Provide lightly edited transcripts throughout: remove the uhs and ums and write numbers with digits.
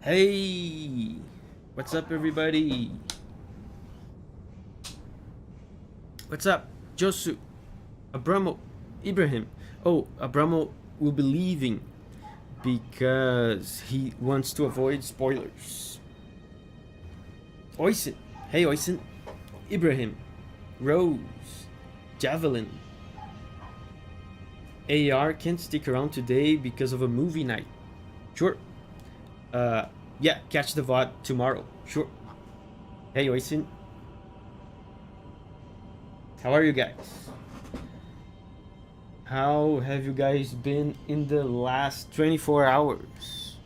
Hey, what's up, everybody? What's up, Josu, Abramo, Ibrahim? Oh, Abramo will be leaving because he wants to avoid spoilers. Oisin, hey Oisin, Ibrahim, Rose, Javelin. AR can't stick around today because of a movie night. Sure. Yeah, catch the VOD tomorrow. Sure. Hey Oisin, how are you guys? How have you guys been in the last 24 hours?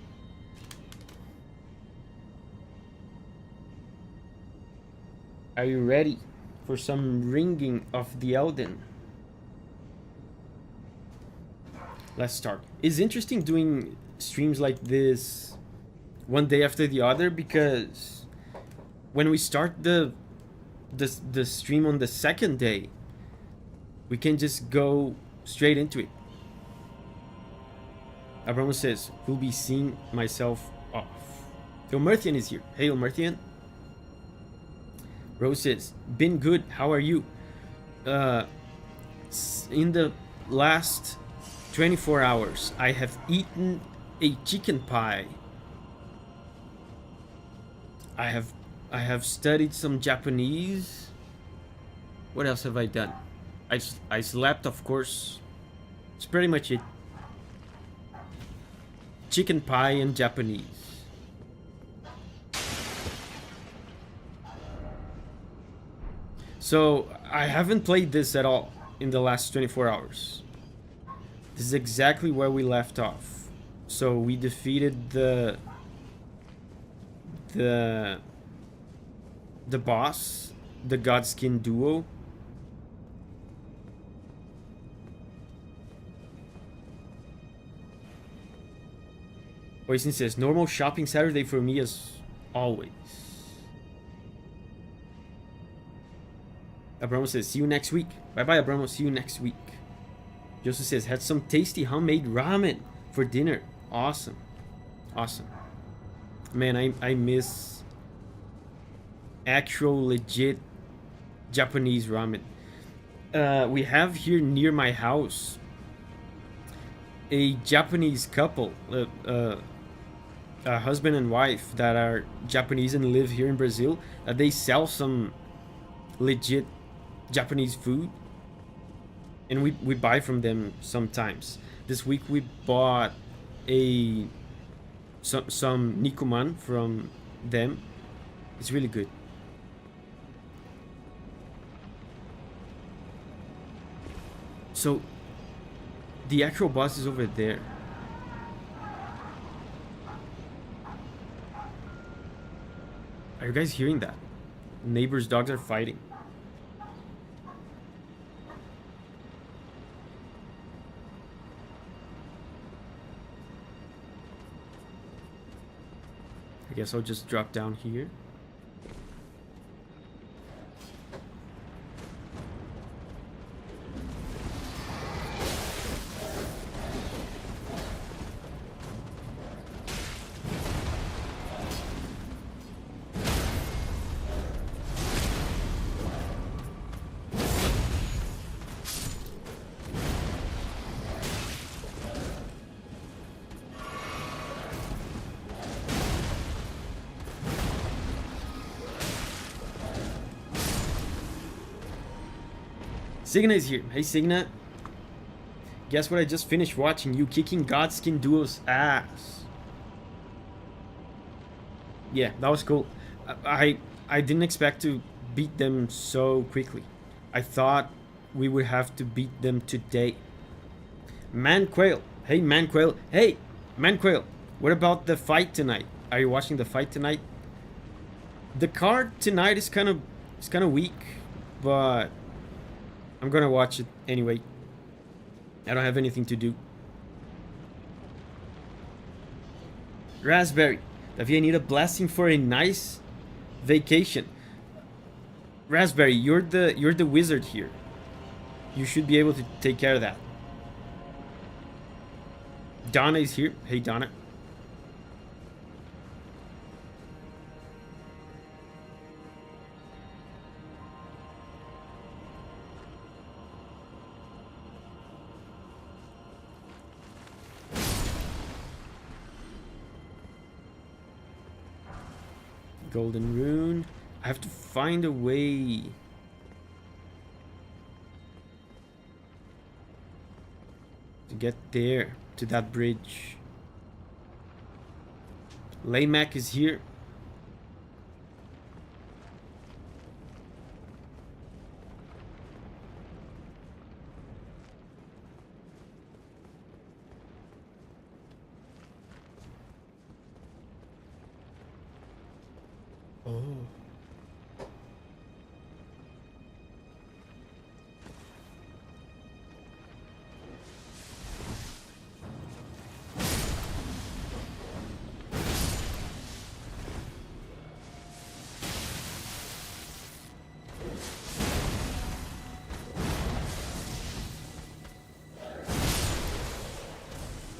Are you ready for some ringing of the Elden? Let's start. It's interesting doing streams like this one day after the other because when we start the stream on the second day, we can just go straight into it. Abramo says, "Will be seeing myself off." Ilmerthian is here. Hey, Ilmerthian. Rose says, "Been good. How are you?" In the last 24 hours, I have eaten a chicken pie. I have studied some Japanese. What else have I done? I slept, of course. It's pretty much it. Chicken pie and Japanese. So I haven't played this at all in the last 24 hours. This is exactly where we left off. So we defeated the boss, the Godskin duo. Oisin says, normal shopping Saturday for me as always. Abramo says, see you next week. Bye bye, Abramo. See you next week. Joseph says, had some tasty homemade ramen for dinner. Awesome. Awesome. Man, I miss actual legit Japanese ramen. We have here near my house a Japanese couple, a husband and wife that are Japanese and live here in Brazil. They sell some legit Japanese food, and we buy from them sometimes. This week we bought some nikuman from them. It's really good. So the actual boss is over there. Are you guys hearing that? Neighbors' dogs are fighting. I guess I'll just drop down here. Signa is here. Hey, Signa. Guess what I just finished watching? You kicking Godskin Duo's ass. Yeah, that was cool. I didn't expect to beat them so quickly. I thought we would have to beat them today. Manquail. Hey, Manquail. Hey, Manquail. What about the fight tonight? Are you watching the fight tonight? The card tonight is kind of weak, but I'm gonna watch it anyway. I don't have anything to do. Raspberry. Davi, I need a blessing for a nice vacation. Raspberry, you're the wizard here. You should be able to take care of that. Donna is here. Hey, Donna. golden rune. I have to find a way to get there, to that bridge. Laymac is here. Oh.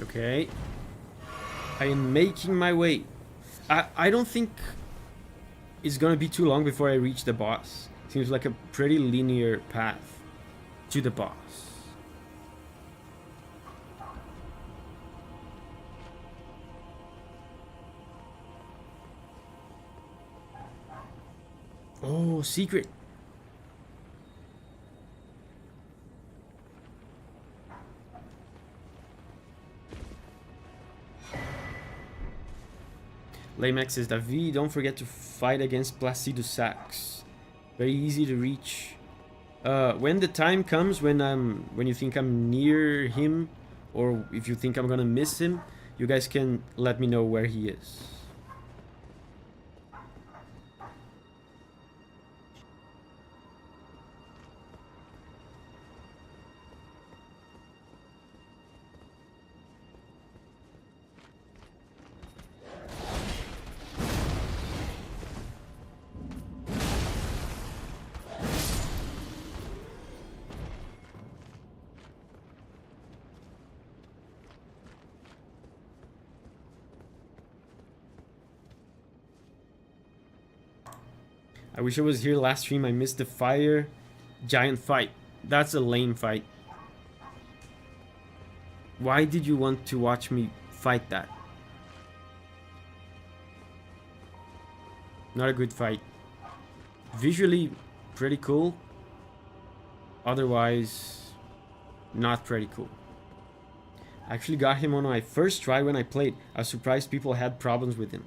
Okay. I am making my way. I don't think it's gonna be too long before I reach the boss. Seems like a pretty linear path to the boss. Oh, secret. Laymac says, Davi, don't forget to fight against Placido Sax. Very easy to reach. When the time comes, when you think I'm near him, or if you think I'm gonna miss him, you guys can let me know where he is. I wish I was here last stream. I missed the fire giant fight. That's a lame fight. Why did you want to watch me fight that? Not a good fight. Visually pretty cool. Otherwise, not pretty cool. I actually got him on my first try when I played. I was surprised people had problems with him.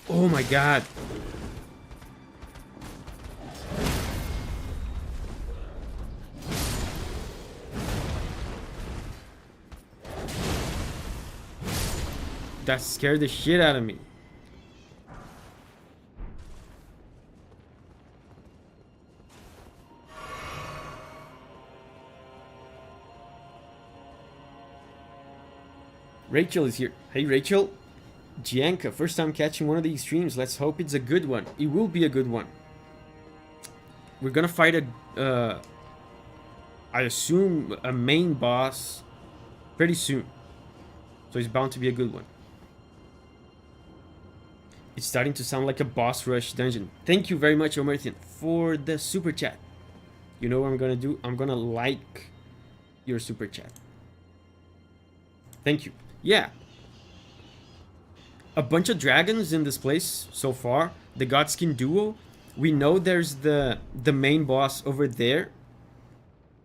Oh my god. That scared the shit out of me. Rachel is here. Hey Rachel. Gianca, first time catching one of these streams. Let's hope it's a good one. It will be a good one. We're gonna fight a, I assume, a main boss pretty soon. So it's bound to be a good one. It's starting to sound like a boss rush dungeon. Thank you very much, Omerthian, for the super chat. You know what I'm gonna do? I'm gonna like your super chat. Thank you. Yeah. A bunch of dragons in this place so far. The Godskin duo. We know there's the main boss over there.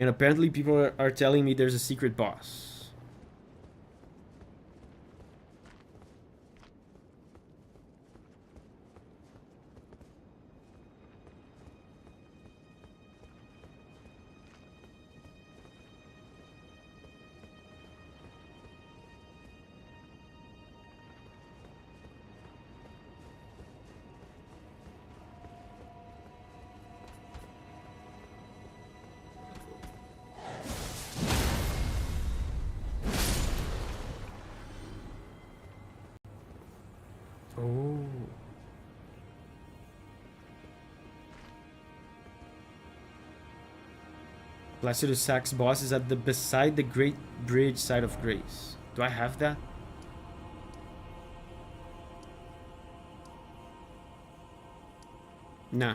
And apparently people are telling me there's a secret boss. Oh. Placido Sax boss is at the beside the Great Bridge side of Grace. Do I have that? Nah.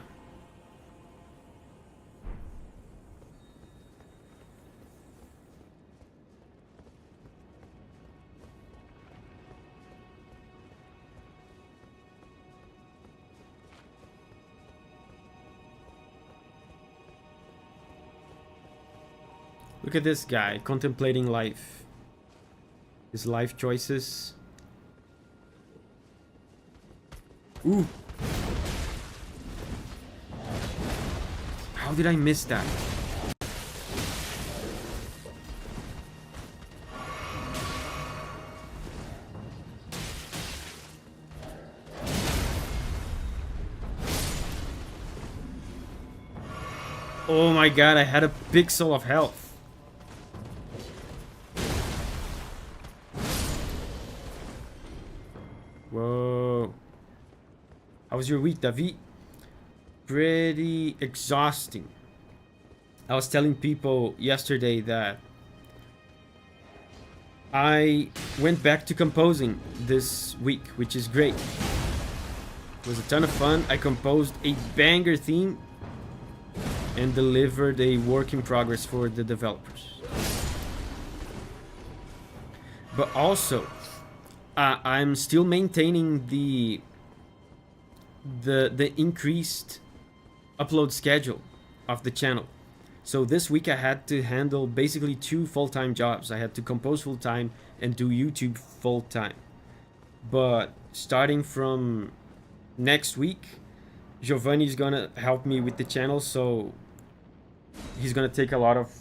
Look at this guy contemplating life. His life choices. Ooh. How did I miss that? Oh my god, I had a pixel of health. Whoa. How was your week, Davi? Pretty exhausting. I was telling people yesterday that I went back to composing this week, which is great. It was a ton of fun. I composed a banger theme and delivered a work in progress for the developers. But also, I'm still maintaining the increased upload schedule of the channel. So this week I had to handle basically 2 full-time jobs. I had to compose full-time and do YouTube full-time. But starting from next week, Giovanni's gonna help me with the channel, so he's gonna take a lot of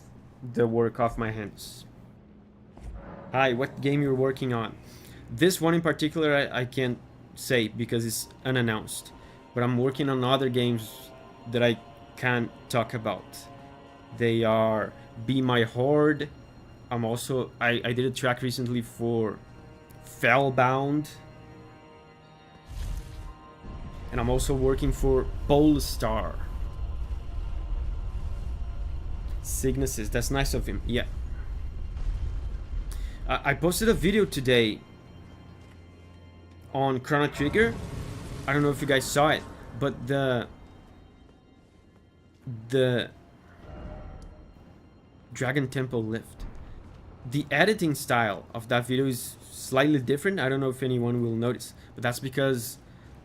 the work off my hands. Hi, what game you're working on? This one in particular I can't say because it's unannounced, but I'm working on other games that I can't talk about. They are Be My Horde. I did a track recently for Fellbound, and I'm also working for Polestar. Signuses, that's nice of him. Yeah. I posted a video today on Chrono Trigger. I don't know if you guys saw it, but the Dragon Temple lift. The editing style of that video is slightly different. I don't know if anyone will notice, but that's because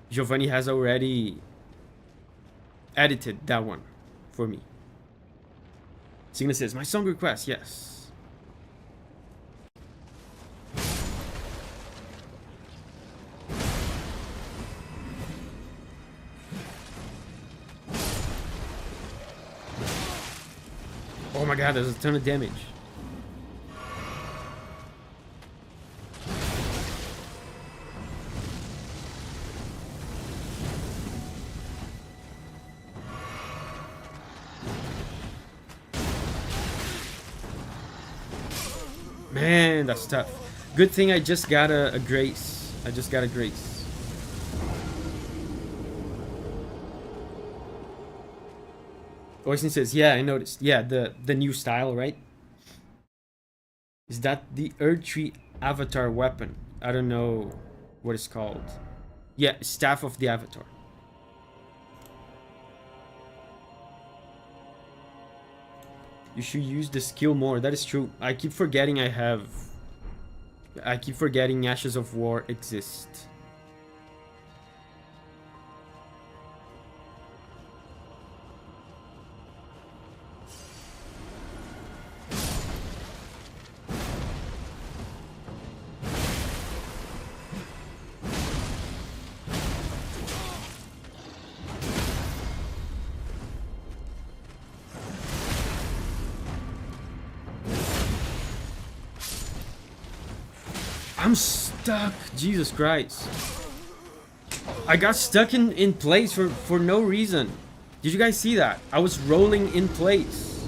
Giovanni has already edited that one for me. Signa says, my song request, yes. Oh my god, there's a ton of damage. Man, that's tough. Good thing I just got a grace. I just got a grace. Oisin says, yeah, I noticed. Yeah, the new style, right? Is that the Erdtree avatar weapon? I don't know what it's called. Yeah, Staff of the Avatar. You should use the skill more. That is true. I keep forgetting I keep forgetting Ashes of War exist. I'm stuck. Jesus Christ. I got stuck in place for no reason. Did you guys see that? I was rolling in place.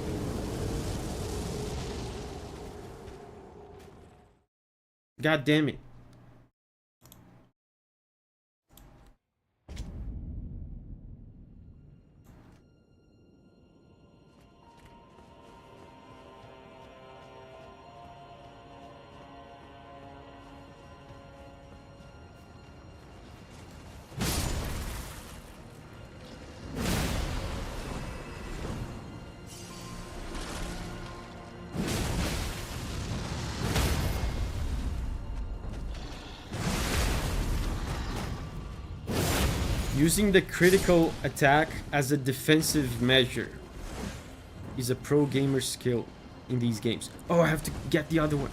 God damn it. Using the critical attack as a defensive measure is a pro gamer skill. in these games. Oh, I have to get the other one.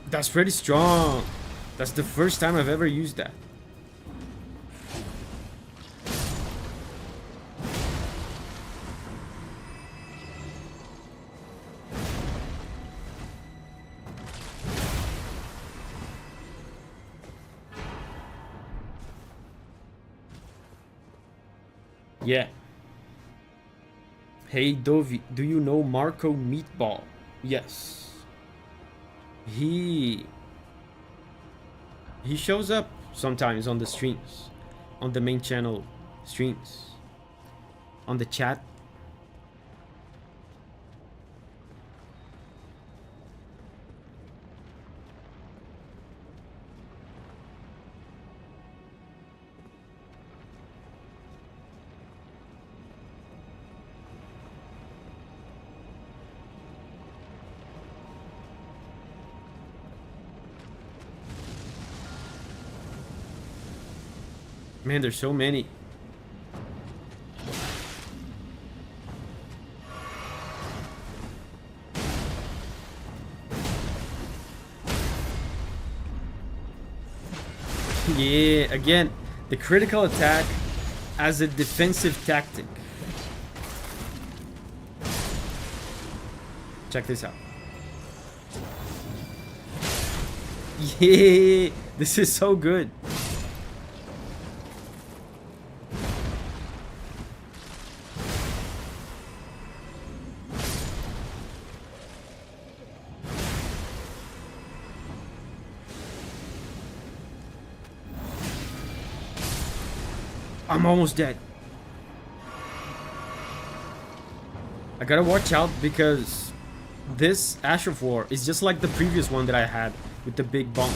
That's pretty strong. That's the first time I've ever used that. Yeah. Hey Davi, do you know Marco Meatball? Yes. He shows up sometimes on the streams, on the main channel streams, on the chat. Man, there's so many. Yeah, again, the critical attack as a defensive tactic. Check this out. Yeah, this is so good. I'm almost dead. I gotta watch out because this Ash of War is just like the previous one that I had with the big bunk.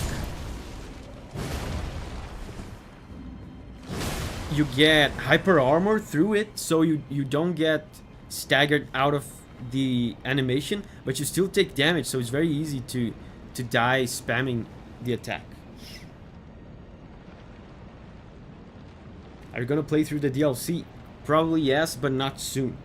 You get hyper armor through it, so you don't get staggered out of the animation, but you still take damage, so it's very easy to die spamming the attack. Are you gonna play through the DLC? Probably yes, but not soon.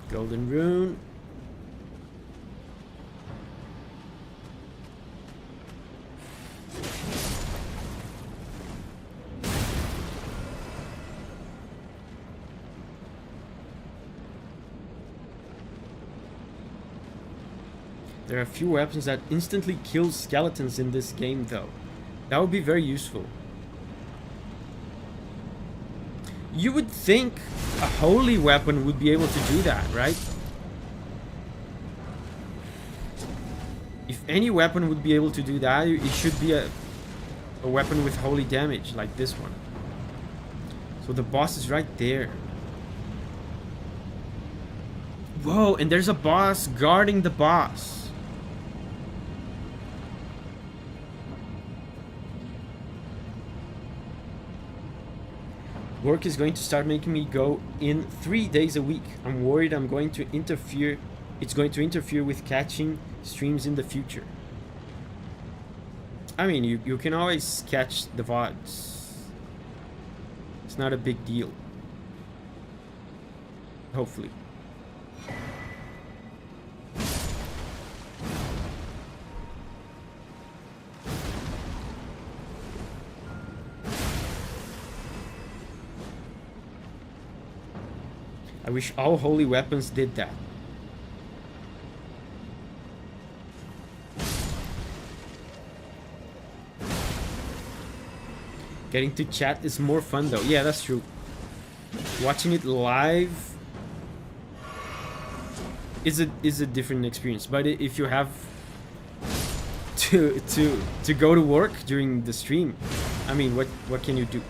Golden rune. There are a few weapons that instantly kill skeletons in this game though. That would be very useful. You would think a holy weapon would be able to do that, right? If any weapon would be able to do that, it should be a weapon with holy damage, like this one. So the boss is right there. Whoa, and there's a boss guarding the boss. Work is going to start making me go in 3 days a week. I'm worried I'm going to interfere. It's going to interfere with catching streams in the future. I mean, you can always catch the VODs. It's not a big deal. Hopefully. I wish all holy weapons did that. Getting to chat is more fun though. Yeah, that's true. Watching it live is a different experience. But if you have to go to work during the stream, I mean, what can you do?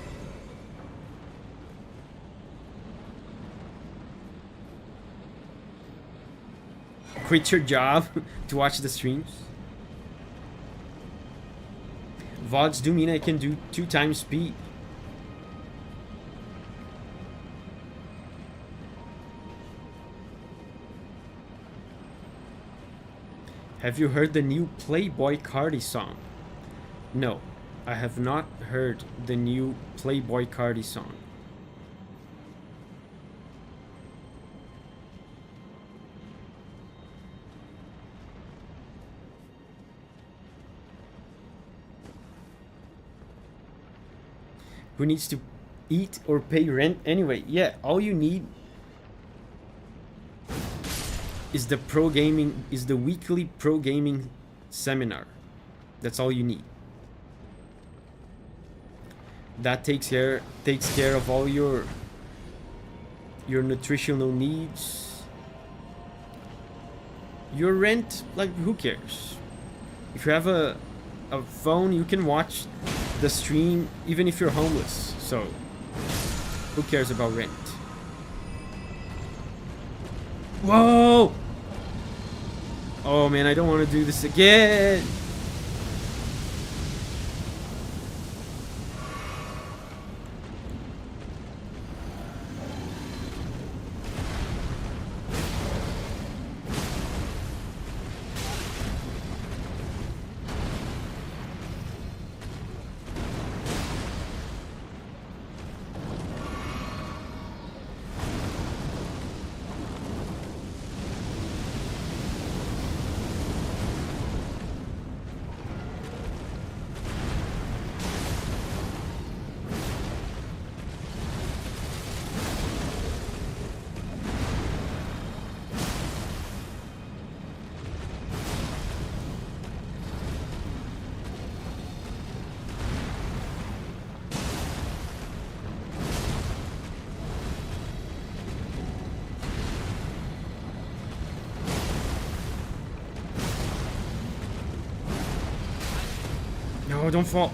Quit your job to watch the streams? VODs do mean I can do 2 times speed. Have you heard the new Playboy Cardi song? No, I have not heard the new Playboy Cardi song. Who needs to eat or pay rent anyway? Yeah, all you need is the weekly pro gaming seminar. That's all you need. That takes care of all your nutritional needs. Your rent, like, who cares? If you have a phone, you can watch the stream even if you're homeless. So who cares about rent? Whoa! Oh man, I don't want to do this again. No, don't fall.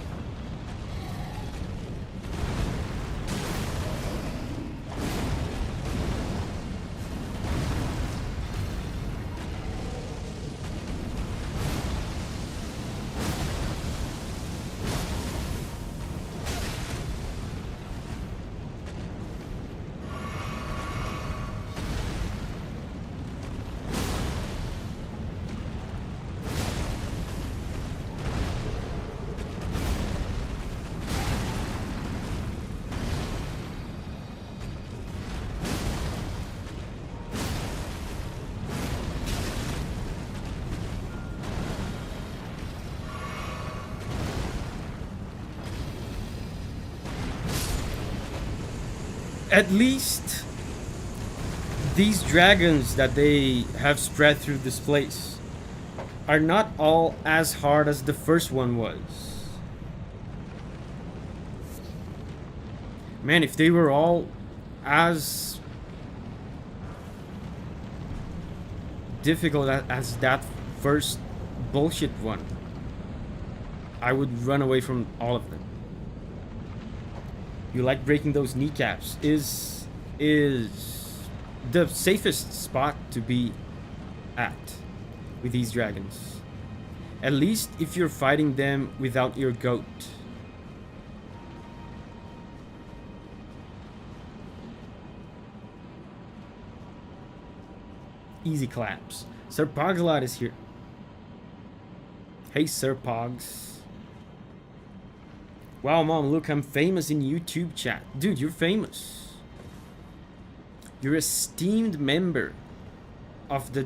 At least these dragons that they have spread through this place are not all as hard as the first one was. Man, if they were all as difficult as that first bullshit one, I would run away from all of them. You like breaking those kneecaps is the safest spot to be at with these dragons. At least if you're fighting them without your goat. Easy claps. Sir Pogslot is here. Hey, Sir Pogs. Wow, mom, look, I'm famous in YouTube chat. Dude, you're famous. You're a esteemed member of the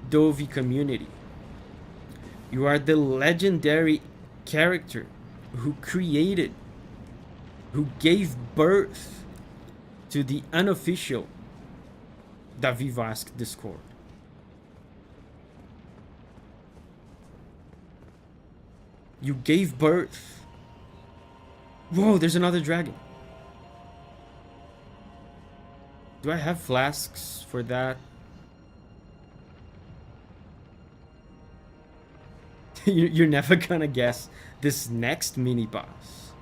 Davi community. You are the legendary character who created, who gave birth to the unofficial Davi Vasc Discord. You gave birth. Whoa, there's another dragon. Do I have flasks for that? You're never gonna guess this next mini boss.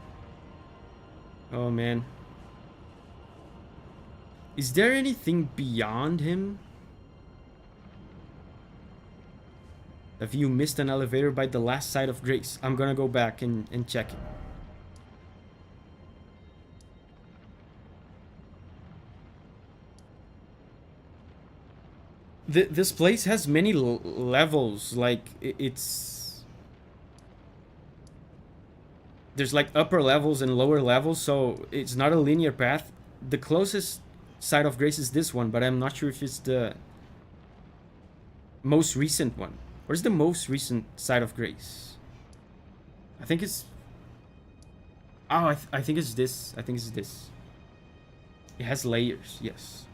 Oh man. Is there anything beyond him? If you missed an elevator by the last side of grace, I'm gonna go back and check it. This place has many levels, like it's... There's like upper levels and lower levels, so it's not a linear path. The closest side of grace is this one, but I'm not sure if it's the most recent one. Where's the most recent side of grace? I think it's... Oh, I think it's this. I think it's this. It has layers, yes.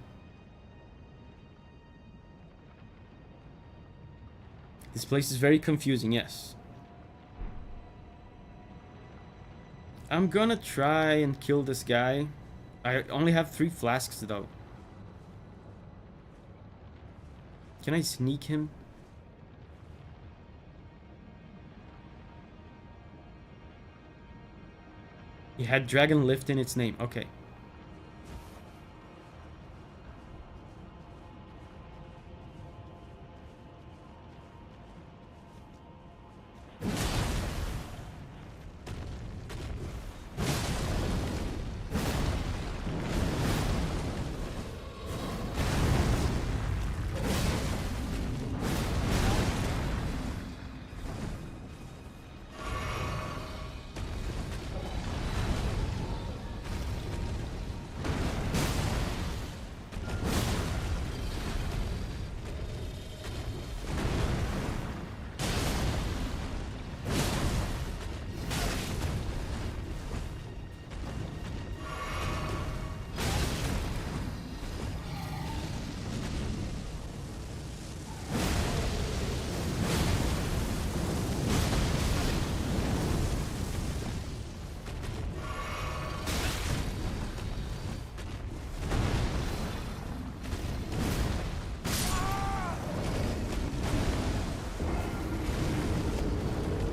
This place is very confusing, yes. I'm gonna try and kill this guy. I only have 3 flasks though. Can I sneak him? It had Dragon Lift in its name. Okay.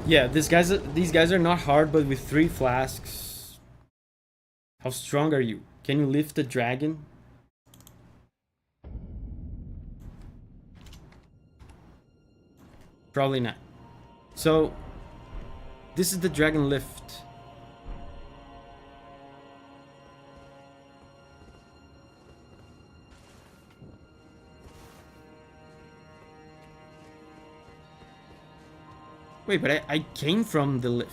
Yeah, these guys are not hard, but with 3 flasks. How strong are you? Can you lift the dragon? Probably not. So, this is the dragon lift. Wait, but I came from the lift.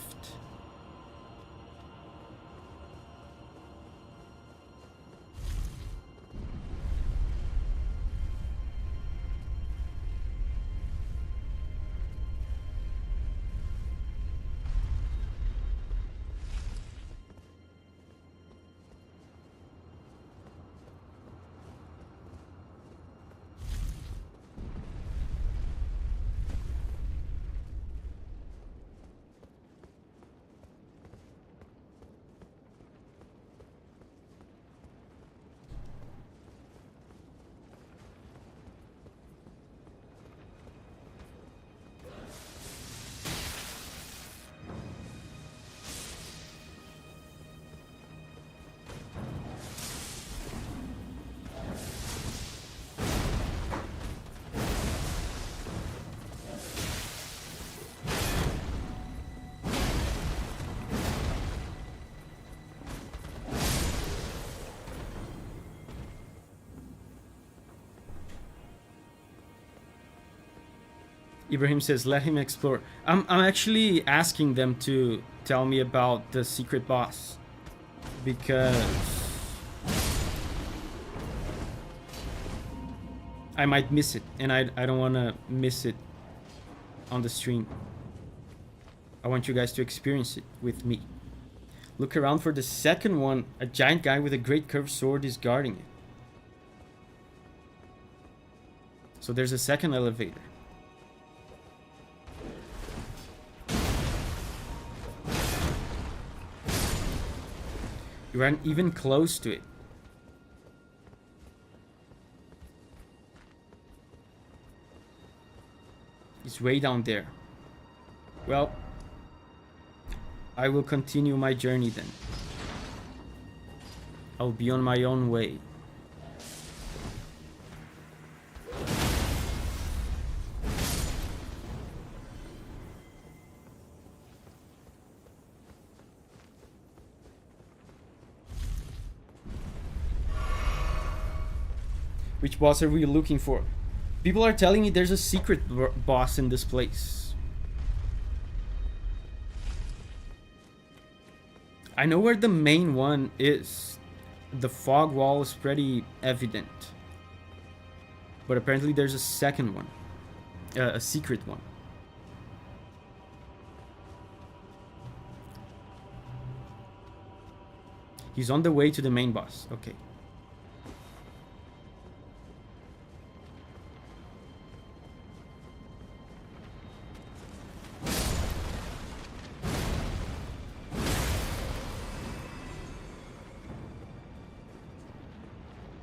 Ibrahim says, let him explore. I'm actually asking them to tell me about the secret boss. Because I might miss it. And I don't want to miss it on the stream. I want you guys to experience it with me. Look around for the second one. A giant guy with a great curved sword is guarding it. So there's a second elevator. You aren't even close to it. It's way down there. Well, I will continue my journey then. I'll be on my own way. Which boss are we looking for? People are telling me there's a secret boss in this place. I know where the main one is. The fog wall is pretty evident. But apparently there's a second one. A secret one. He's on the way to the main boss. Okay.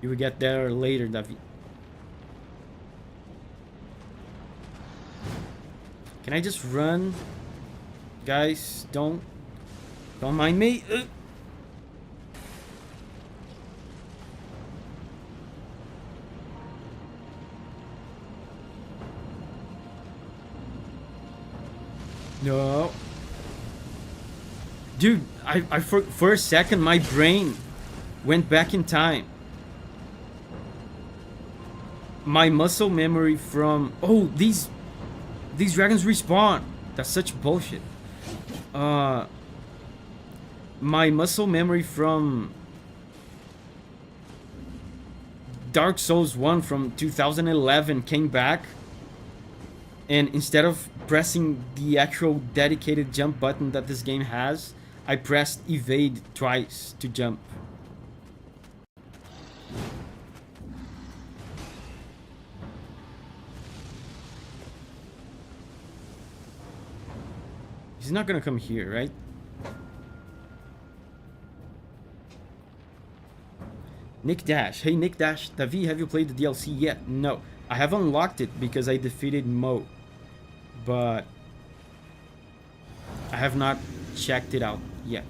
You will get there later, Davi. Can I just run? Guys, don't mind me. No. Dude, I for a second my brain went back in time. My muscle memory from... Oh, these dragons respawn. That's such bullshit. My muscle memory from Dark Souls 1 from 2011 came back. And instead of pressing the actual dedicated jump button that this game has, I pressed evade twice to jump. He's not gonna come here, right? Nick Dash. Hey, Nick Dash. Davi, have you played the DLC yet? No. I have unlocked it because I defeated Mo. But I have not checked it out yet.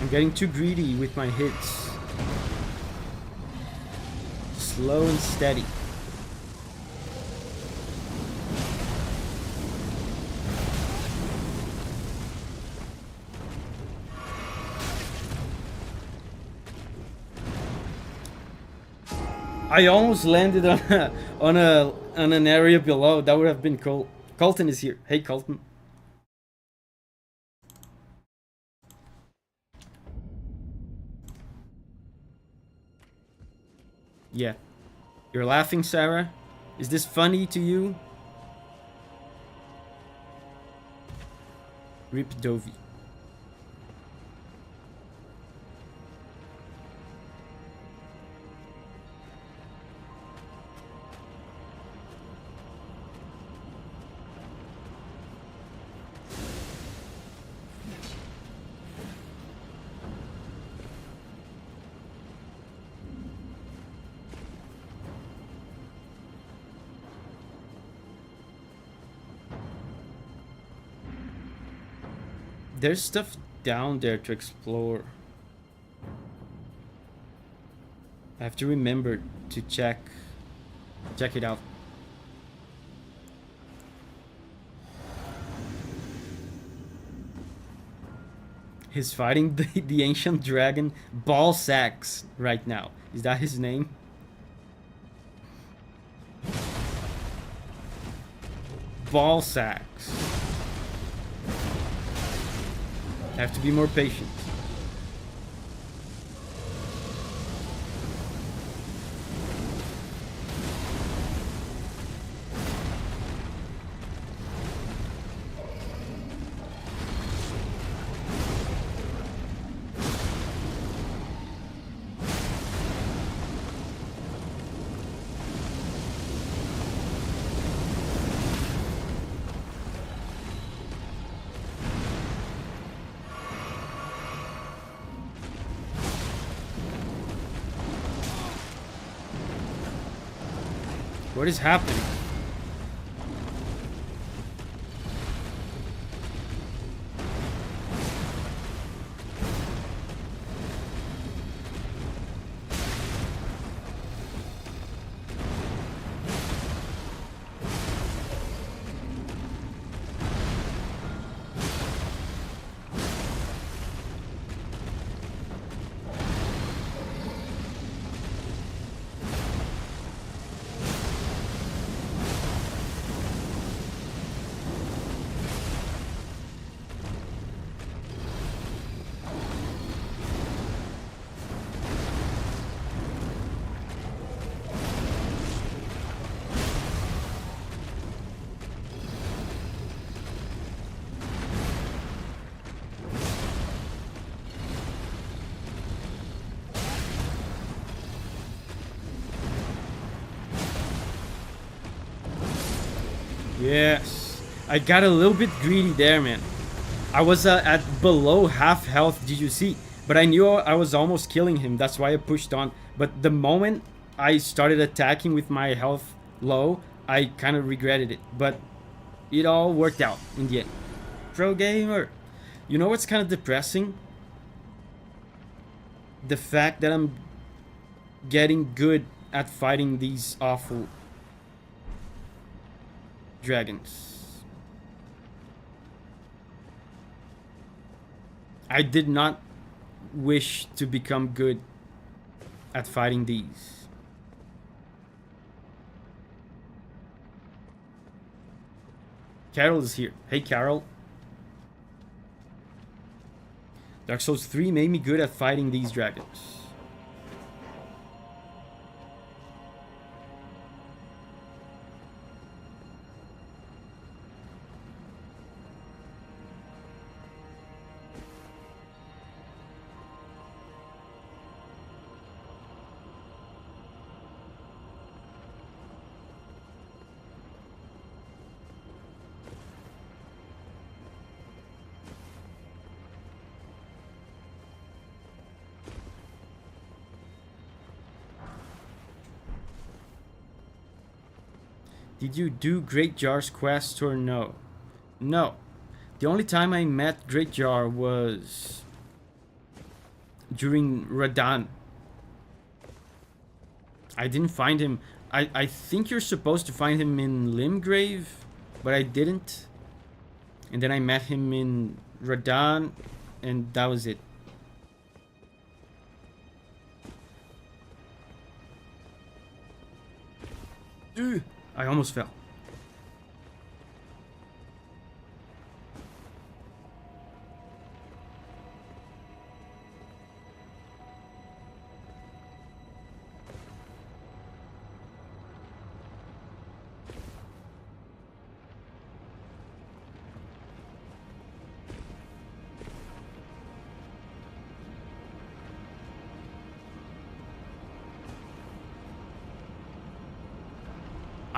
I'm getting too greedy with my hits. Slow and steady. I almost landed on an area below. That would have been cool. Colton is here. Hey, Colton. Yeah. You're laughing, Sarah? Is this funny to you? Rip Davi. There's stuff down there to explore. I have to remember to check it out. He's fighting the ancient dragon Ball Sacks right now. Is that his name? Ball Sacks. I have to be more patient. What is happening? Yes, I got a little bit greedy there, man. I was at below half health, did you see? But I knew I was almost killing him, that's why I pushed on. But the moment I started attacking with my health low, I kind of regretted it. But it all worked out in the end. Pro gamer. You know what's kind of depressing? The fact that I'm getting good at fighting these awful dragons. I did not wish to become good at fighting these. Carol is here. Hey, Carol. Dark Souls 3 made me good at fighting these dragons. Did you do Great Jar's quest or no? No. The only time I met Great Jar was during Radan. I didn't find him. I think you're supposed to find him in Limgrave, but I didn't. And then I met him in Radan, and that was it. I almost fell.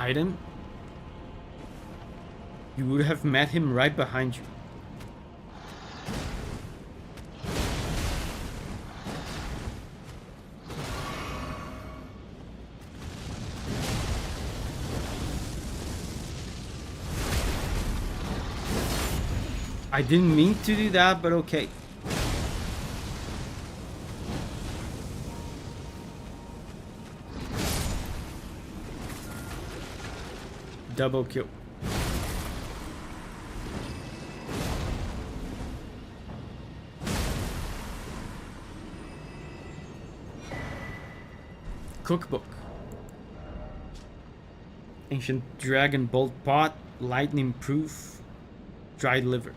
item, you would have met him right behind you. I didn't mean to do that, but okay. Double kill. Cookbook. Ancient Dragon Bolt Pot, Lightning Proof, Dried Liver.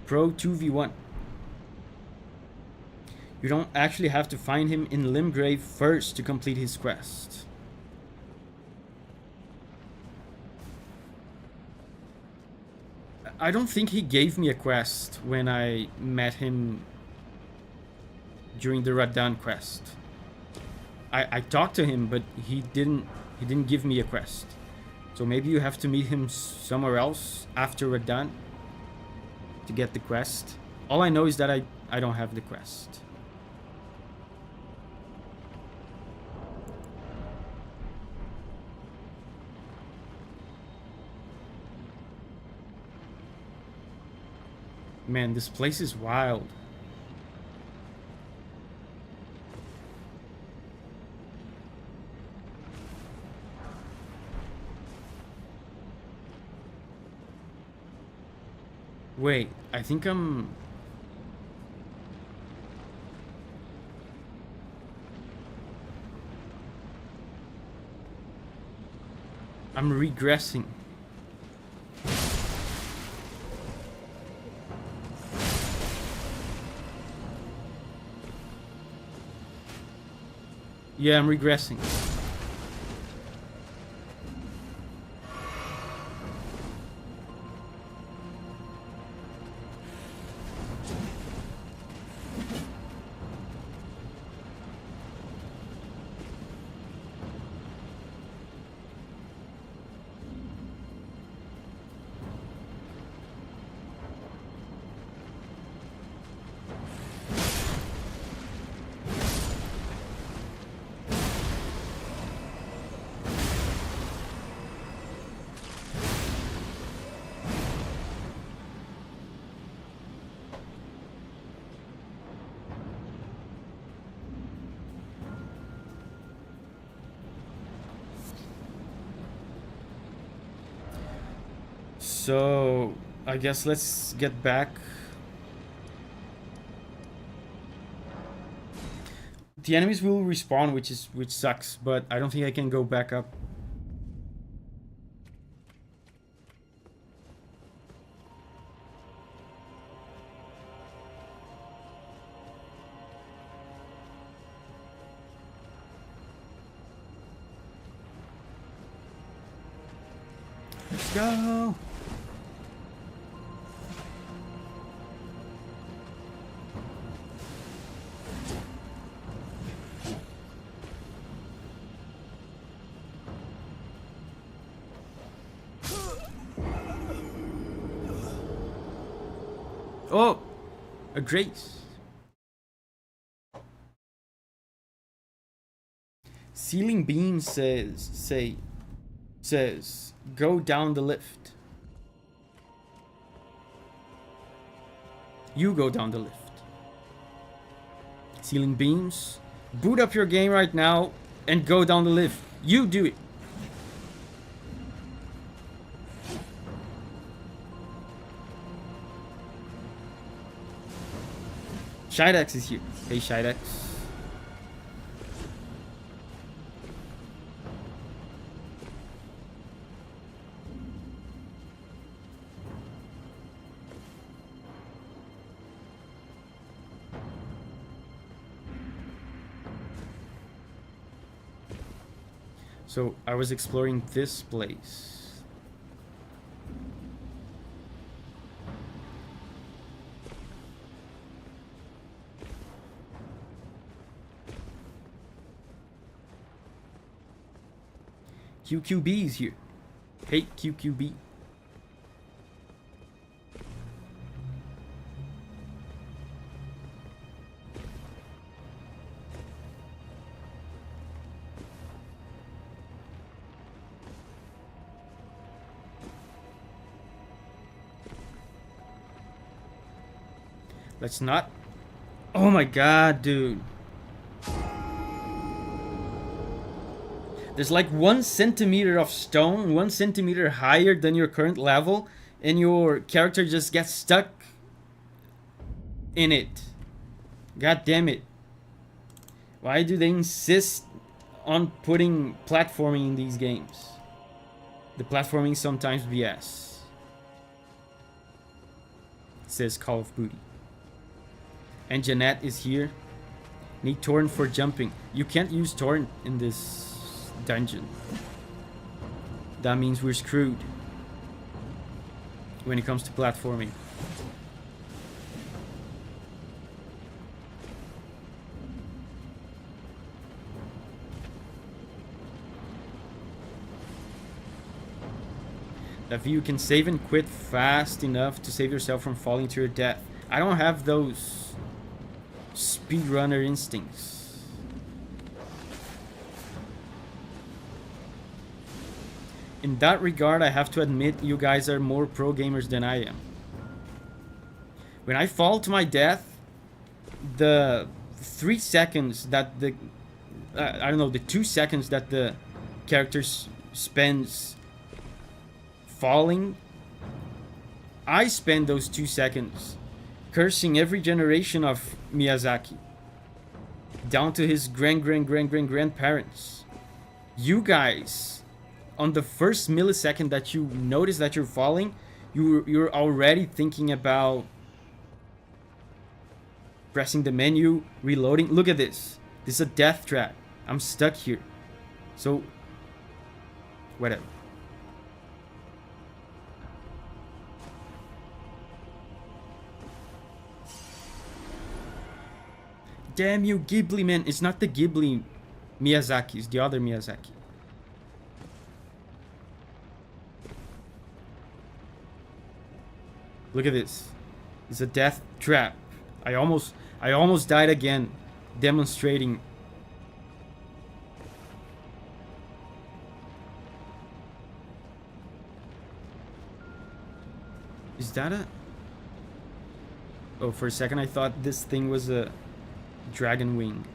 Pro 2v1. You don't actually have to find him in Limgrave first to complete his quest. I don't think he gave me a quest when I met him during the Radahn quest. I talked to him, but he didn't give me a quest. So maybe you have to meet him somewhere else after Radahn to get the quest. All I know is that I don't have the quest. Man, this place is wild. Wait, I think I'm regressing. Yeah, I'm regressing. So, I guess let's get back. The enemies will respawn, which sucks, but I don't think I can go back up. Let's go. Oh, a grace. Ceiling beam says go down the lift. You go down the lift. Ceiling beams, boot up your game right now and go down the lift. You do it. Shidex is here. Hey, Shidex. So I was exploring this place. QQB is here. Hey, QQB. Let's not. Oh my god, dude. There's like 1 centimeter of stone, 1 centimeter higher than your current level, and your character just gets stuck in it. God damn it. Why do they insist on putting platforming in these games? The platforming is sometimes BS. Says Call of Booty. And Jeanette is here. Need torrent for jumping. You can't use torrent in this dungeon. That means we're screwed when it comes to platforming. Davi, you can save and quit fast enough to save yourself from falling to your death. I don't have those speedrunner instincts. In that regard, I have to admit you guys are more pro gamers than I am. When I fall to my death, the 3 seconds that the I don't know, the 2 seconds that the character spends falling, I spend those 2 seconds cursing every generation of Miyazaki, down to his grandparents. You guys, on the first millisecond that you notice that you're falling, you're already thinking about pressing the menu, reloading. Look at this. This is a death trap. I'm stuck here. So, whatever. Damn you, Ghibli, man. It's not the Ghibli Miyazaki. It's the other Miyazaki. Look at this. It's a death trap. I almost died again demonstrating. Is that a... Oh, for a second I thought this thing was a dragon wing.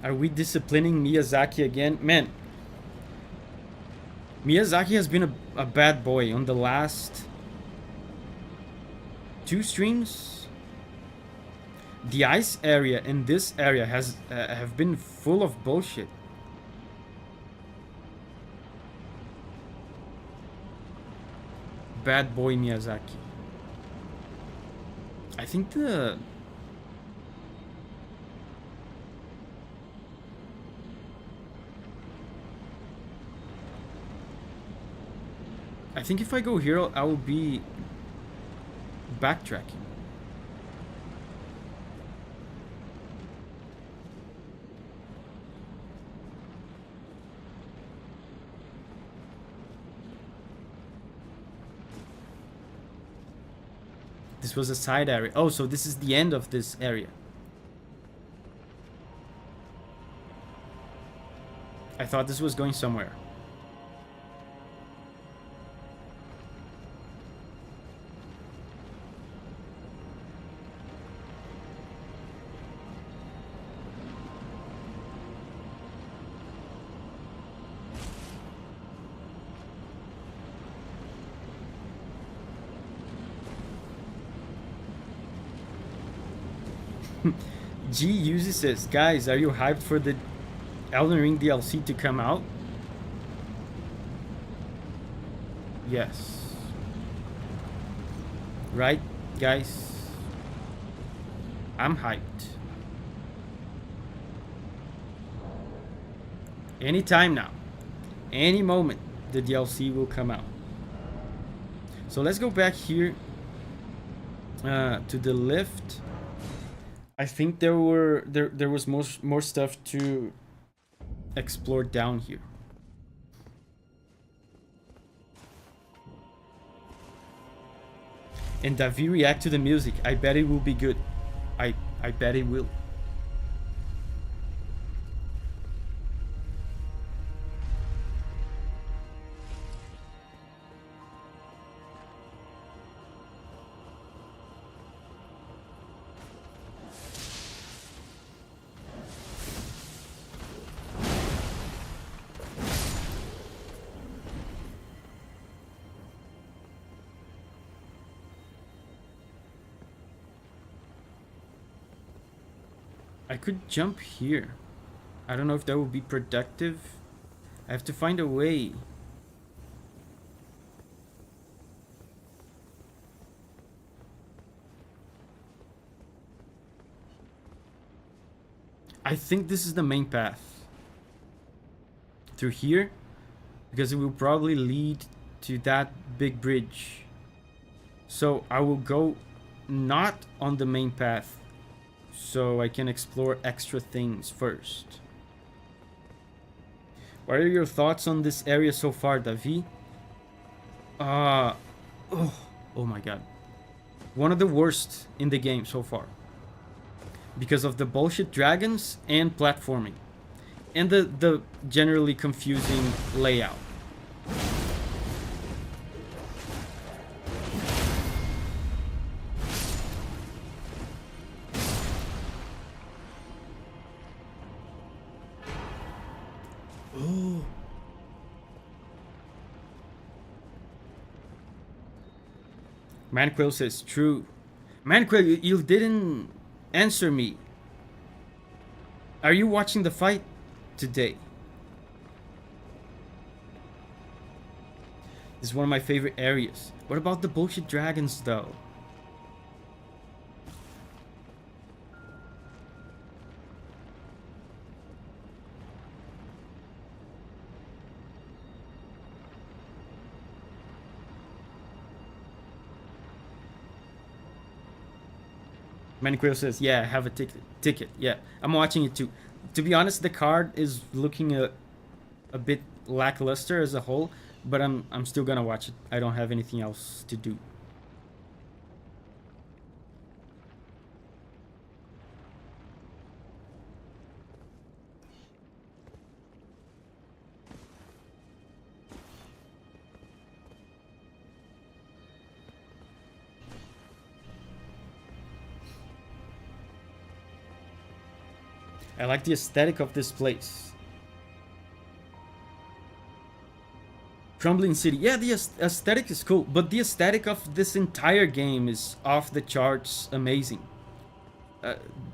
Are we disciplining Miyazaki again? Man, Miyazaki has been a bad boy on the last 2 streams. The ice area and this area have been full of bullshit. Bad boy Miyazaki. I think if I go here, I will be backtracking. This was a side area. Oh, so this is the end of this area. I thought this was going somewhere. G uses says, guys, are you hyped for the Elden Ring DLC to come out? Yes. Right, guys? I'm hyped. Anytime now. Any moment the DLC will come out. So let's go back here to the lift. I think there was more stuff to explore down here. And Davi react to the music. I bet it will be good. I bet it will. I could jump here. I don't know if that would be productive. I have to find a way. I think this is the main path. Through here. Because it will probably lead to that big bridge. So I will go not on the main path. So I can explore extra things first. What are your thoughts on this area so far, Davi? Oh my god. One of the worst in the game so far. Because of the bullshit dragons and platforming. And the generally confusing layout. Oh. Manquill says, true. Manquill, you didn't answer me. Are you watching the fight today? This is one of my favorite areas. What about the bullshit dragons, though? Manquill says, yeah, I have a ticket. Yeah, I'm watching it too. To be honest, the card is looking a bit lackluster as a whole, but I'm still gonna watch it. I don't have anything else to do. I like the aesthetic of this place. Crumbling City. Yeah, the aesthetic is cool, but the aesthetic of this entire game is off the charts amazing.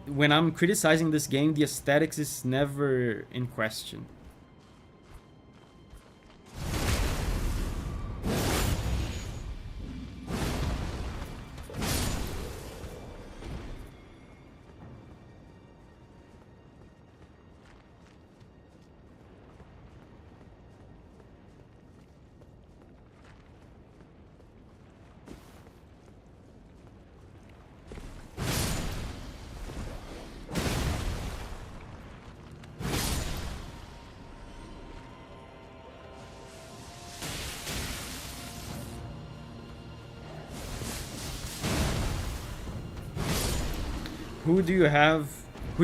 When I'm criticizing this game, the aesthetics is never in question. Who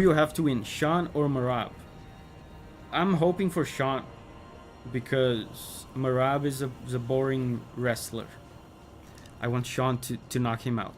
you have to win, Sean or Marab? I'm hoping for Sean because Marab is a boring wrestler. I want Sean to knock him out.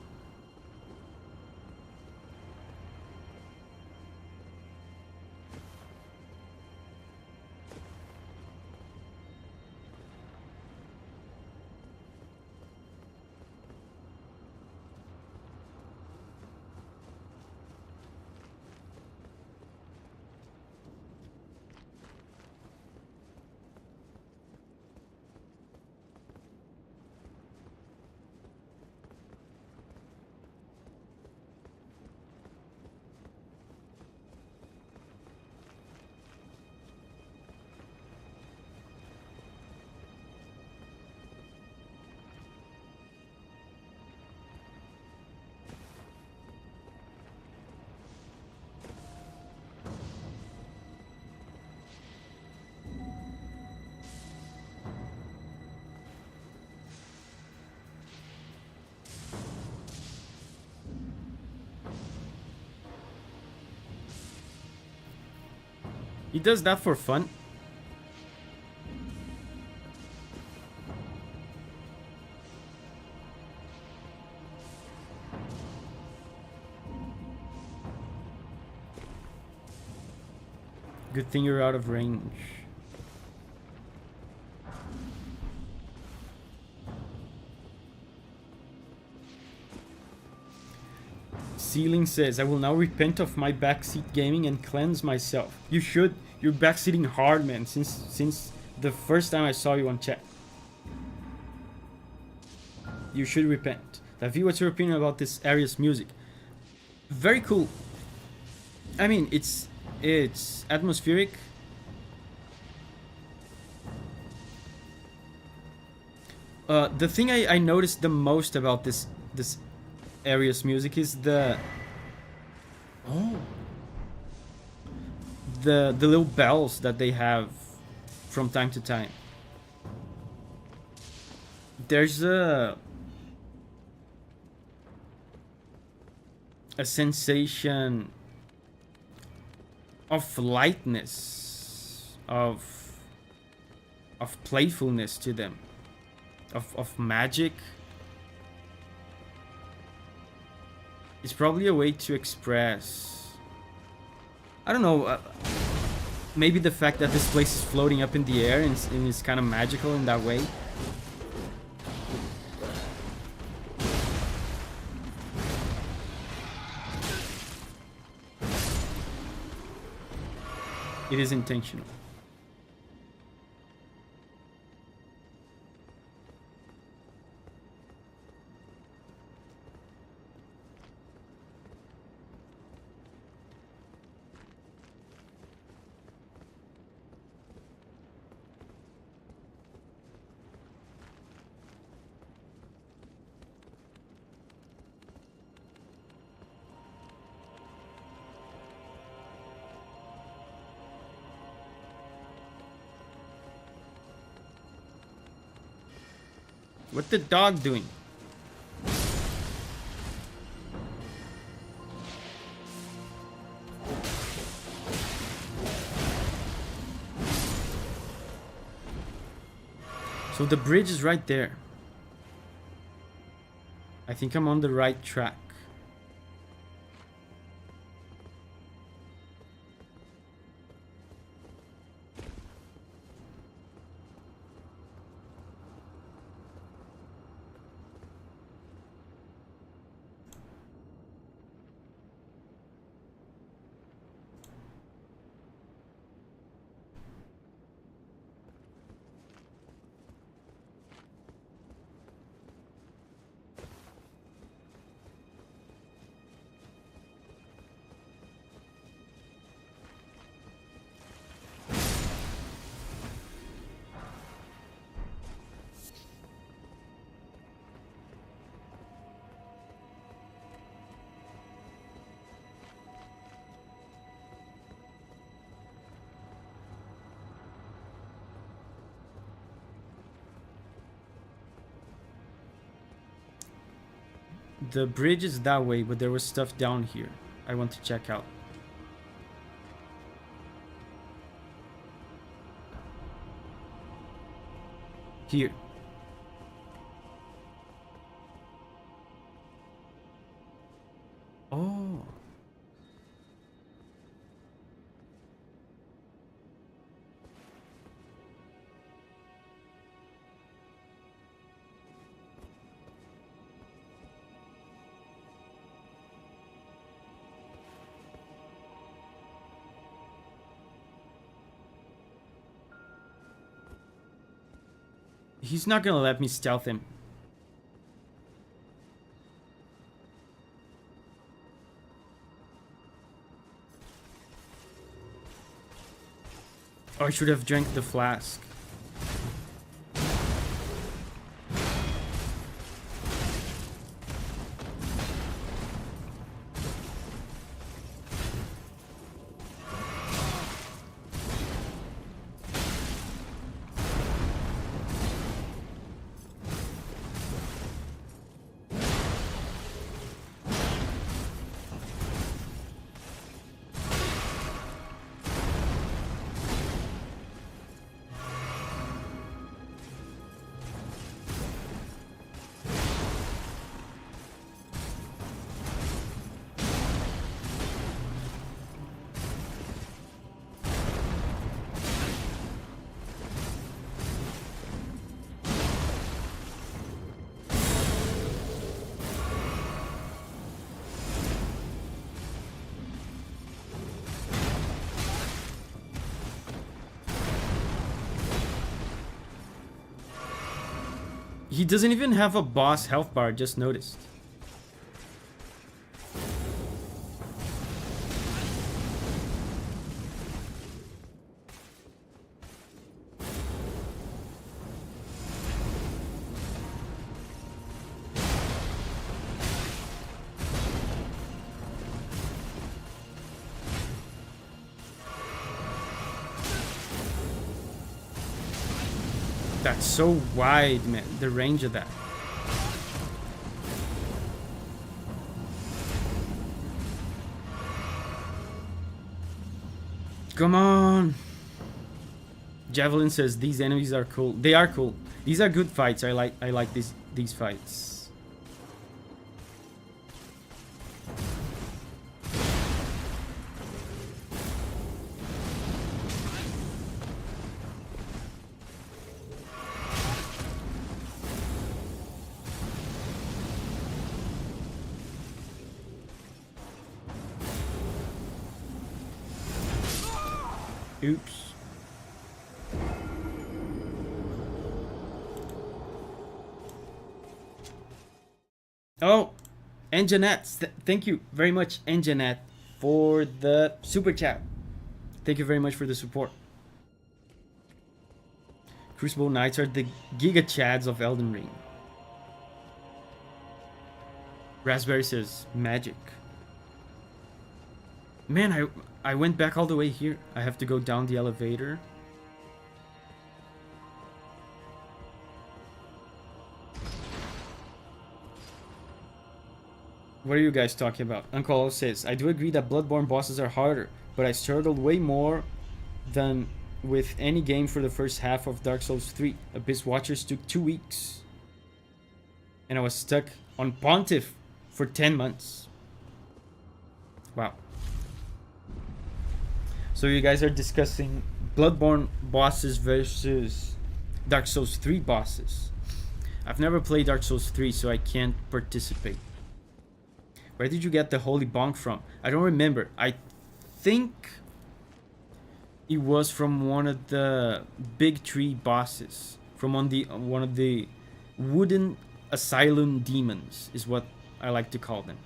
He does that for fun. Good thing you're out of range. Ceiling says, I will now repent of my backseat gaming and cleanse myself. You should. You're backseating hard, man, since the first time I saw you on chat. You should repent. Davi, what's your opinion about this area's music? Very cool. I mean, it's atmospheric. The thing I noticed the most about this area's music is the little bells that they have from time to time. There's a sensation of lightness, of playfulness to them, of magic. It's probably a way to express, I don't know, maybe the fact that this place is floating up in the air and is kind of magical in that way. It is intentional. What's the dog doing? So the bridge is right there. I think I'm on the right track. The bridge is that way, but there was stuff down here I want to check out. Here. Oh. He's not gonna let me stealth him. Oh, I should have drank the flask. He doesn't even have a boss health bar, just noticed. That's so wide, man. The range of that. Come on. Javelin says these enemies are cool. They are cool. These are good fights. I like these fights. Oops. Oh, Enjanette. Thank you very much, Enjanette, for the super chat. Thank you very much for the support. Crucible Knights are the Giga Chads of Elden Ring. Raspberry says magic. Man, I went back all the way here. I have to go down the elevator. What are you guys talking about? Uncle O says, I do agree that Bloodborne bosses are harder, but I struggled way more than with any game for the first half of Dark Souls 3. Abyss Watchers took 2 weeks. And I was stuck on Pontiff for 10 months. Wow. So you guys are discussing Bloodborne bosses versus Dark Souls 3 bosses. I've never played Dark Souls 3, so I can't participate. Where did you get the Holy Bonk from? I don't remember. I think it was from one of the big tree bosses. From one of the wooden asylum demons, is what I like to call them.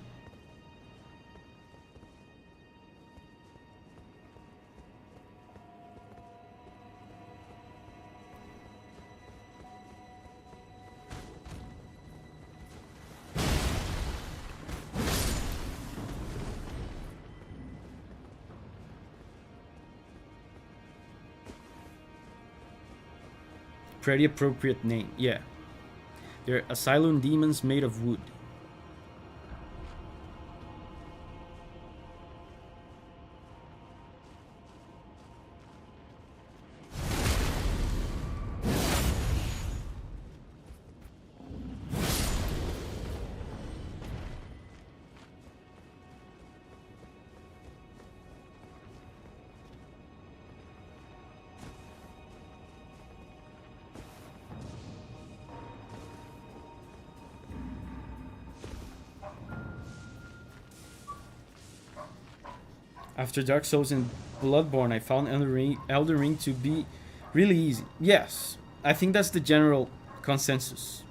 Pretty appropriate name, yeah. They're asylum demons made of wood. After Dark Souls and Bloodborne, I found Elden Ring to be really easy. Yes, I think that's the general consensus.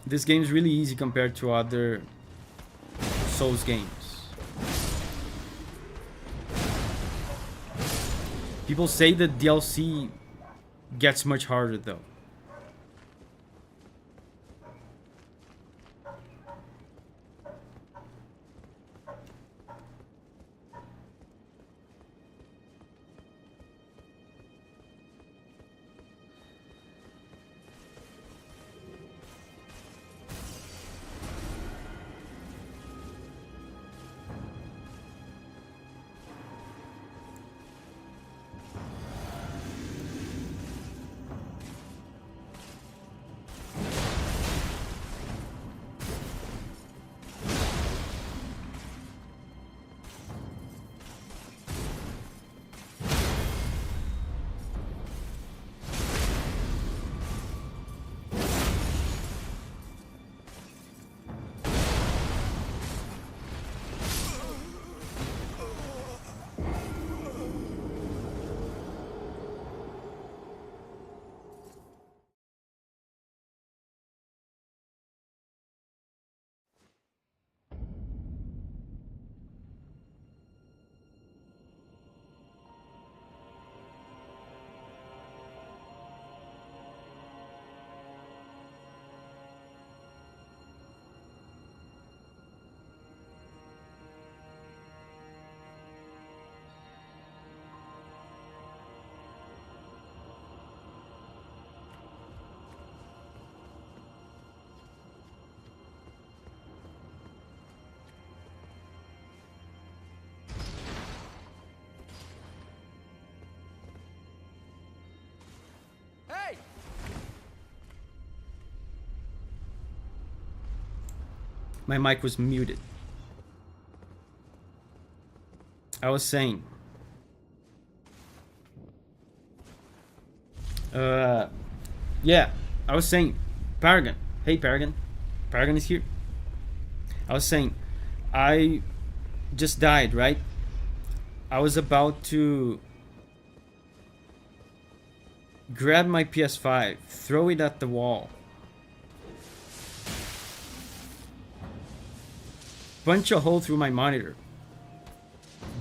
This game is really easy compared to other Souls games. People say that DLC gets much harder though. My mic was muted. I was saying. Yeah, I was saying. Paragon. Hey, Paragon. Paragon is here. I was saying, I just died, right? I was about to grab my PS5, throw it at the wall, punch a hole through my monitor,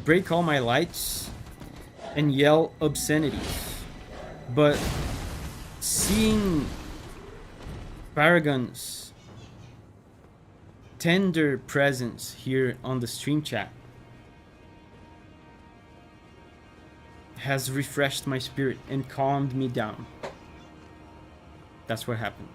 break all my lights, and yell obscenities. But seeing Paragon's tender presence here on the stream chat has refreshed my spirit and calmed me down. That's what happened.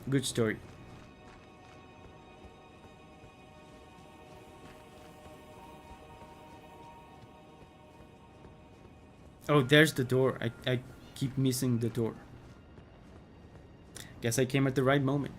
Good story. Oh, there's the door. I keep missing the door. Guess I came at the right moment.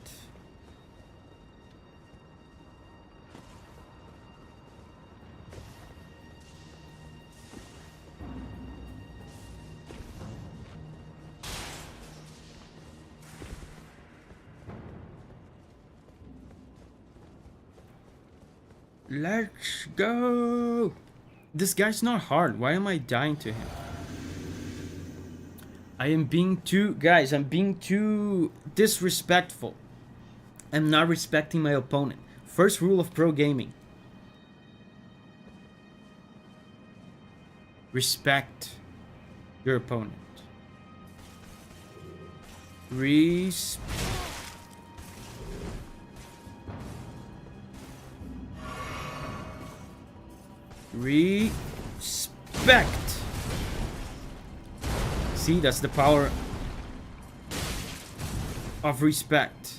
Let's go! This guy's not hard. Why am I dying to him? I am being too... Guys, I'm being too disrespectful. I'm not respecting my opponent. First rule of pro gaming. Respect your opponent. Respect. See, that's the power of respect.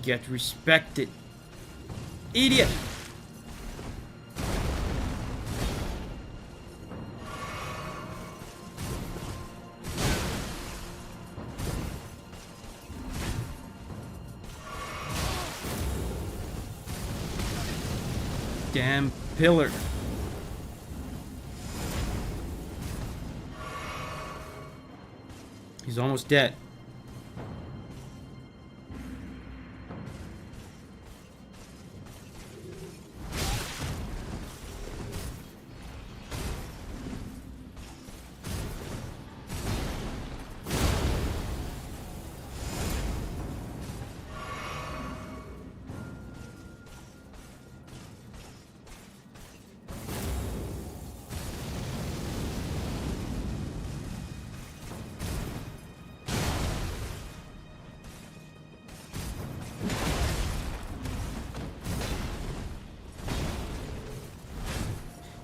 Get respected, idiot. Damn pillar. He's almost dead.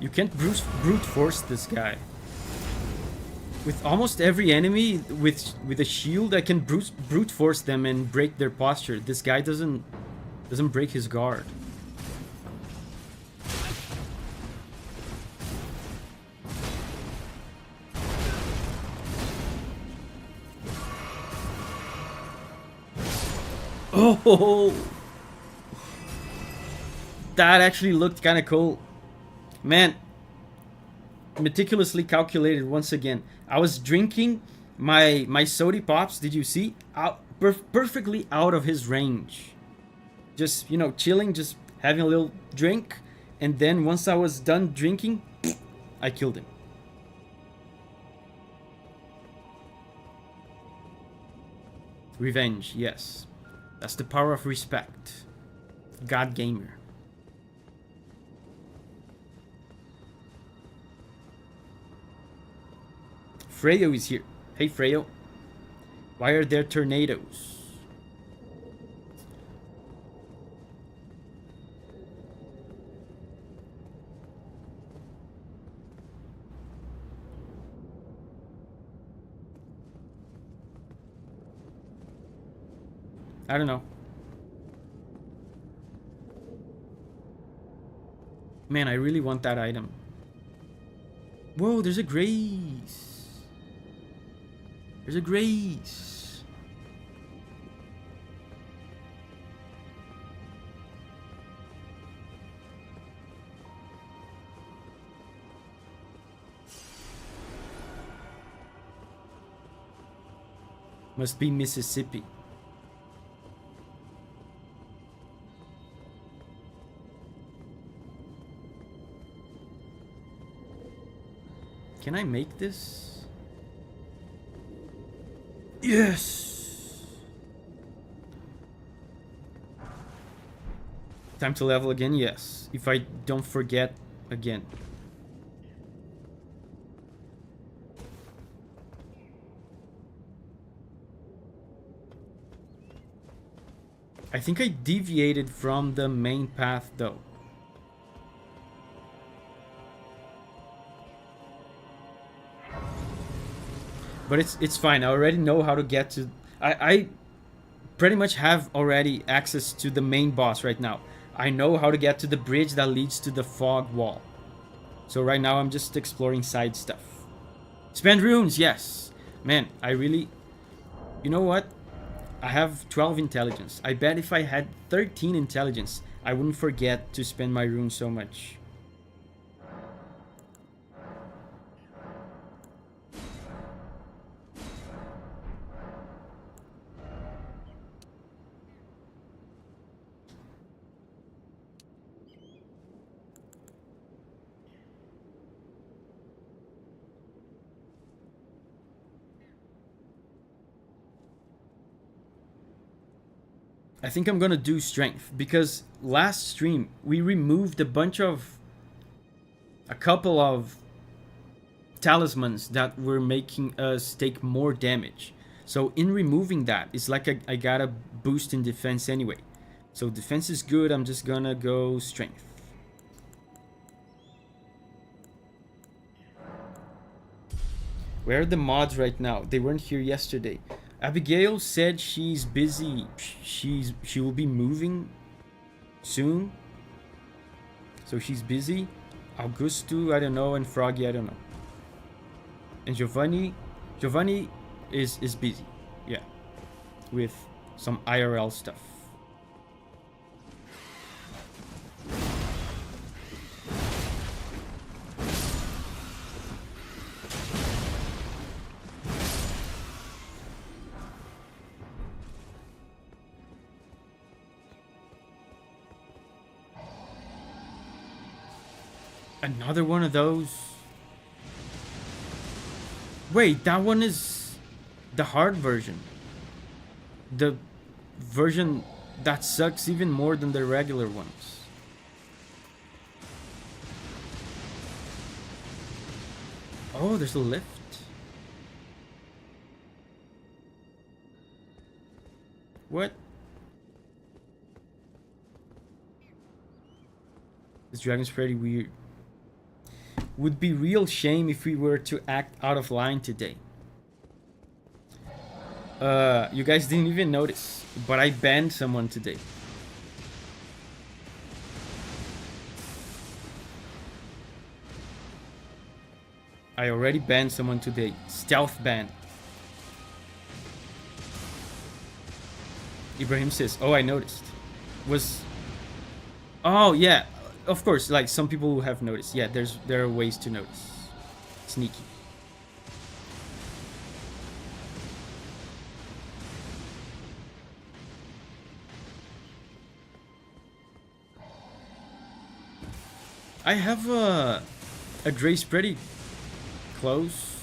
You can't brute force this guy. With almost every enemy with a shield, I can brute force them and break their posture. This guy doesn't break his guard. Oh, that actually looked kind of cool. Man, meticulously calculated once again. I was drinking my sody pops, did you see? Perfectly out of his range. Just, you know, chilling, just having a little drink. And then once I was done drinking, I killed him. Revenge, yes. That's the power of respect. God Gamer. Freyo is here. Hey Freyo. Why are there tornadoes? I don't know. Man, I really want that item. Whoa, there's a grace. There's a grace. Must be Mississippi. Can I make this? Yes! Time to level again? Yes. If I don't forget again. I think I deviated from the main path though. But it's fine. I already know how to get to... I pretty much have already access to the main boss right now. I know how to get to the bridge that leads to the fog wall. So right now I'm just exploring side stuff. Spend runes, yes. Man, I really... You know what? I have 12 intelligence. I bet if I had 13 intelligence, I wouldn't forget to spend my runes so much. I think I'm gonna do strength because last stream we removed a couple of talismans that were making us take more damage. So in removing that, it's like I got a boost in defense anyway. So defense is good. I'm just gonna go strength. Where are the mods right now? They weren't here yesterday. Abigail said she's busy. She will be moving soon. So she's busy. Augusto, I don't know, and Froggy, I don't know. And Giovanni is busy. Yeah. With some IRL stuff. Another one of those. Wait, that one is the hard version. The version that sucks even more than the regular ones. Oh, there's a lift. What? This dragon's pretty weird. Would be real shame if we were to act out of line today. You guys didn't even notice, but I banned someone today. I already banned someone today. Stealth ban. Ibrahim says, oh, I noticed. Oh, yeah. Of course, like some people who have noticed. Yeah, there are ways to notice. Sneaky. I have a Grace pretty close.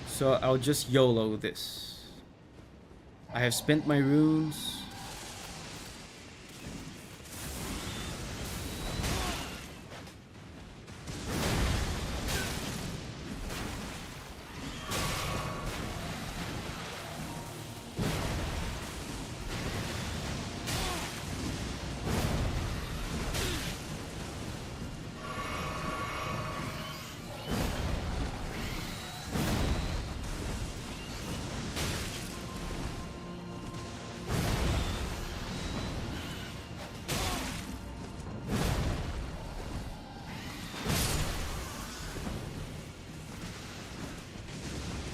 So I'll just YOLO this. I have spent my runes.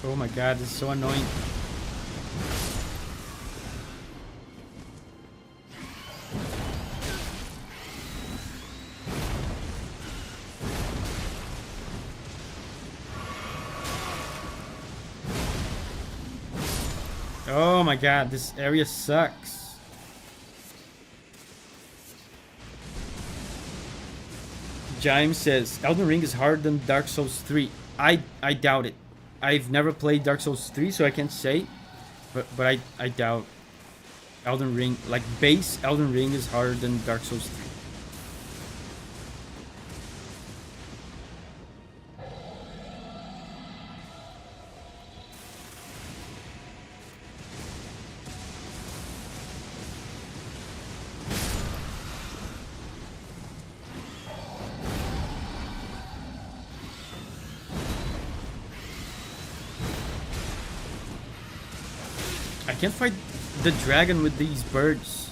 Oh my god, this is so annoying. Oh my god, this area sucks. Jaime says, Elden Ring is harder than Dark Souls 3. I doubt it. I've never played Dark Souls 3, so I can't say. But I doubt Elden Ring, like base Elden Ring is harder than Dark Souls 3. I can't fight the dragon with these birds.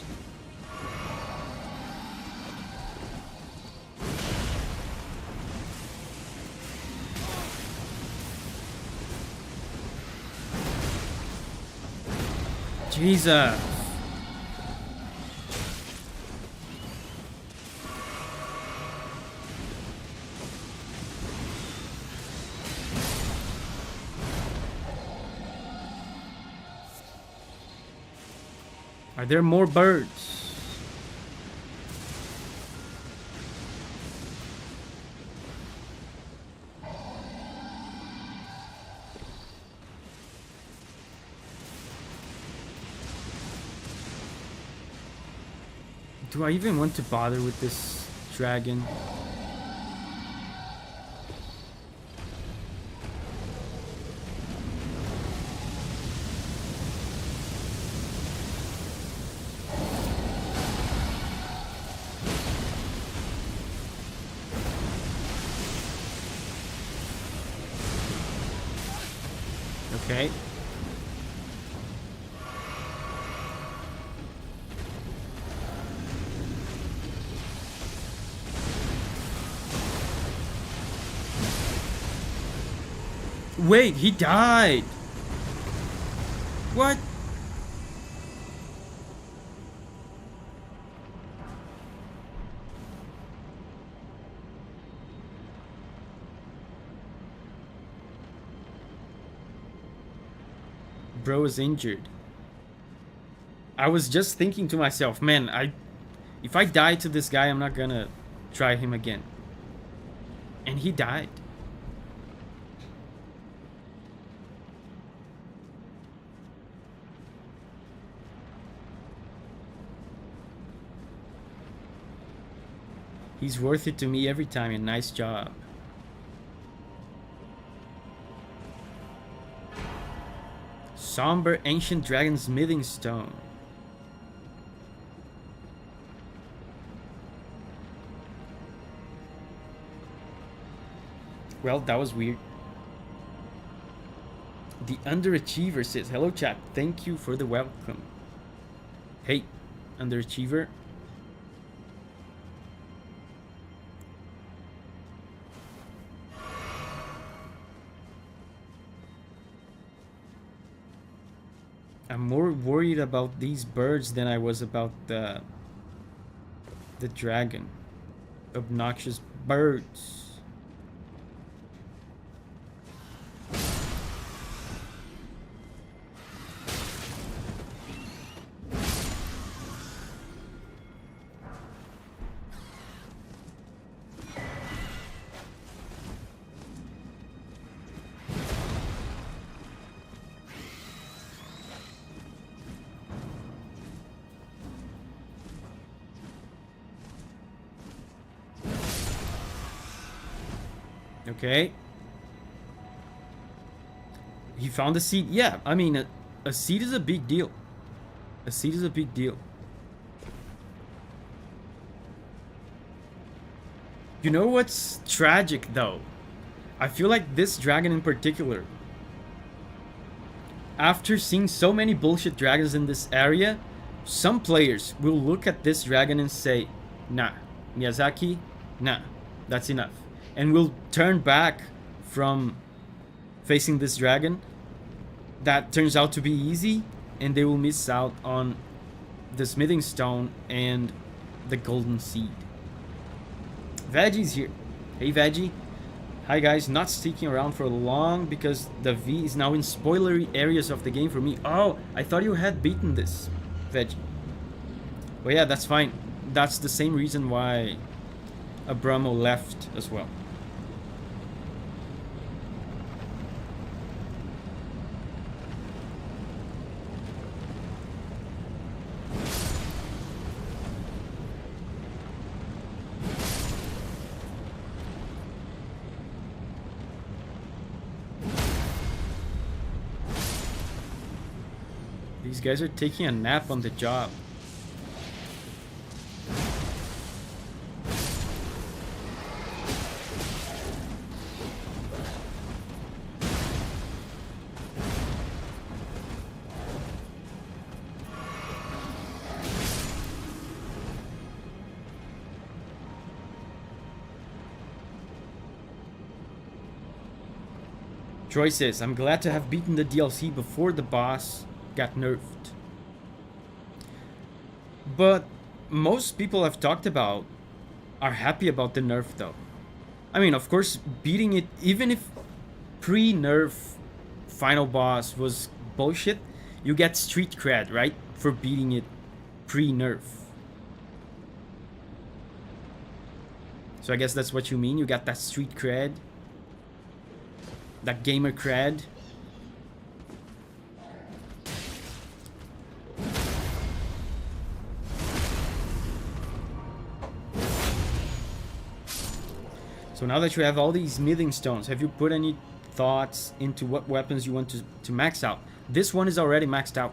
Jesus. Are there more birds? Do I even want to bother with this dragon? Okay. Wait, he died. What? Bro is injured. I was just thinking to myself, man, if I die to this guy, I'm not gonna try him again. And he died. He's worth it to me every time, and nice job. Somber Ancient Dragon Smithing Stone. Well, that was weird. The Underachiever says, hello chat, thank you for the welcome. Hey, Underachiever. I'm more worried about these birds than I was about the dragon. Obnoxious birds. Okay. He found a seed. Yeah, I mean, a seed is a big deal. A seed is a big deal. You know what's tragic, though? I feel like this dragon in particular, after seeing so many bullshit dragons in this area, some players will look at this dragon and say, nah, Miyazaki, nah, that's enough. And will turn back from facing this dragon that turns out to be easy, and they will miss out on the smithing stone and the golden seed. Veggie's here. Hey Veggie. Hi guys, not sticking around for long because Davi is now in spoilery areas of the game for me. Oh, I thought you had beaten this, Veggie. Well, yeah, that's fine. That's the same reason why Abramo left as well. These guys are taking a nap on the job. Troy says, I'm glad to have beaten the DLC before the boss got nerfed. But most people I've talked about are happy about the nerf though. I mean, of course, beating it, even if pre-nerf final boss was bullshit, you get street cred, right? For beating it pre-nerf. So I guess that's what you mean, you got that street cred. That gamer cred. So now that you have all these smithing stones, have you put any thoughts into what weapons you want to max out? This one is already maxed out.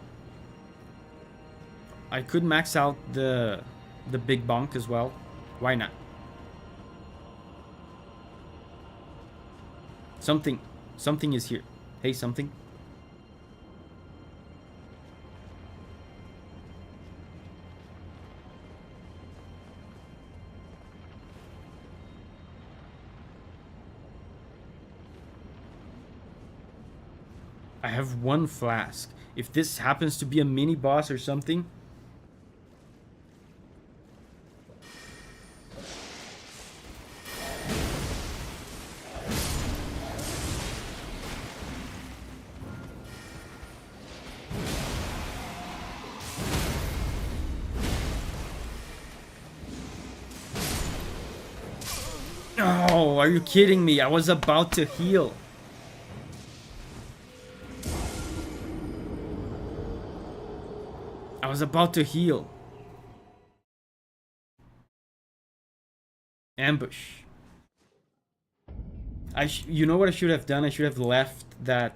I could max out the big bonk as well. Why not? Something is here. Hey, something. I have one flask. If this happens to be a mini boss or something. Oh, are you kidding me? I was about to heal. I was about to heal. Ambush. You know what I should have done? I should have left that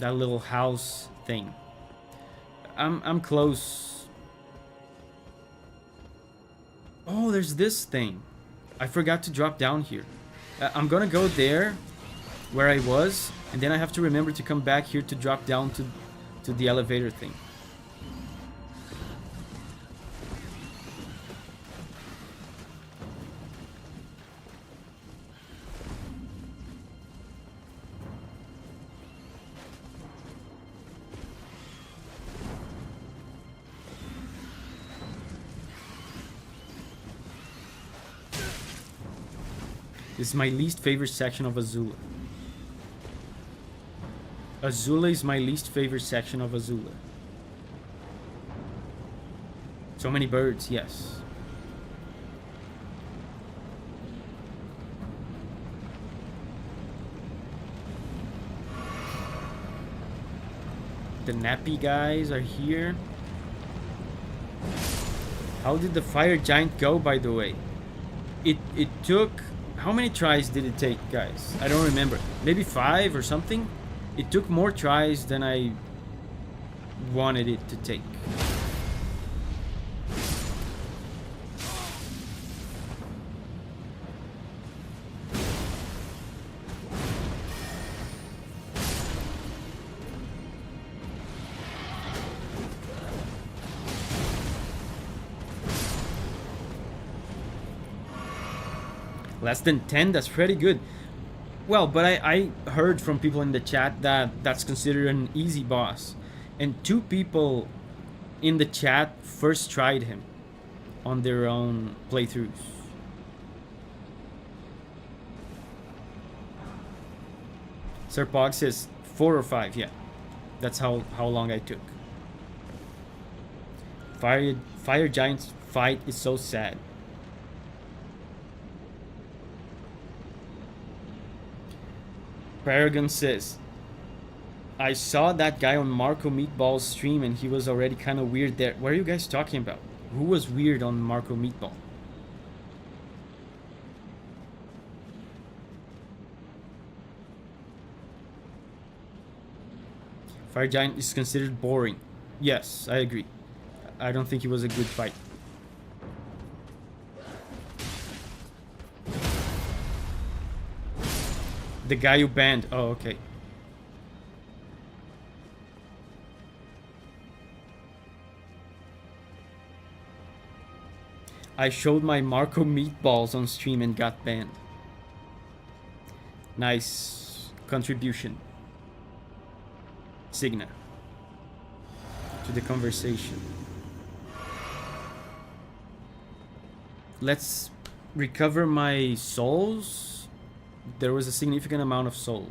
little house thing. I'm close. Oh, there's this thing. I forgot to drop down here. I'm gonna go there where I was, and then I have to remember to come back here to drop down to the elevator thing. This is my least favorite section of Azula. Azula is my least favorite section of Azula. So many birds, yes. The nappy guys are here. How did the fire giant go, by the way? It took, how many tries did it take, guys? I don't remember. Maybe 5 or something. It took more tries than I wanted it to take. Less than 10, that's pretty good. Well, but I heard from people in the chat that that's considered an easy boss. And 2 people in the chat first tried him on their own playthroughs. Sir Pog says 4 or 5, yeah. That's how long I took. Fire Giant's fight is so sad. Paragon says, I saw that guy on Marco Meatball's stream and he was already kind of weird there. What are you guys talking about? Who was weird on Marco Meatball? Fire Giant is considered boring. Yes, I agree. I don't think it was a good fight. The guy you banned. Oh, okay. I showed my Marco meatballs on stream and got banned. Nice contribution, Signa, to the conversation. Let's recover my souls. There was a significant amount of souls.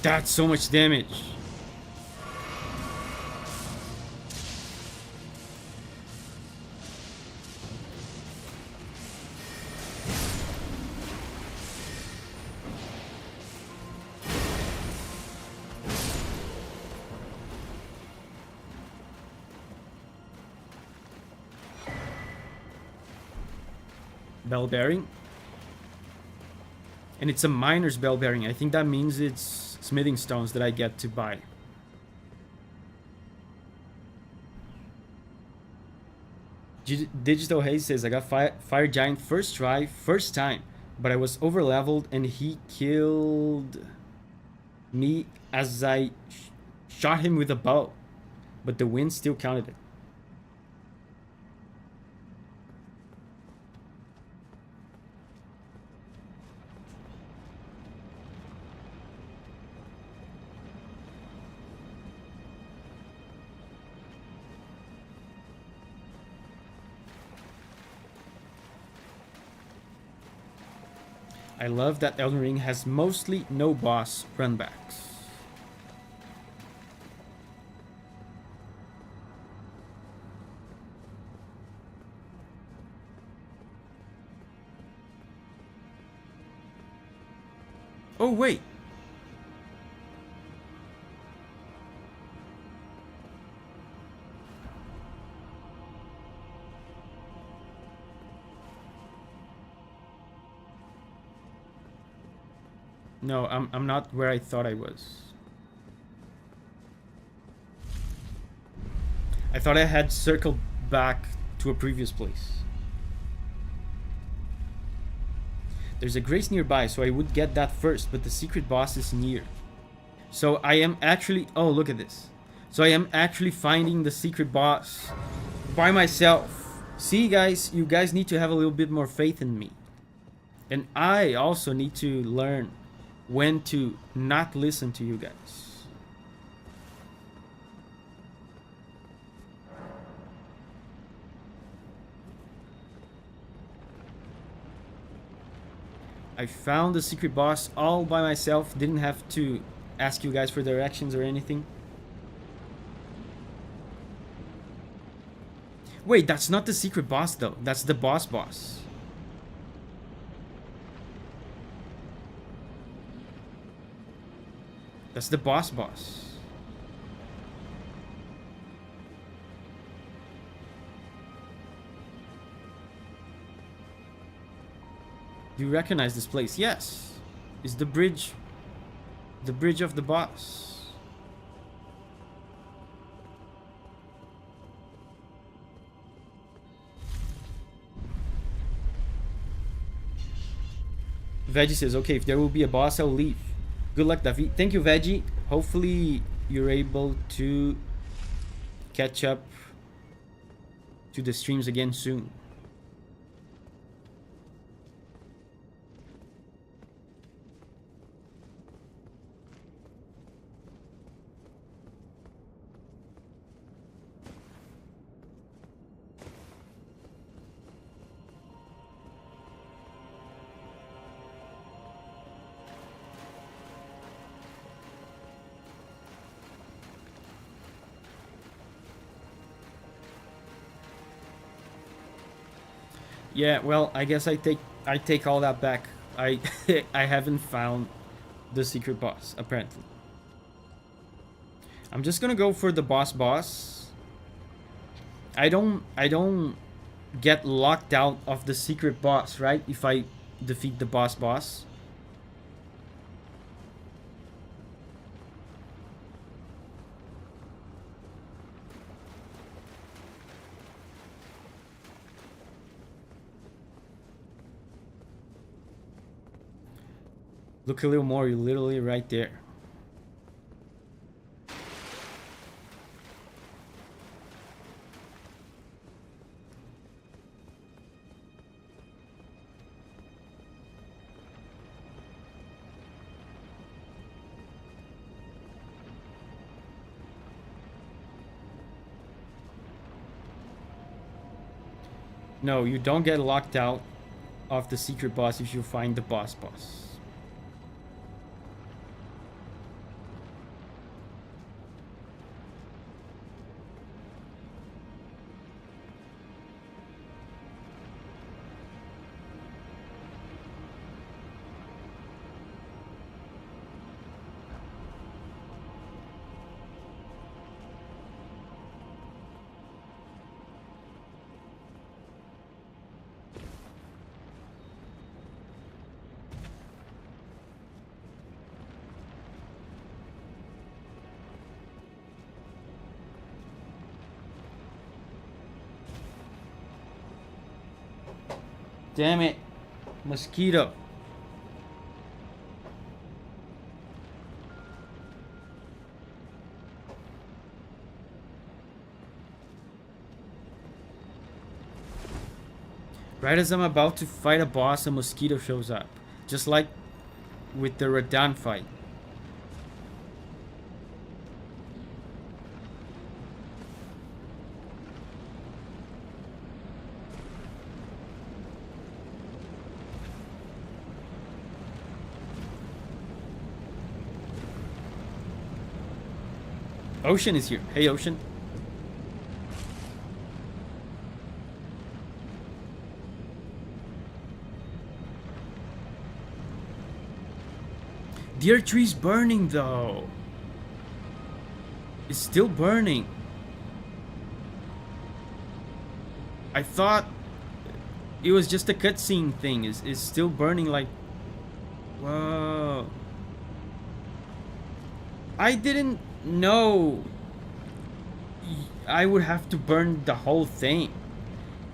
That's so much damage. Bell bearing. And it's a miner's bell bearing. I think that means it's smithing stones that I get to buy. Digital Haze says, I got Fire Giant first try, first time, but I was over leveled and he killed me as I shot him with a bow, but the wind still counted it. I love that Elden Ring has mostly no boss runbacks. Oh wait. No, I'm not where I thought I was. I thought I had circled back to a previous place. There's a grace nearby, so I would get that first, but the secret boss is near. So I am actually... Oh, look at this. So I am actually finding the secret boss by myself. See, guys, you guys need to have a little bit more faith in me. And I also need to learn when to not listen to you guys. I found the secret boss all by myself. Didn't have to ask you guys for directions or anything. Wait, that's not the secret boss though. That's the boss. That's the boss. Do you recognize this place? Yes. It's the bridge. The bridge of the boss. Veggie says, okay, if there will be a boss, I'll leave. Good luck, Davi. Thank you, Veggie. Hopefully you're able to catch up to the streams again soon. Yeah, well, I guess I take all that back. I I haven't found the secret boss apparently. I'm just gonna go for the boss. I don't get locked out of the secret boss, right? If I defeat the boss. Look a little more, you're literally right there. No, you don't get locked out of the secret boss if you find the boss. Damn it. Mosquito. Right as I'm about to fight a boss, a mosquito shows up. Just like with the Radan fight. Ocean is here. Hey, Ocean. The Erdtree's burning, though. It's still burning. I thought it was just a cutscene thing. It's still burning like... Whoa. I didn't know I would have to burn the whole thing.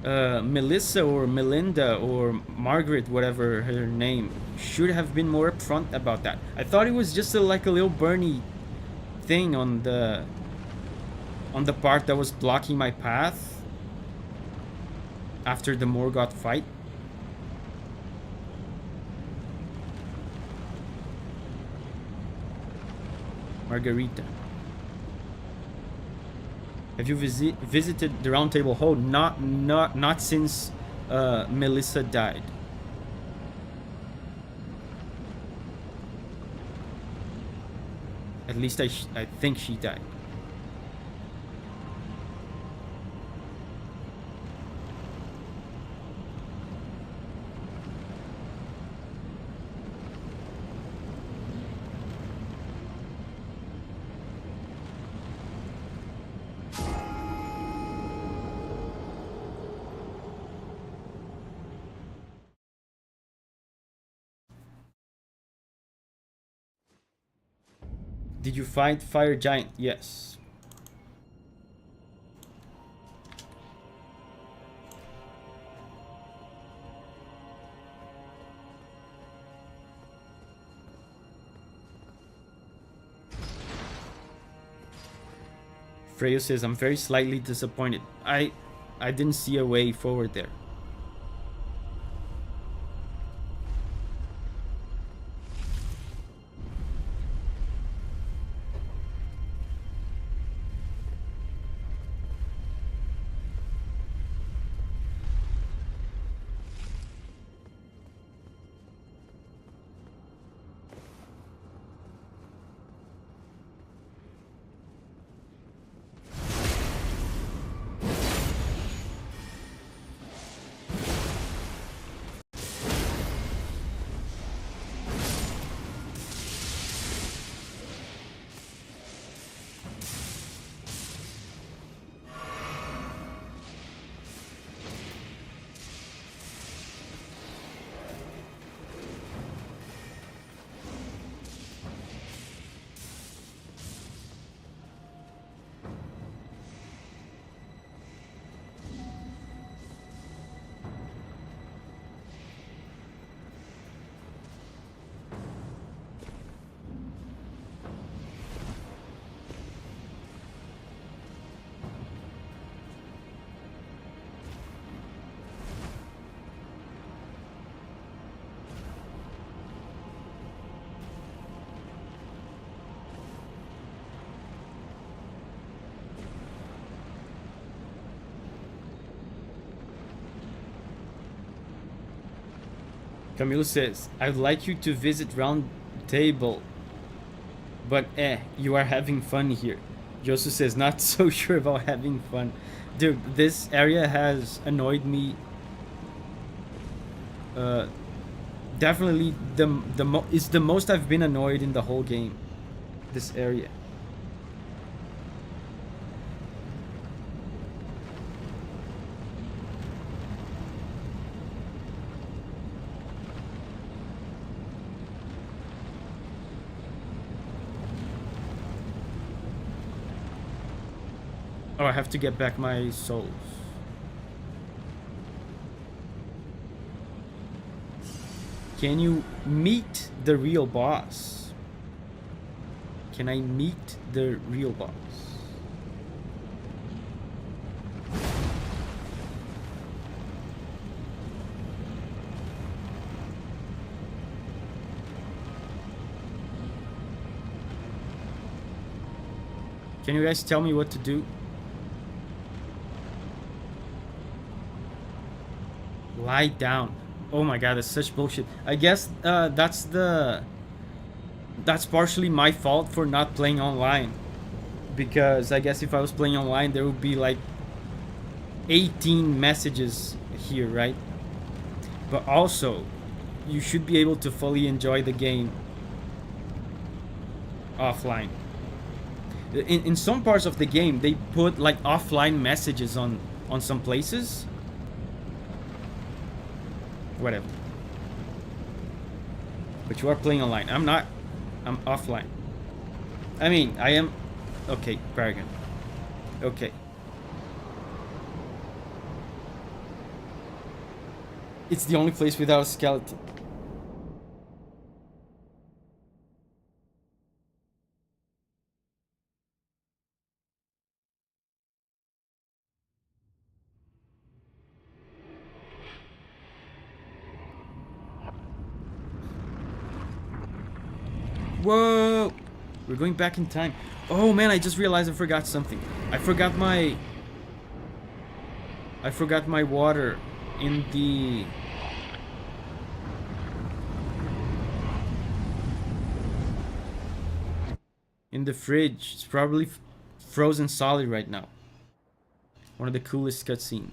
Melissa or Melinda or Margaret, whatever her name, should have been more upfront about that. I thought it was just like a little burny thing on the part that was blocking my path after the Morgoth fight. Margarita. Have you visited the Roundtable Hall? Not since Melissa died. At least I think she died. Did you fight Fire Giant? Yes. Freyo says, I'm very slightly disappointed. I didn't see a way forward there. Camilo says, I'd like you to visit Roundtable, but you are having fun here. Josu says, not so sure about having fun. Dude, this area has annoyed me. Definitely it's the most I've been annoyed in the whole game. This area. Oh, I have to get back my souls. Can you meet the real boss? Can I meet the real boss? Can you guys tell me what to do? Lie down. Oh my god, that's such bullshit. I guess that's partially my fault for not playing online. Because I guess if I was playing online, there would be like 18 messages here, right? But also, you should be able to fully enjoy the game offline. In some parts of the game, they put like offline messages on some places. Whatever. But you are playing online. I'm not. I'm offline. I mean, I am. Okay, Paragon. Okay. It's the only place without a skeleton. Whoa! We're going back in time. Oh man, I just realized I forgot something. I forgot my water in the... In the fridge. It's probably frozen solid right now. One of the coolest cutscenes.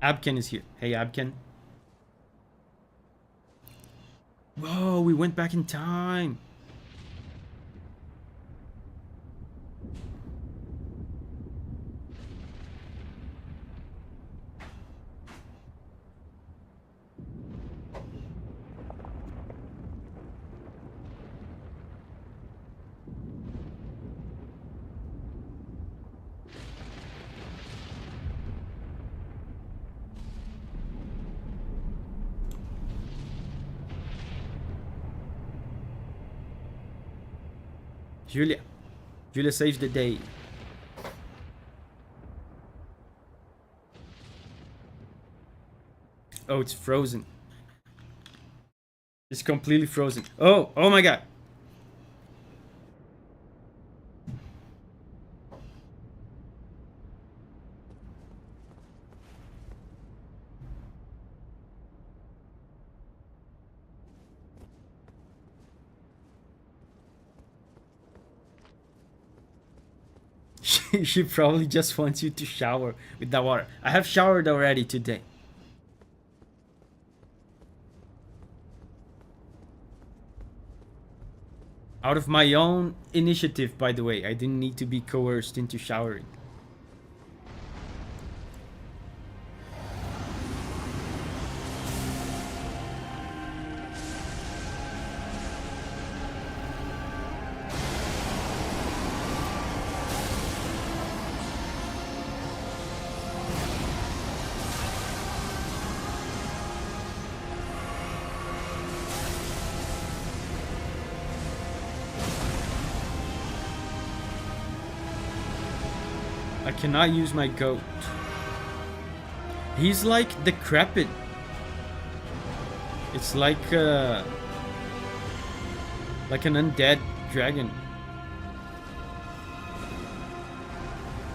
Abken is here. Hey, Abken. Whoa, we went back in time. Julia. Julia saves the day. Oh, it's frozen. It's completely frozen. Oh, oh my god. She probably just wants you to shower with that water. I have showered already today. Out of my own initiative, by the way. I didn't need to be coerced into showering. I cannot use my goat. He's like decrepit. It's like an undead dragon.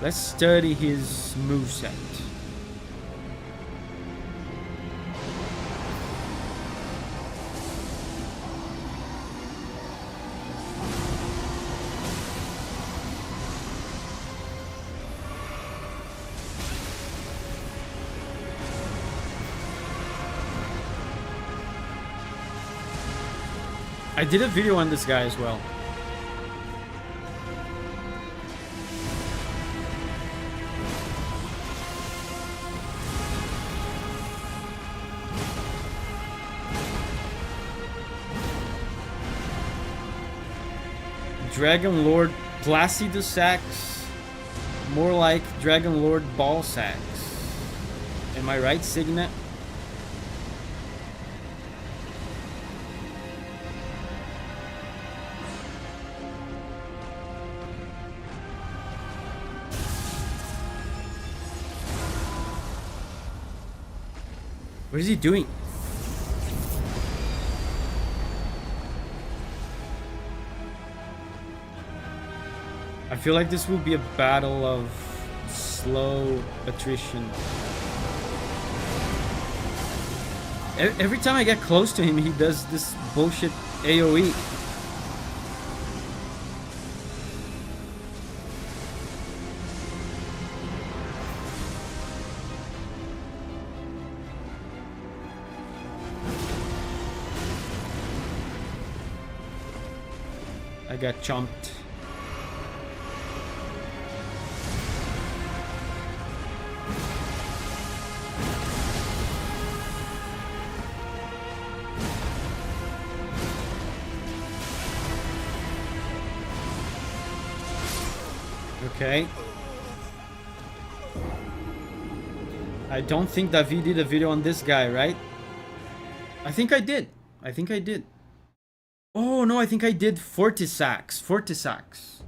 Let's study his moveset. I did a video on this guy as well. Dragon Lord Placido Sax. More like Dragon Lord Ball Sax. Am I right, Signet? What is he doing? I feel like this will be a battle of slow attrition. Every time I get close to him, he does this bullshit AoE. I got chomped. Okay. I don't think Davi did a video on this guy, right? I think I did. I think I did. Oh no, I think I did Fortisax. Fortisax.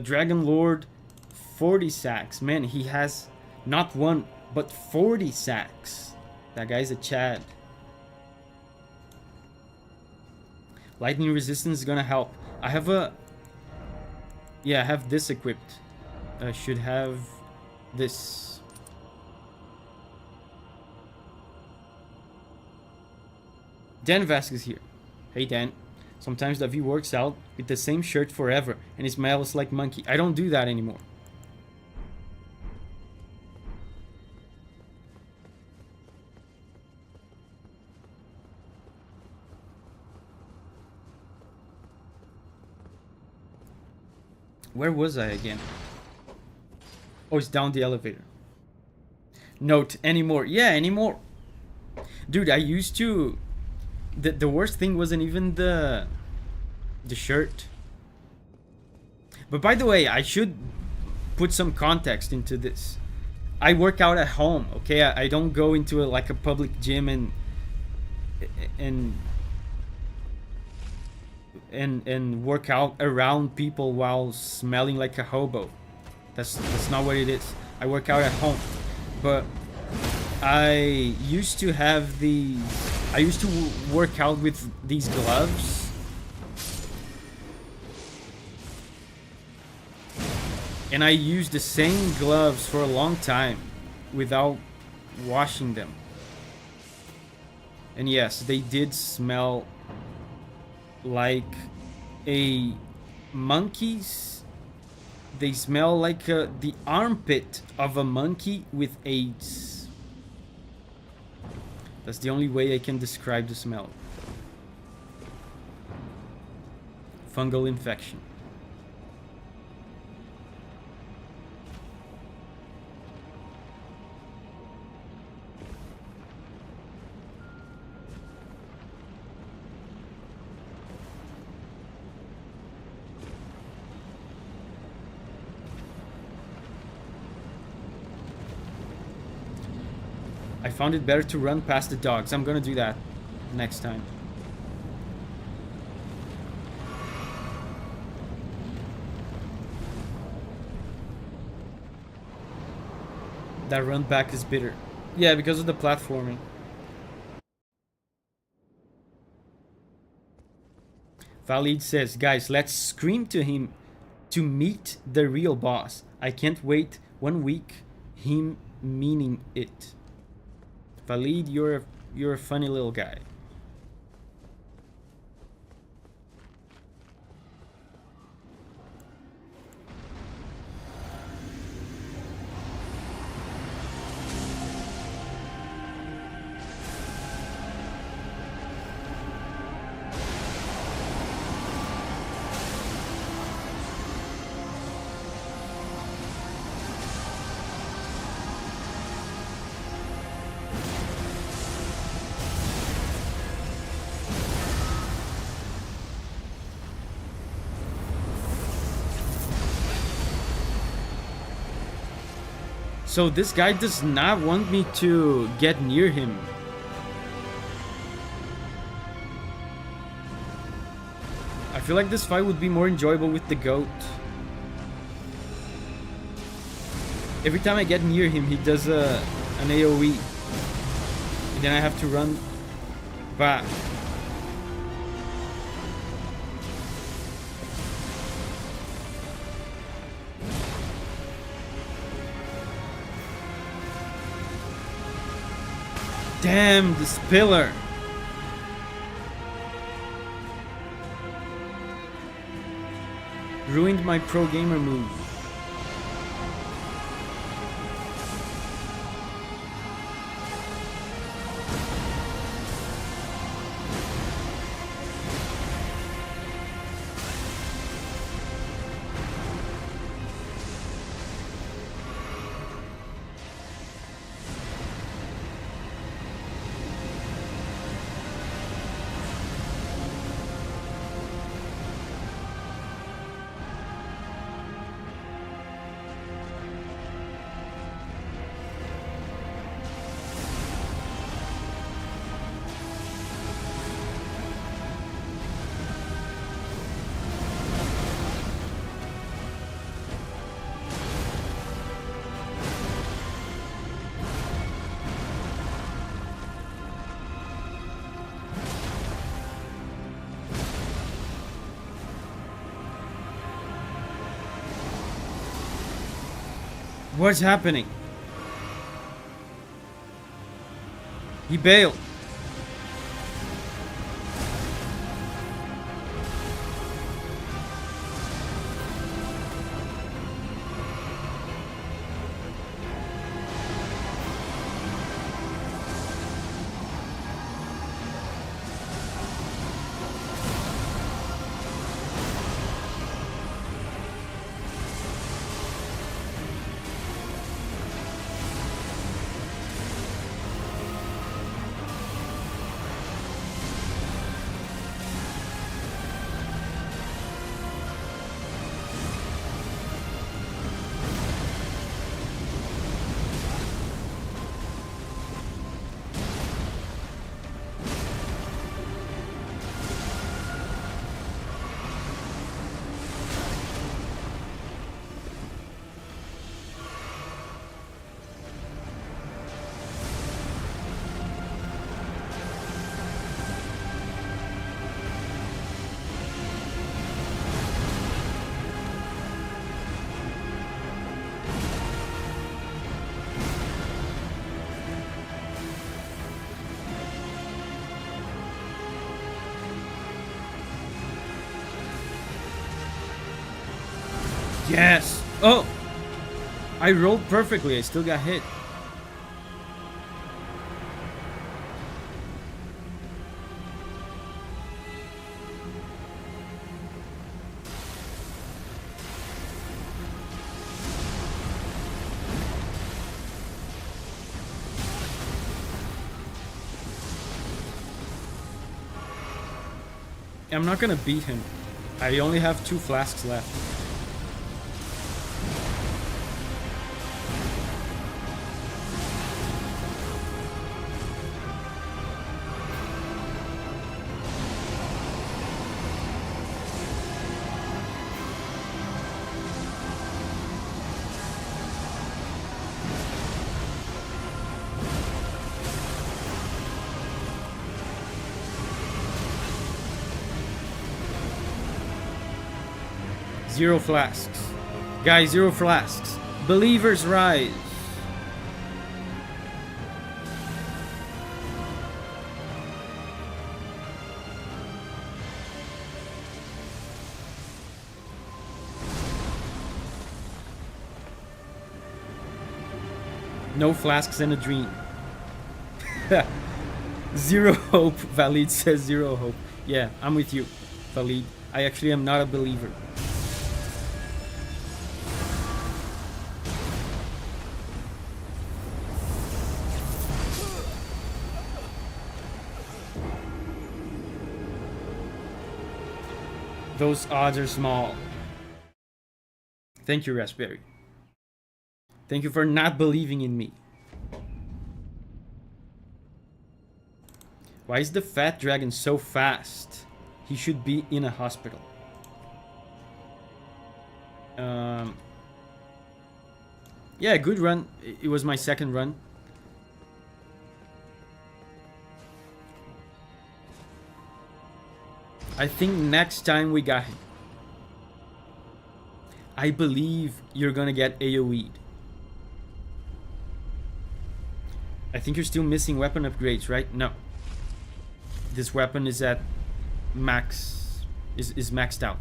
Dragon Lord 40 sacks. Man, he has not one, but 40 sacks. That guy's a Chad. Lightning resistance is gonna help. I have a... Yeah, I have this equipped. I should have this. Dan Vasc is here. Hey Dan. Sometimes Davi works out with the same shirt forever and he smells like monkey. I don't do that anymore. Where was I again? Oh, it's down the elevator. Note, anymore. Yeah, anymore. Dude, I used to... The worst thing wasn't even the shirt. But by the way, I should put some context into this. I work out at home, okay? I don't go into like a public gym and work out around people while smelling like a hobo. That's not what it is. I work out at home. But I used to have these... I used to work out with these gloves. And I used the same gloves for a long time without washing them. And yes, they did smell like a monkey's. They smell like the armpit of a monkey with AIDS. That's the only way I can describe the smell. Fungal infection. I found it better to run past the dogs. I'm gonna do that next time. That run back is bitter. Yeah, because of the platforming. Valid says, guys, let's scream to him to meet the real boss. I can't wait 1 week. Him meaning it. Valid, you're a funny little guy. So this guy does not want me to get near him. I feel like this fight would be more enjoyable with the goat. Every time I get near him, he does an AoE. And then I have to run back. Damn, this pillar. Ruined my pro gamer move. What's happening? He bailed. Yes! Oh! I rolled perfectly, I still got hit. I'm not gonna beat him. I only have 2 flasks left. Zero flasks. Guys, 0 flasks. Believers rise. No flasks and a dream. 0 hope. Valid says 0 hope. Yeah, I'm with you, Valid. I actually am not a believer. Those odds are small. Thank you, Raspberry. Thank you for not believing in me. Why is the fat dragon so fast? He should be in a hospital. Yeah, good run. It was my second run. I think next time we got him. I believe you're gonna get AoE'd. I think you're still missing weapon upgrades, right? No. This weapon is at max, is maxed out.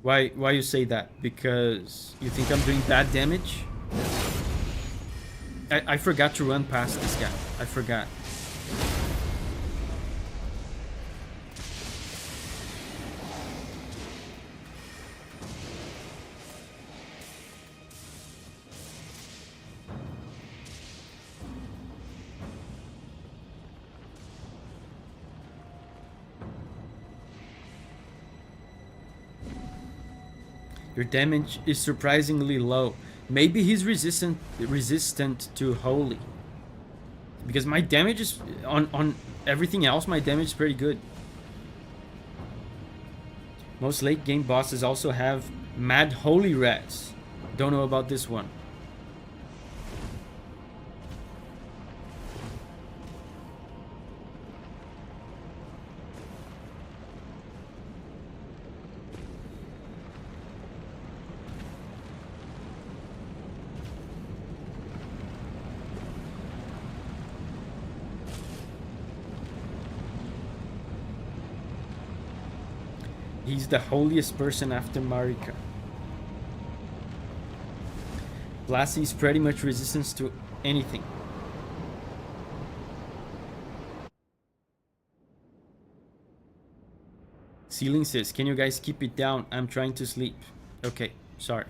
Why you say that? Because you think I'm doing bad damage? I forgot to run past this guy. I forgot. Your damage is surprisingly low. Maybe he's resistant to holy. Because my damage is on everything else, my damage is pretty good. Most late game bosses also have mad holy rats. Don't know about this one. He's the holiest person after Marika. Blasty is pretty much resistance to anything. Ceiling says, can you guys keep it down? I'm trying to sleep. Okay, sorry.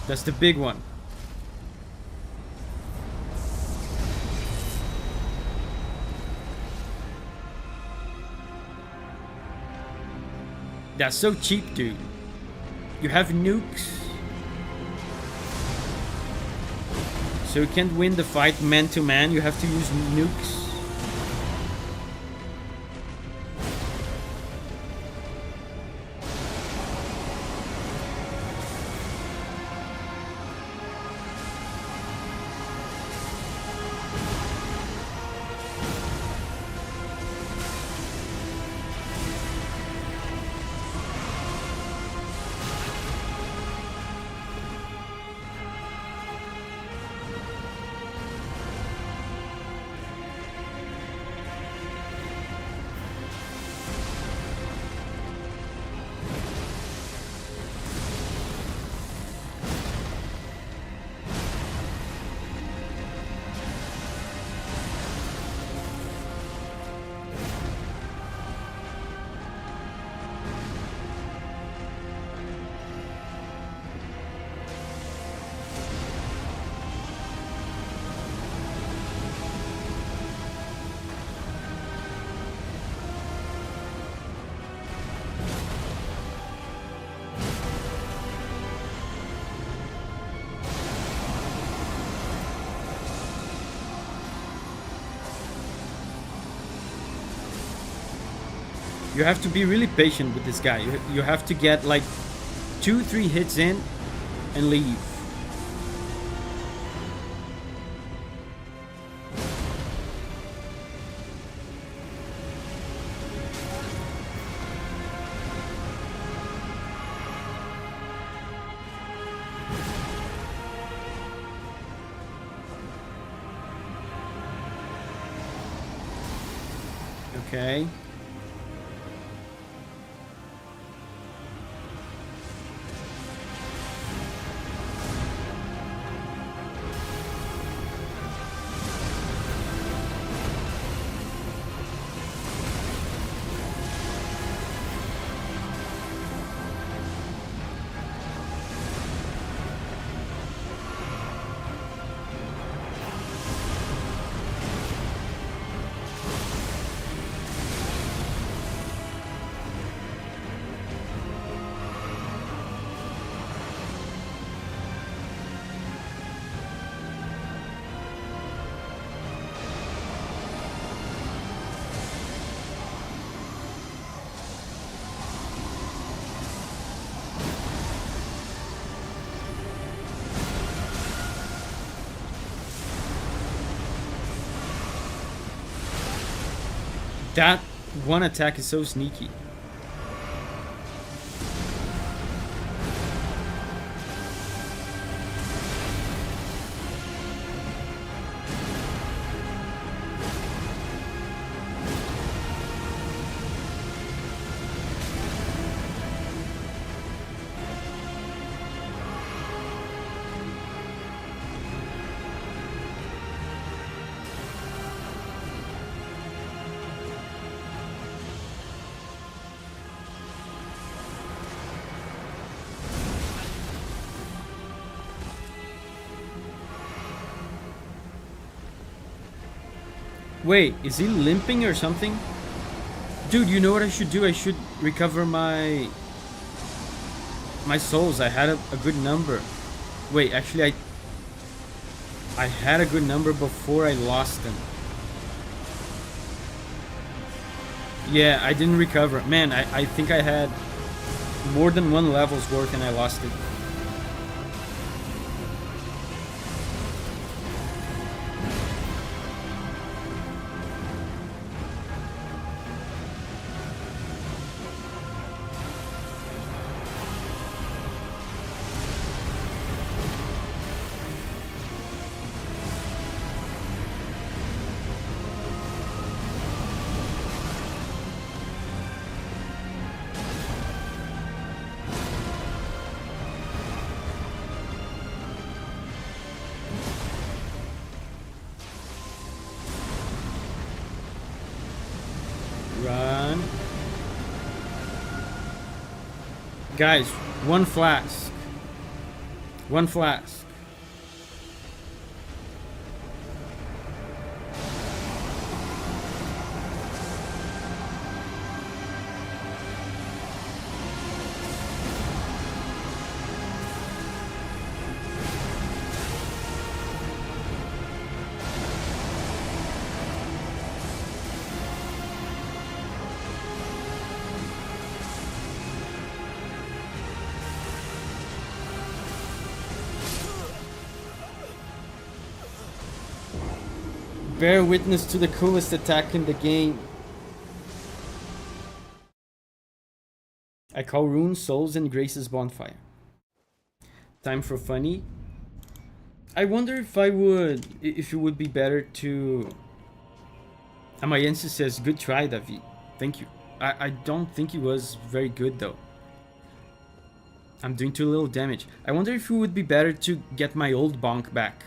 That's the big one. That's so cheap, dude. You have nukes. So you can't win the fight man to man, you have to use nukes. You have to be really patient with this guy. You have to get like 2-3 hits in and leave. Okay. That one attack is so sneaky. Wait, is he limping or something? Dude, you know what I should do? I should recover my souls. I had a good number. Wait, actually I had a good number before I lost them. Yeah, I didn't recover. Man, I think I had more than one level's worth and I lost it. Run. Guys, one flask. One flask. Bear witness to the coolest attack in the game. I call runes, souls, and graces bonfire. Time for funny. I wonder if it would be better to... Amayensis says, good try, Davi. Thank you. I don't think it was very good though. I'm doing too little damage. I wonder if it would be better to get my old bonk back.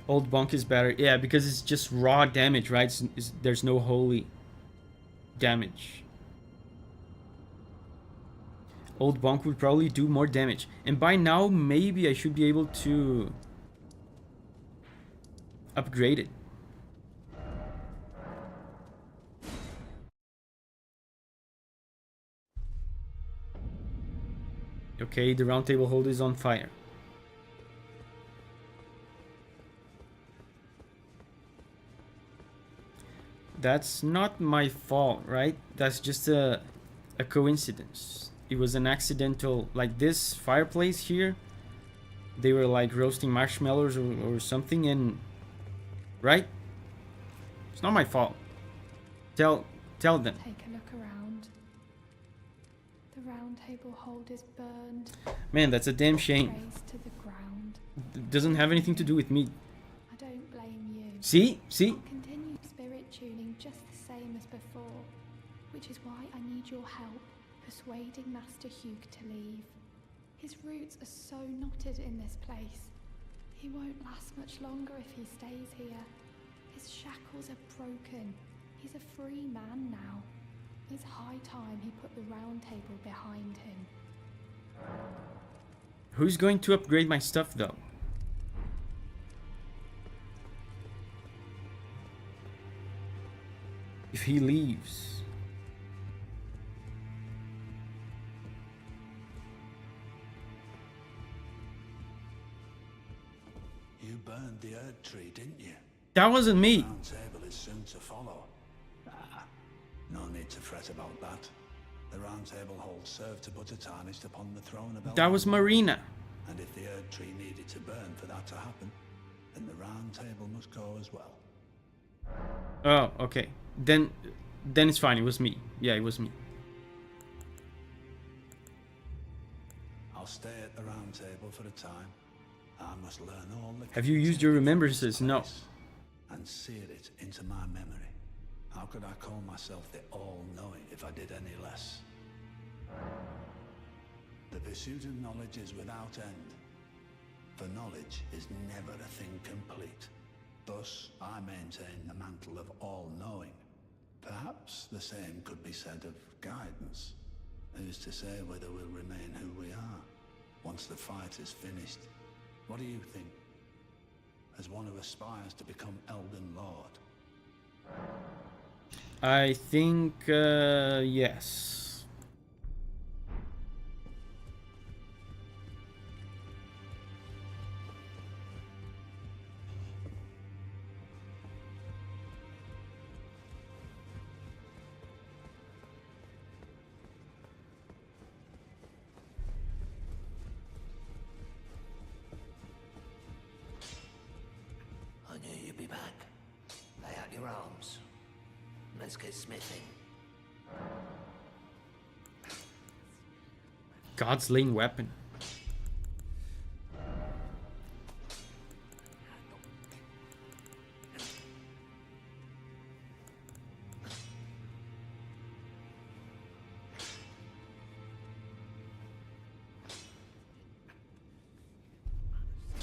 Old bonk is better. Yeah, because it's just raw damage, right? There's no holy damage. Old bonk would probably do more damage. And by now, maybe I should be able to upgrade it. Okay, the Roundtable hold is on fire. That's not my fault, right? That's just a coincidence. It was an accidental, like this fireplace here. They were like roasting marshmallows or something, and right? It's not my fault. Tell them. Take a look around. The Roundtable hold is burned. Man, that's a damn shame. Razed to the ground. It doesn't have anything to do with me. I don't blame you. See? I'll continue spirit tuning just the same as before, which is why I need your help persuading Master Hugh to leave. His roots are so knotted in this place. He won't last much longer if he stays here. His shackles are broken. He's a free man now. It's high time he put the Roundtable behind him. Who's going to upgrade my stuff though? If he leaves. You burned the Erdtree, didn't you? That wasn't me. The Roundtable is soon to follow. No need to fret about that. The Roundtable hold served to put a tarnish upon the throne of Elden. That was Marina. And if the Erdtree needed to burn for that to happen, then the Roundtable must go as well. Oh, okay. Then it's fine. It was me. Yeah, it was me. I'll stay at the Roundtable for a time. I must learn all the... Have you used your remembrances? No. And sear it into my memory. How could I call myself the all-knowing if I did any less? The pursuit of knowledge is without end. For knowledge is never a thing complete. Thus, I maintain the mantle of all-knowing. Perhaps the same could be said of guidance. Who's to say whether we'll remain who we are once the fight is finished? What do you think? As one who aspires to become Elden Lord? I think, yes. I knew you'd be back. Lay out your arms. Let's get smithing. God's lane weapon.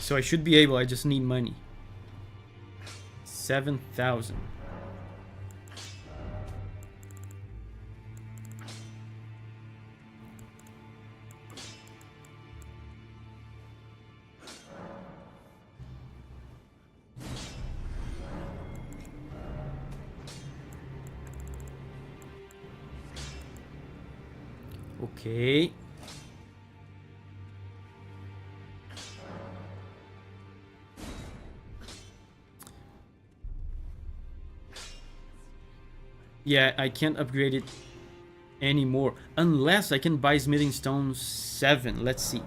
So I should be able, I just need money. 7,000. Okay. Yeah, I can't upgrade it anymore. Unless I can buy Smithing Stone 7. Let's see.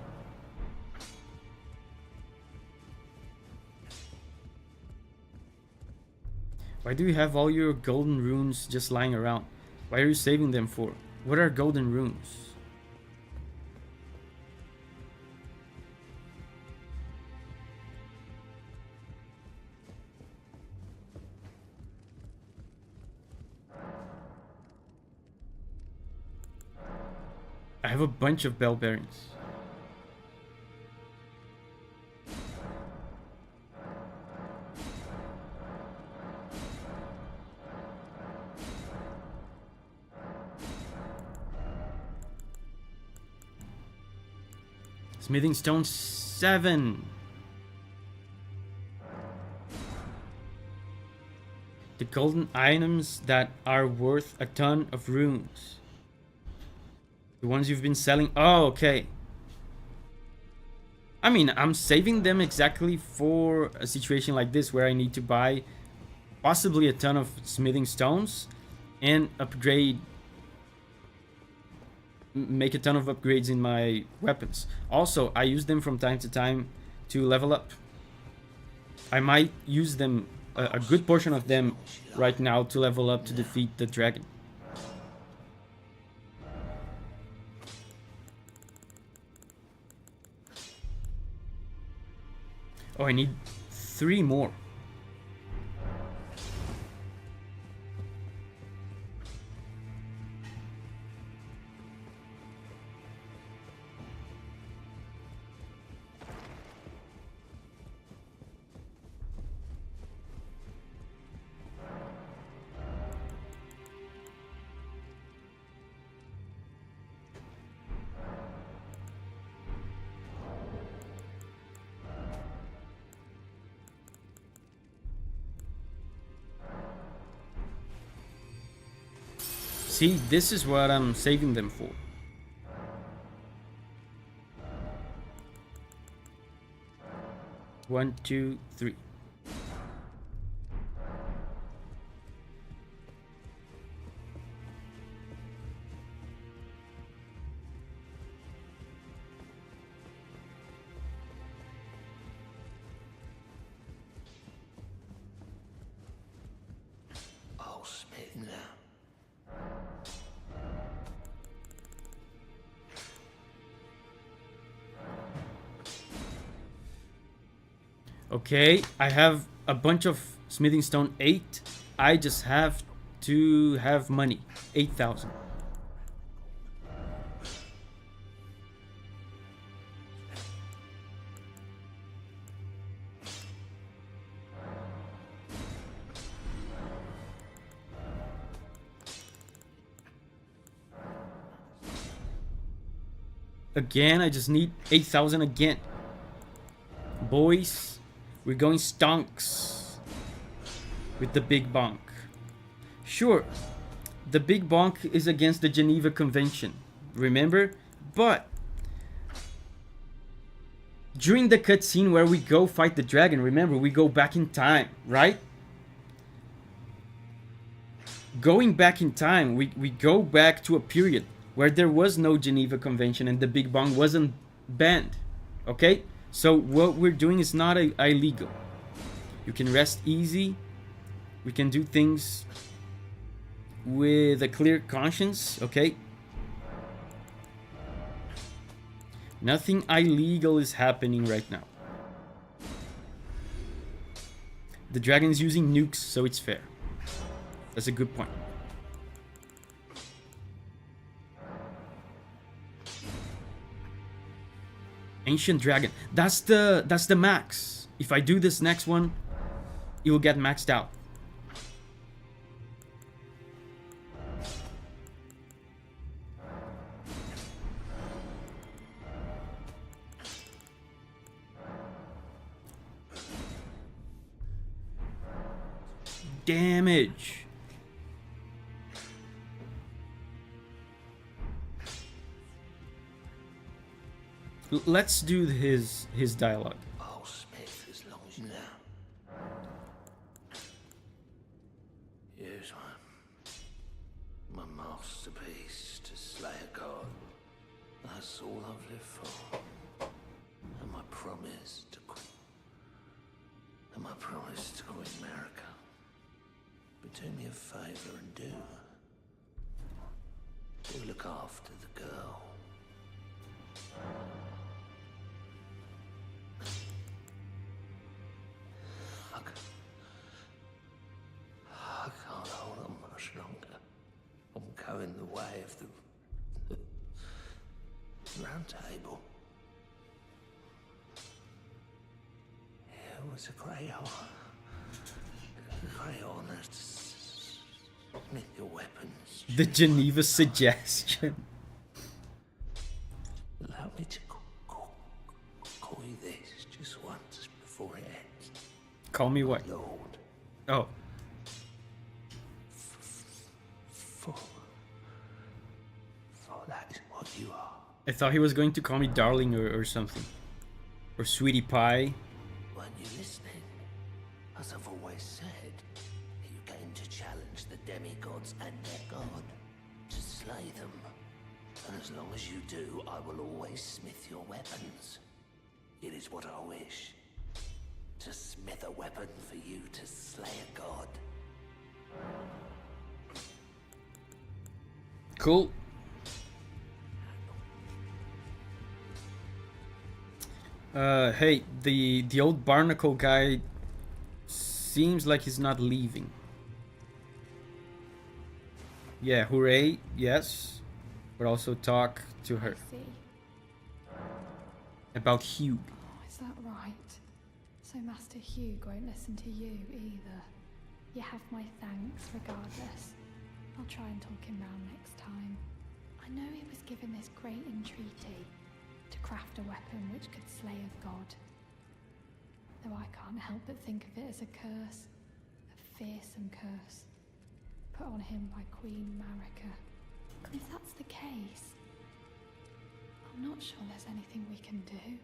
Why do you have all your golden runes just lying around? Why are you saving them for? What are golden runes? I have a bunch of bell bearings. Smithing Stone 7. The golden items that are worth a ton of runes. The ones you've been selling. Oh, okay. I mean, I'm saving them exactly for a situation like this where I need to buy possibly a ton of smithing stones and upgrade, make a ton of upgrades in my weapons. Also, I use them from time to time to level up. I might use them, a good portion of them right now, to level up to defeat the dragon. Oh, I need 3 more. See, this is what I'm saving them for. One, two, three. I'll smith now. Okay, I have a bunch of smithing stone 8. I just have to have money. 8,000. Again, I just need 8,000 again. Boys, we're going stonks with the big bonk. Sure, the big bonk is against the Geneva Convention, remember? But during the cutscene where we go fight the dragon, remember, we go back in time, right? Going back in time, we go back to a period where there was no Geneva Convention and the big bonk wasn't banned, okay? So what we're doing is not illegal. You can rest easy. We can do things with a clear conscience, okay? Nothing illegal is happening right now. The dragon is using nukes, so it's fair. That's a good point. Ancient Dragon. That's the max. If I do this next one, it will get maxed out. Damage. Let's do his dialogue. I'll smith as long as you know. Here's my masterpiece to slay a god. That's all I've lived for. And my promise to quit. And my promise to quit America. But do me a favor and do look after the girl. I can't hold on much longer. I'm going the way of the Roundtable. It was a great honor to smith your weapons. The Geneva suggestion. Allow me to call you this just once before it ends. Call me what? Lord. Oh. For that is what you are. I thought he was going to call me darling or something. Or sweetie pie. Weren't you listening? As I've always said, you came to challenge the demigods and their god, to slay them. And as long as you do, I will always smith your weapons. It is what I wish. To smith a weapon for you to slay a god. Cool. Hey, the old barnacle guy seems like he's not leaving. Yeah, hooray, yes. But also talk to her I see. about Hugh. Oh, is that right? So Master Hugh won't listen to you either. You have my thanks regardless. I'll try and talk him round next time. I know he was given this great entreaty to craft a weapon which could slay a god. Though I can't help but think of it as a curse. A fearsome curse. Put on him by Queen Marika. If that's the case, I'm not sure there's anything we can do.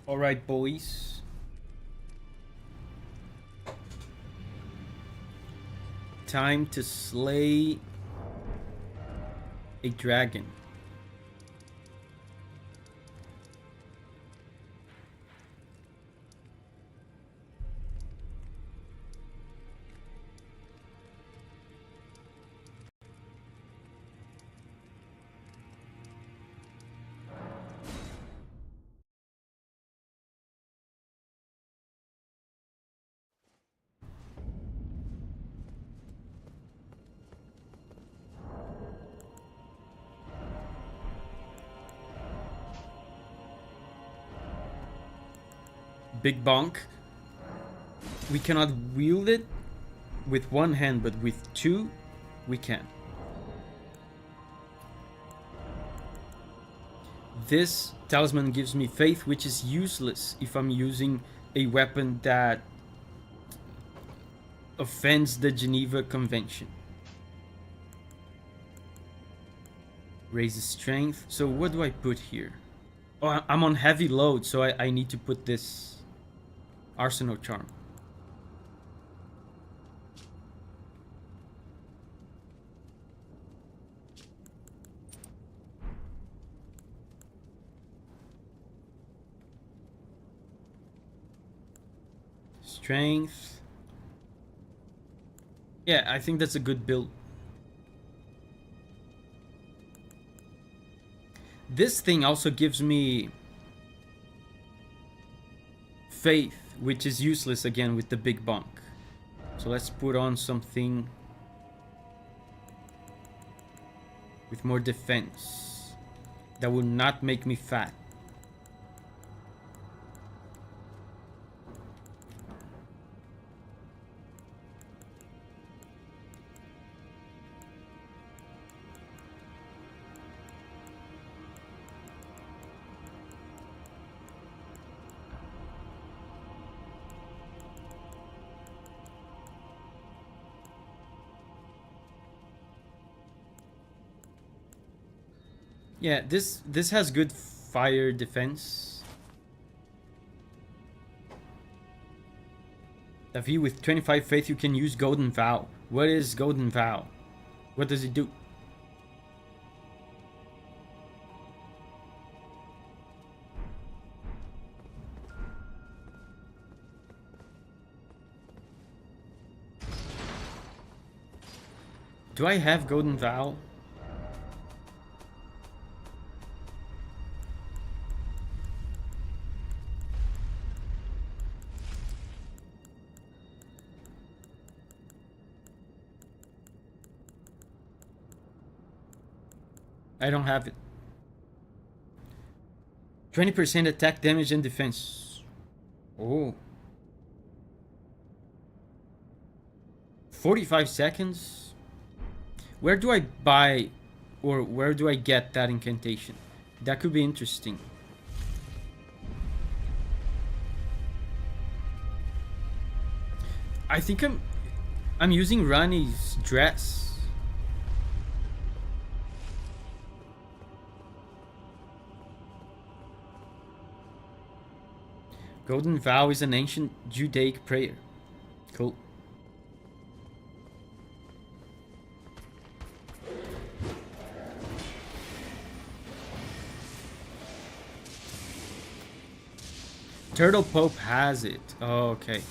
Alright, boys. Time to slay a dragon. Big bonk. We cannot wield it with one hand, but with two, we can. This talisman gives me faith, which is useless if I'm using a weapon that offends the Geneva Convention. Raises strength. So what do I put here? Oh, I'm on heavy load, so I need to put this Arsenal Charm. Strength. Yeah, I think that's a good build. This thing also gives me faith, which is useless again with the big bonk. So let's put on something with more defense. That will not make me fat. Yeah, this has good fire defense. Davi, with 25 faith you can use Golden Vow. What is Golden Vow? What does it do? Do I have Golden Vow? I don't have it. 20% attack damage and defense. Oh. 45 seconds? Where do I buy or where do I get that incantation? That could be interesting. I think I'm using Rani's dress. Golden Vow is an ancient Judaic prayer. Cool. Turtle Pope has it. Oh, okay.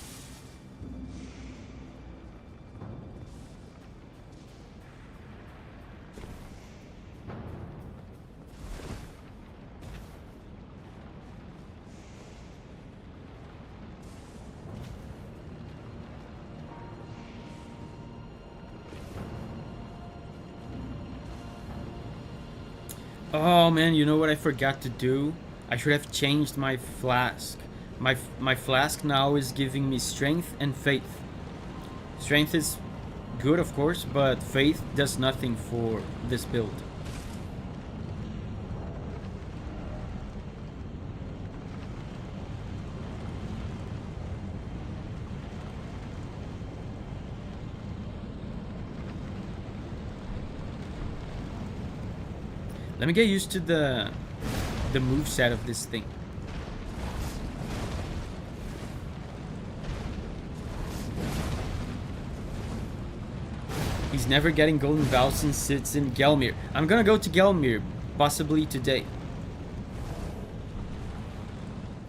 Oh man, you know what I forgot to do? I should have changed my flask. My flask now is giving me strength and faith. Strength is good, of course, but faith does nothing for this build. Let me get used to the moveset of this thing. He's never getting Golden Vow since it's in Gelmir. I'm gonna go to Gelmir, possibly today.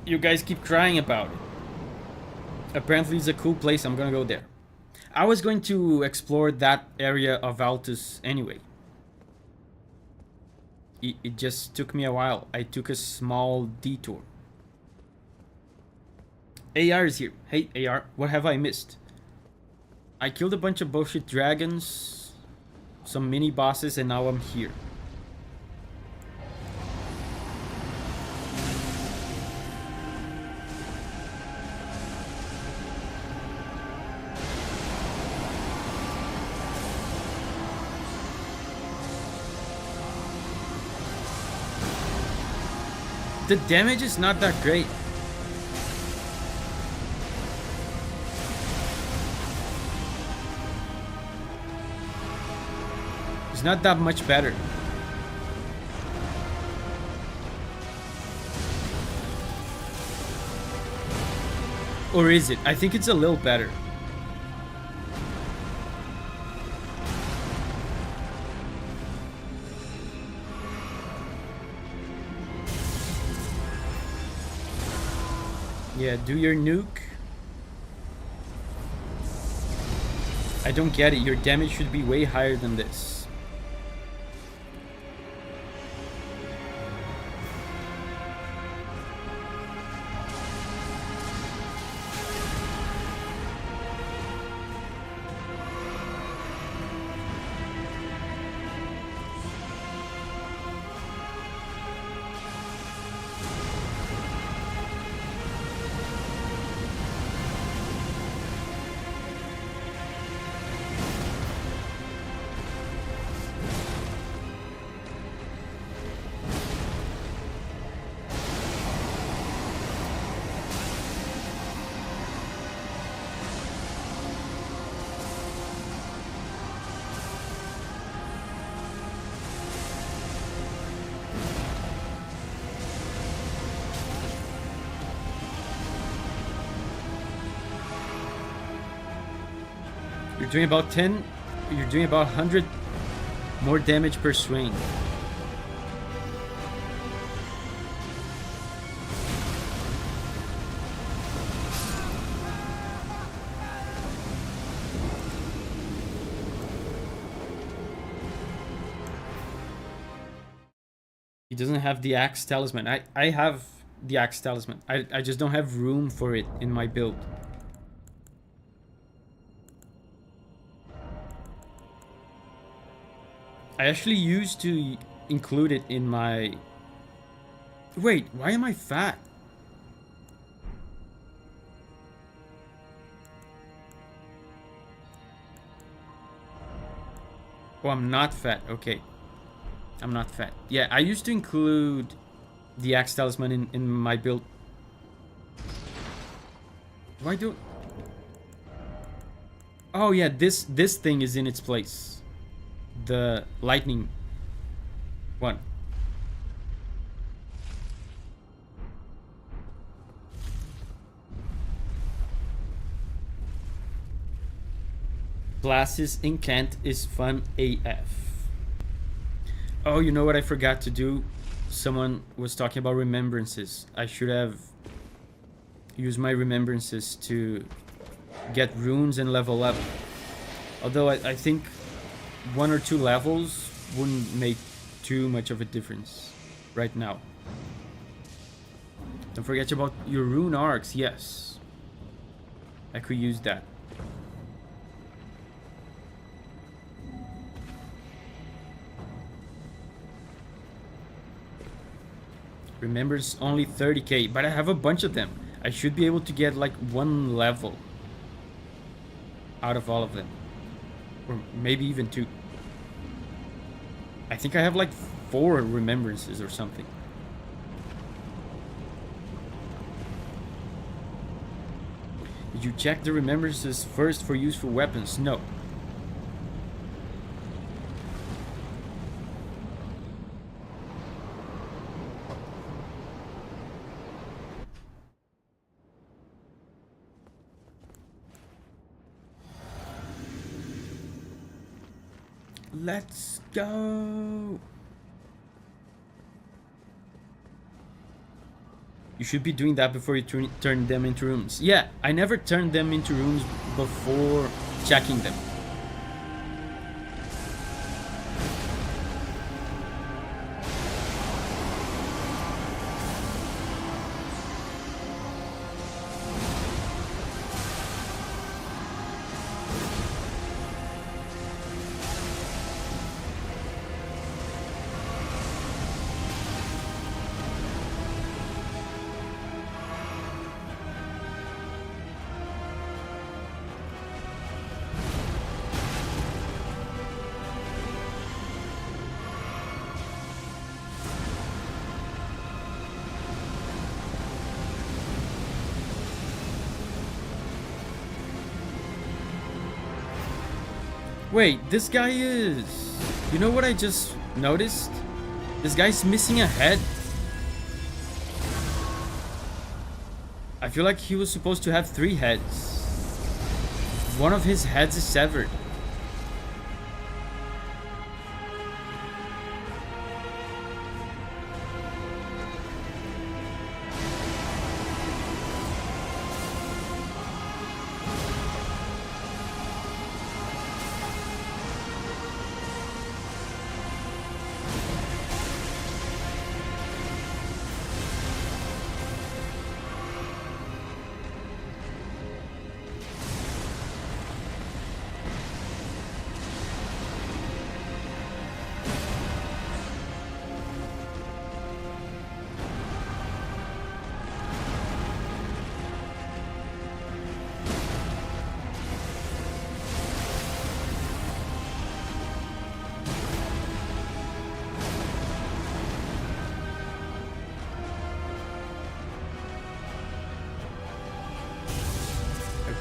You guys keep crying about it. Apparently it's a cool place, I'm gonna go there. I was going to explore that area of Altus anyway. It just took me a while. I took a small detour. AR is here. Hey AR, what have I missed? I killed a bunch of bullshit dragons, some mini bosses, and now I'm here. The damage is not that great. It's not that much better. Or is it? I think it's a little better. Yeah, do your nuke. I don't get it. Your damage should be way higher than this. You're doing about 10. You're doing about 100 more damage per swing. He doesn't have the axe talisman. I have the axe talisman. I just don't have room for it in my build. I actually used to include it in my... Wait, why am I fat? Oh, I'm not fat. Okay. I'm not fat. Yeah, I used to include the axe talisman in my build. Why do... Oh yeah, this thing is in its place. The lightning one. Blast's incant is fun AF. Oh, you know what I forgot to do? Someone was talking about remembrances. I should have used my remembrances to get runes and level up. Although I think 1 or 2 levels wouldn't make too much of a difference right now. Don't forget about your rune arcs. Yes, I could use that. Remember, it's only 30k, but I have a bunch of them. I should be able to get like 1 level out of all of them, or maybe even 2. I think I have like 4 remembrances or something. Did you check the remembrances first for useful weapons? No. Let's go. You should be doing that before you turn them into rooms. Yeah, I never turned them into rooms before checking them. Wait, this guy is... You know what I just noticed? This guy's missing a head. I feel like he was supposed to have 3 heads. One of his heads is severed.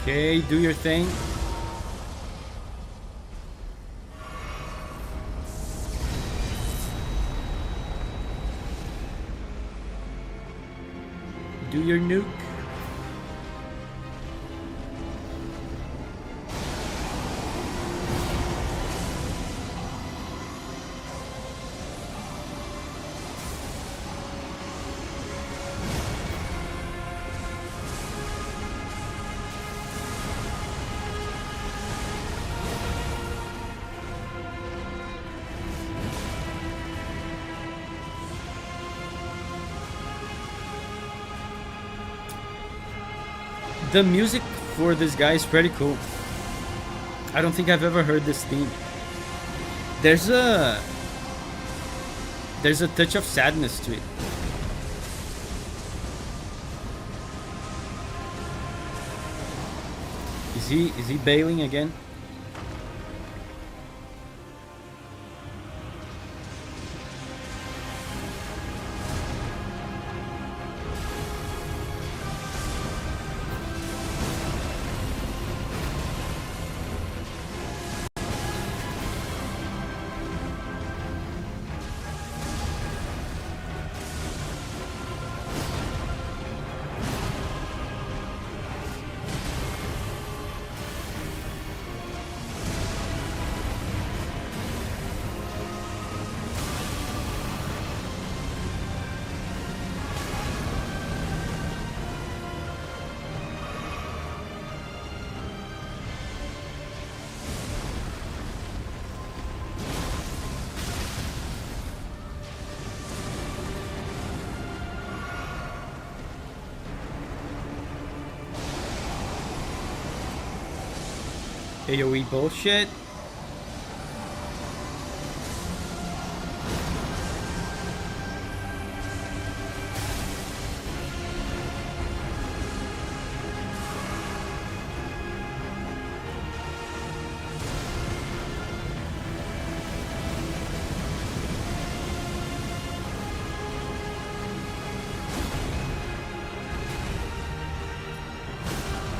Okay, do your thing. Do your nuke. The music for this guy is pretty cool. I don't think I've ever heard this theme. There's a touch of sadness to it. Is he bailing again? AoE bullshit.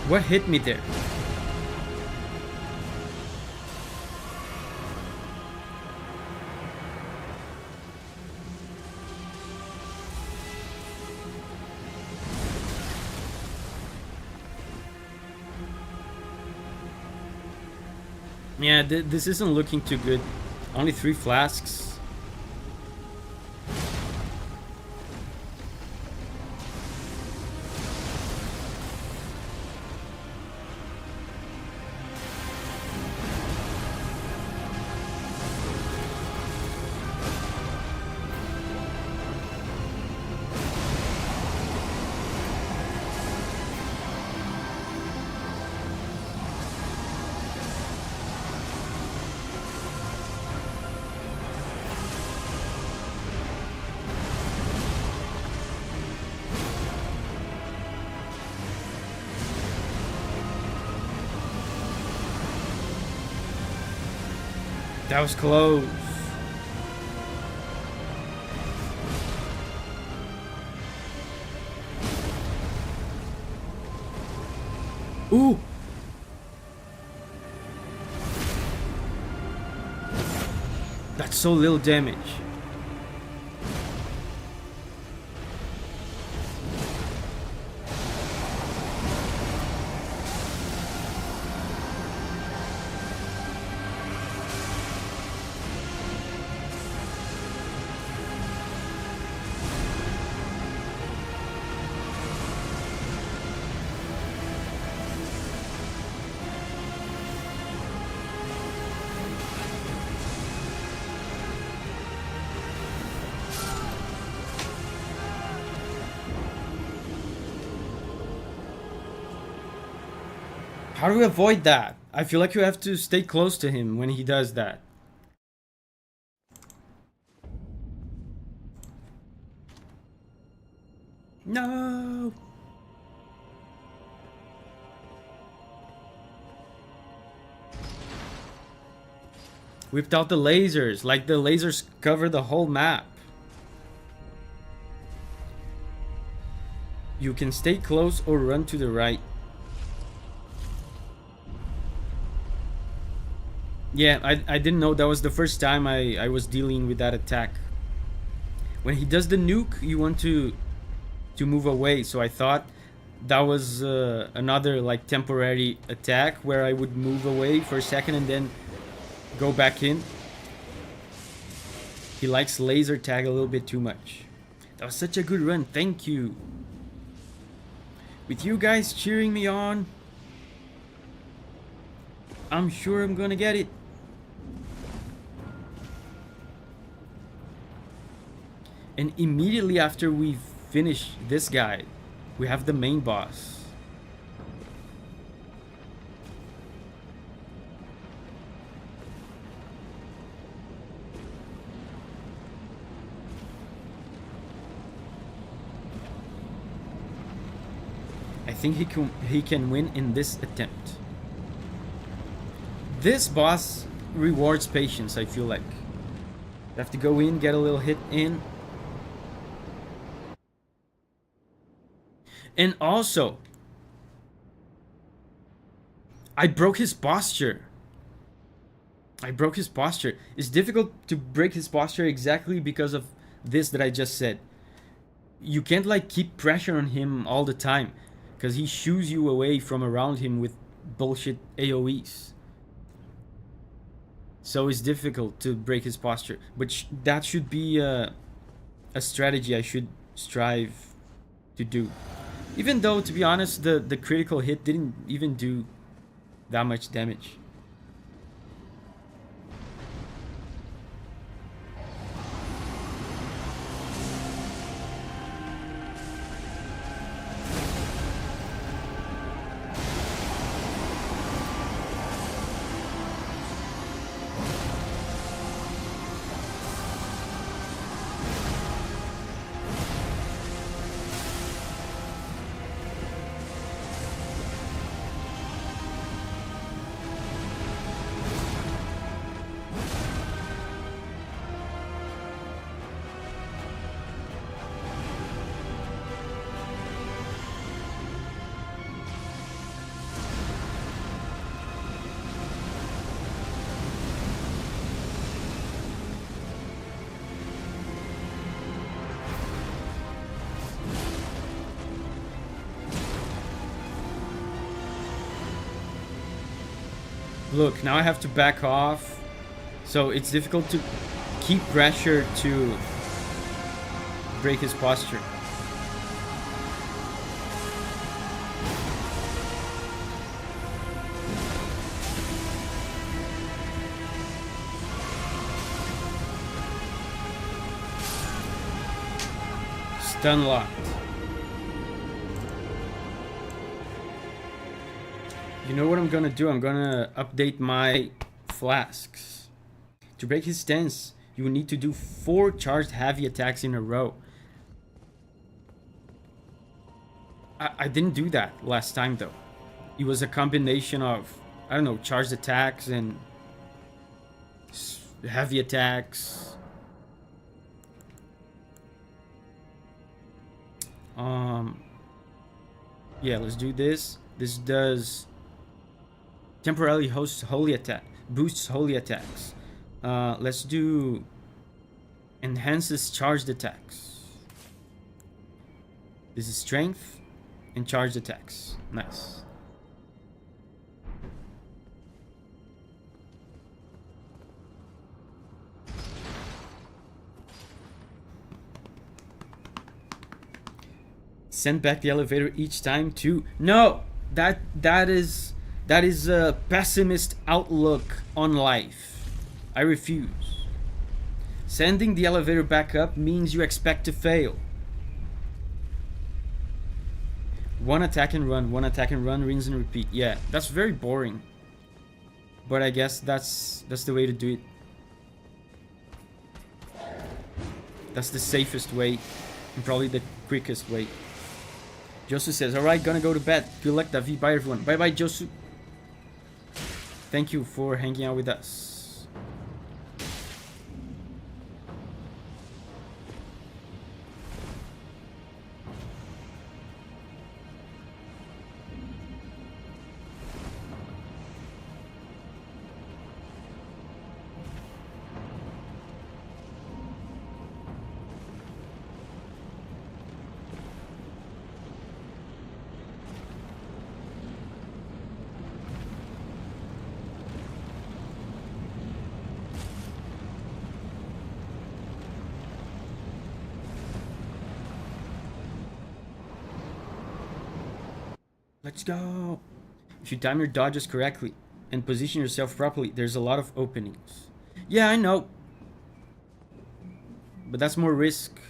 What hit me there? Yeah, this isn't looking too good. Only 3 flasks. That was close. Ooh. That's so little damage. How do we avoid that? I feel like you have to stay close to him when he does that. No! Whipped out the lasers, like the lasers cover the whole map. You can stay close or run to the right. Yeah, I didn't know that was the first time I was dealing with that attack. When he does the nuke, you want to move away. So I thought that was another like temporary attack where I would move away for a second and then go back in. He likes laser tag a little bit too much. That was such a good run. Thank you. With you guys cheering me on, I'm sure I'm gonna get it. And immediately after we finish this guy, we have the main boss. think he can win in this attempt. This boss rewards patience, I feel like. You have to go in, get a little hit in. And also, I broke his posture. It's difficult to break his posture exactly because of this that I just said. You can't like keep pressure on him all the time, because he shoos you away from around him with bullshit AoEs. So it's difficult to break his posture. But that should be a strategy I should strive to do. Even though, to be honest, the critical hit didn't even do that much damage. Look, now I have to back off, so it's difficult to keep pressure to break his posture. Stun locked. You know what I'm gonna do? I'm gonna update my flasks. To break his stance, you will need to do 4 charged heavy attacks in a row. I didn't do that last time though. It was a combination of, I don't know, charged attacks and heavy attacks. Yeah, let's do this. This does temporarily hosts holy attack, boosts holy attacks. Let's do enhances charged attacks. This is strength and charged attacks. Nice. Send back the elevator each time too. No, that is a pessimist outlook on life. I refuse. Sending the elevator back up means you expect to fail. One attack and run, rinse and repeat. Yeah, that's very boring. But I guess that's the way to do it. That's the safest way and probably the quickest way. Josu says, alright, gonna go to bed. Good luck, Davi. Bye, everyone. Bye-bye, Josu. Thank you for hanging out with us. Let's go. If you time your dodges correctly and position yourself properly, there's a lot of openings. Yeah, I know. But that's more risk.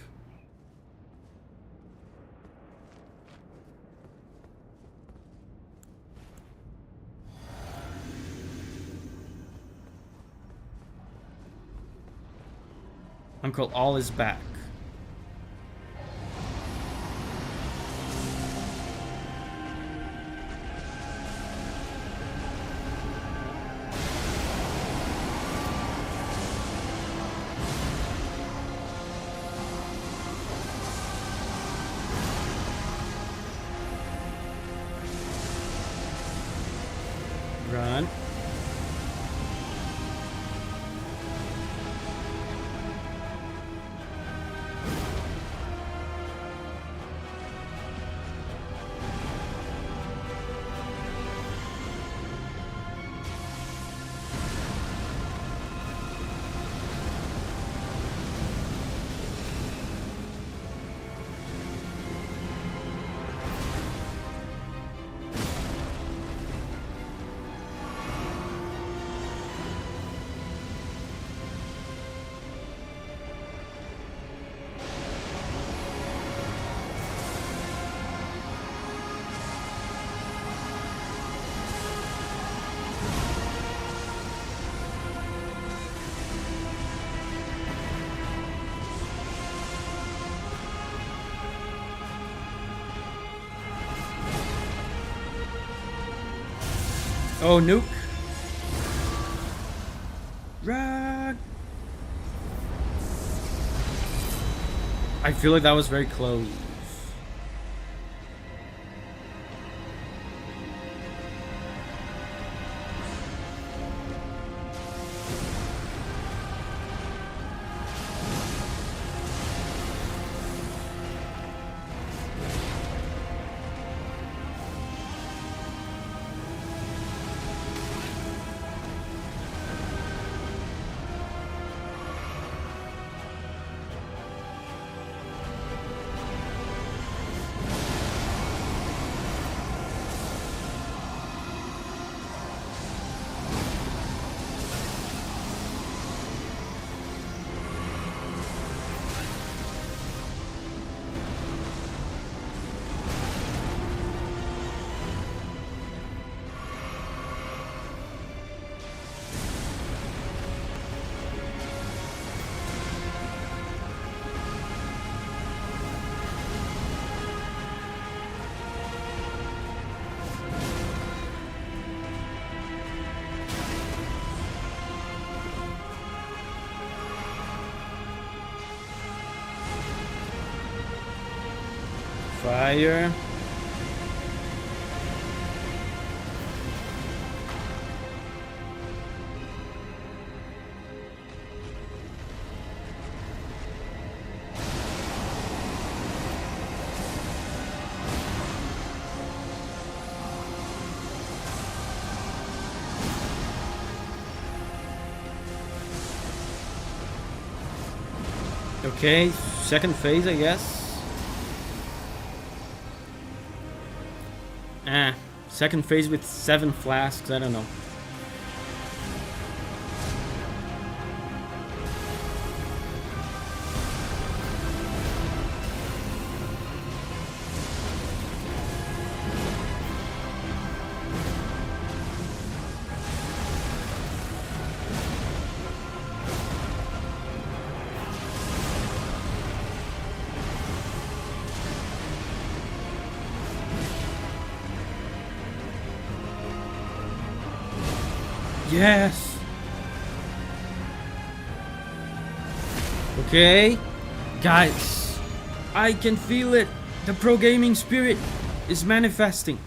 Uncle All is back. Oh, nuke. Run. I feel like that was very close. Fire. Okay, second phase, I guess. Second phase with 7 flasks, I don't know. Yes. Okay. Guys, I can feel it. The pro gaming spirit is manifesting.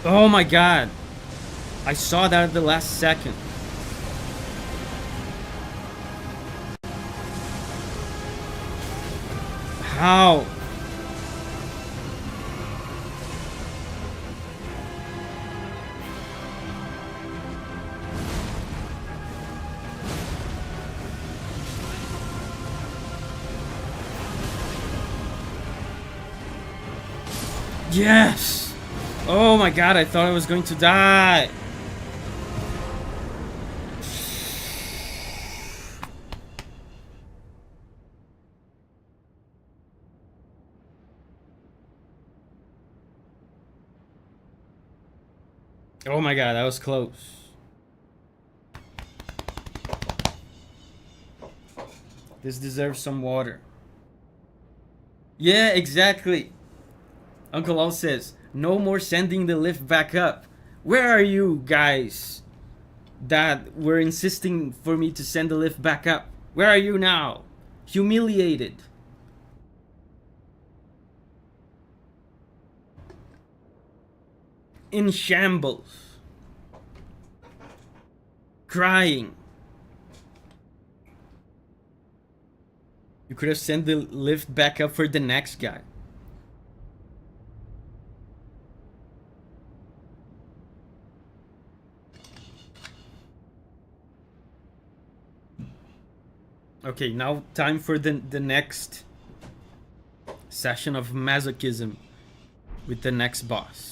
Oh my god. I saw that at the last second. How? Yes! Oh my god, I thought I was going to die. Oh my god, that was close. This deserves some water. Yeah, exactly. Uncle Al says, no more sending the lift back up. Where are you guys that were insisting for me to send the lift back up? Where are you now? Humiliated. in shambles, crying. You could have sent the lift back up for the next guy. Okay, now time for the next session of masochism with the next boss.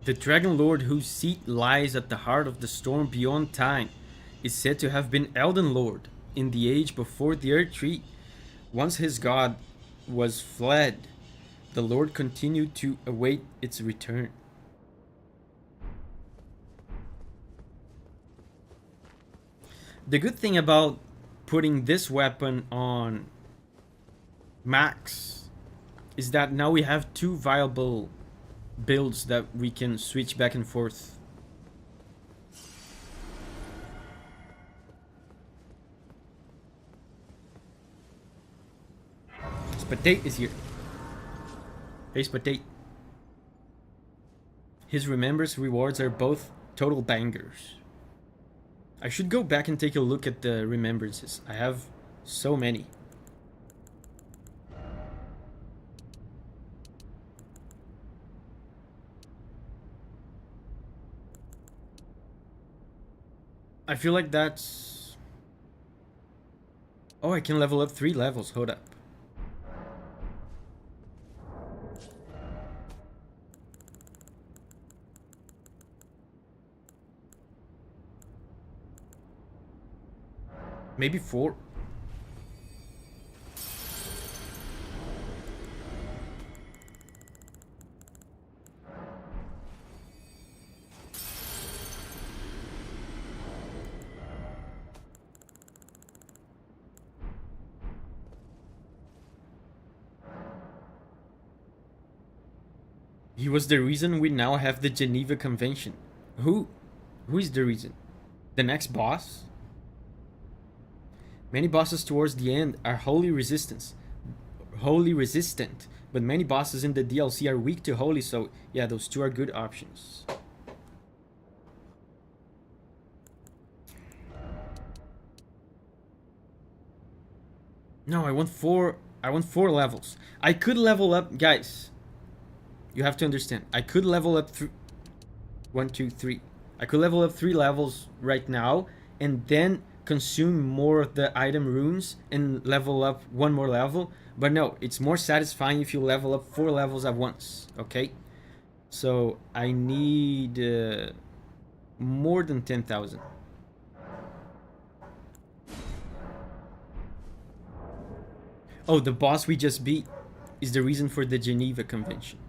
The Dragon Lord whose seat lies at the heart of the storm beyond time is said to have been Elden Lord in the age before the Erdtree. Once his god was fled, the Lord continued to await its return. The good thing about putting this weapon on max is that now we have two viable builds that we can switch back and forth. Spatate is here. Hey Spatate. His remembers rewards are both total bangers. I should go back and take a look at the remembrances. I have so many. I feel like that's... Oh, I can level up 3 levels. Hold up. Maybe 4. He was the reason we now have the Geneva Convention. Who is the reason? The next boss? Many bosses towards the end are wholly resistant, but many bosses in the DLC are weak to holy, so yeah, those two are good options. No, I want 4 levels. I could level up, guys. You have to understand. I could level up 1, 2, 3. I could level up 3 levels right now and then consume more of the item runes and level up 1 more level, but no, it's more satisfying if you level up 4 levels at once. Okay, so I need more than 10,000. Oh, the boss we just beat is the reason for the Geneva Convention.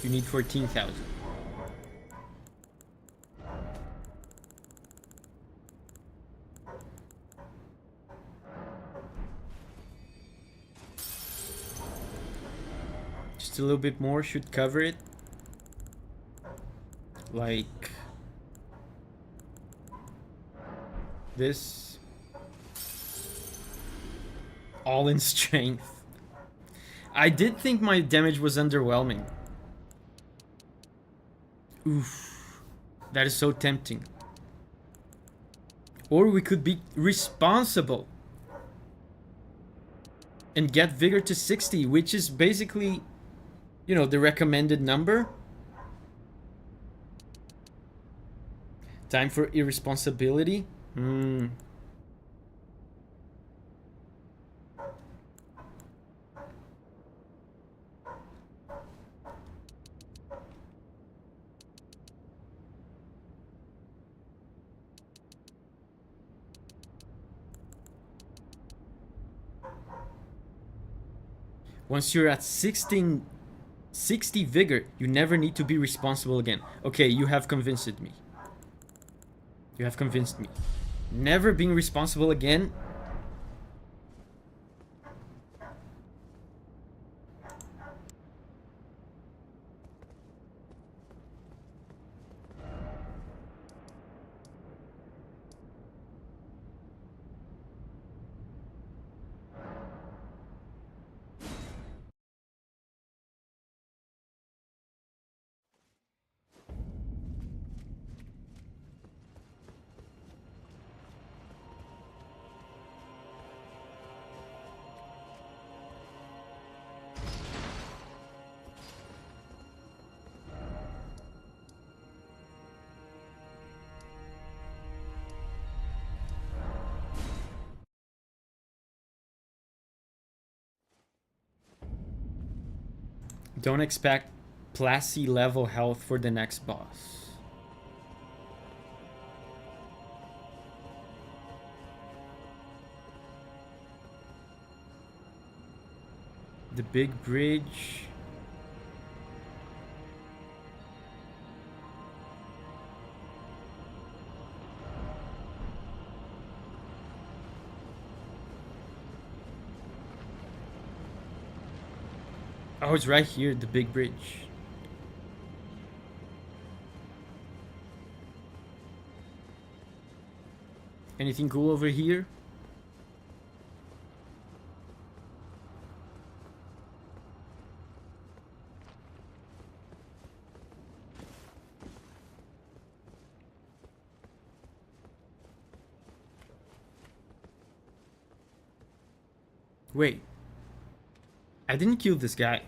You need 14,000. Just a little bit more should cover it. Like this. All in strength. I did think my damage was underwhelming. Oof, that is so tempting. Or we could be responsible and get vigor to 60, which is basically, you know, the recommended number. Time for irresponsibility. Once you're at 60 vigor, you never need to be responsible again. Okay, you have convinced me. You have convinced me. Never being responsible again. Don't expect Plassy level health for the next boss. The big bridge. Oh, it's right here, the big bridge. Anything cool over here? Wait. I didn't kill this guy.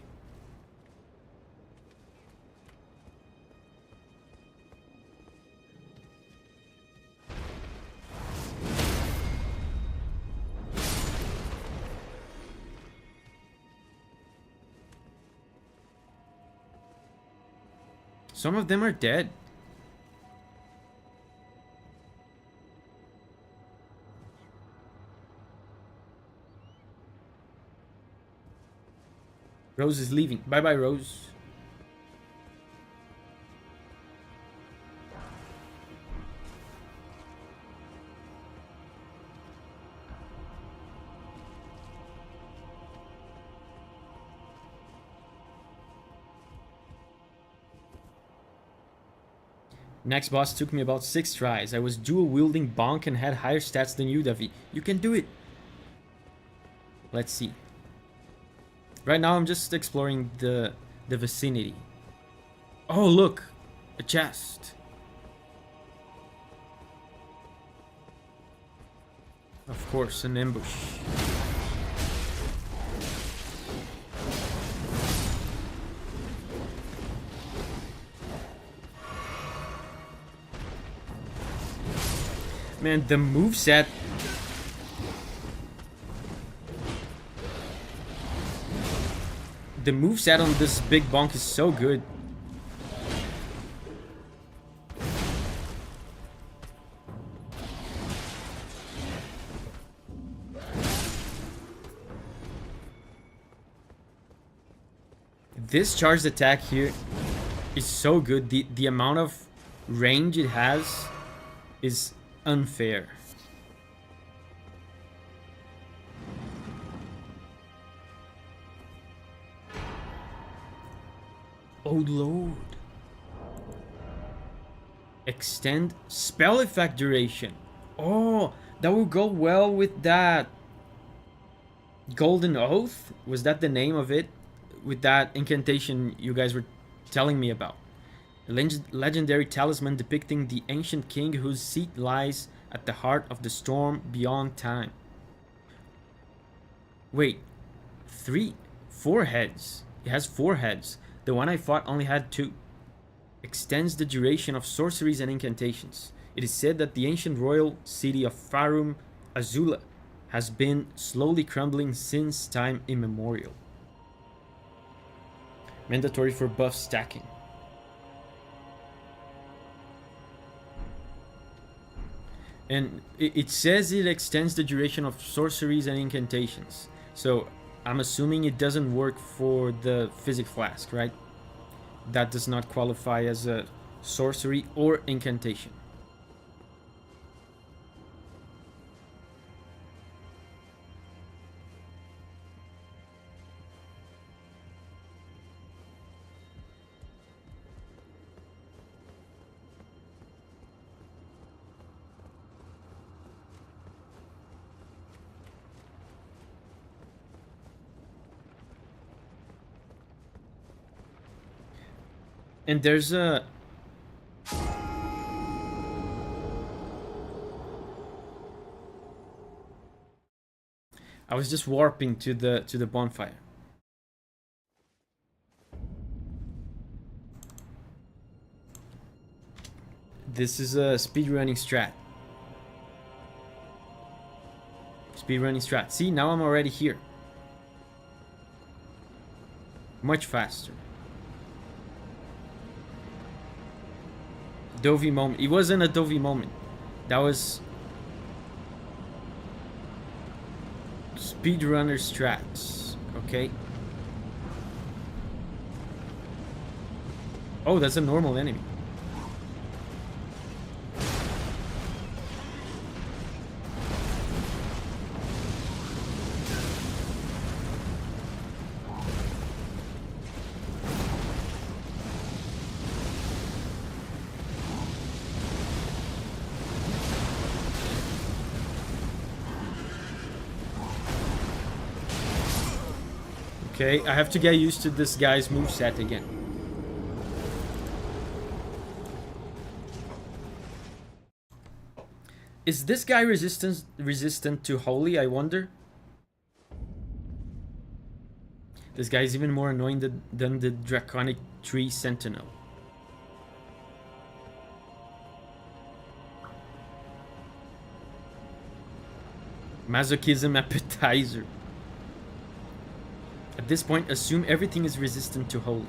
Some of them are dead. Rose is leaving. Bye bye, Rose. Next boss took me about 6 tries. I was dual wielding Bonk and had higher stats than you, Davi. You can do it. Let's see. Right now I'm just exploring the vicinity. Oh, look! A chest. Of course, an ambush. Man, the moveset. The moveset on this big bonk is so good. This charged attack here is so good. The amount of range it has is unfair. Oh lord. Extend spell effect duration. Oh, that will go well with that Golden Oath. Was that the name of it? With that incantation you guys were telling me about. A legendary talisman depicting the ancient king whose seat lies at the heart of the storm beyond time. Wait, 4 heads. It has 4 heads. The one I fought only had 2. Extends the duration of sorceries and incantations. It is said that the ancient royal city of Farum Azula has been slowly crumbling since time immemorial. Mandatory for buff stacking. And it says it extends the duration of sorceries and incantations. So I'm assuming it doesn't work for the physic flask, right? That does not qualify as a sorcery or incantation. And there's a... I was just warping to the bonfire. This is a speedrunning strat. Speedrunning strat. See, now I'm already here. Much faster. Davi moment. It wasn't a Davi moment. That was speedrunner strats. Okay. Oh, that's a normal enemy. Okay, I have to get used to this guy's moveset again. Is this guy resistant to Holy, I wonder? This guy is even more annoying than the Draconic Tree Sentinel. Masochism appetizer. At this point, assume everything is resistant to Holy.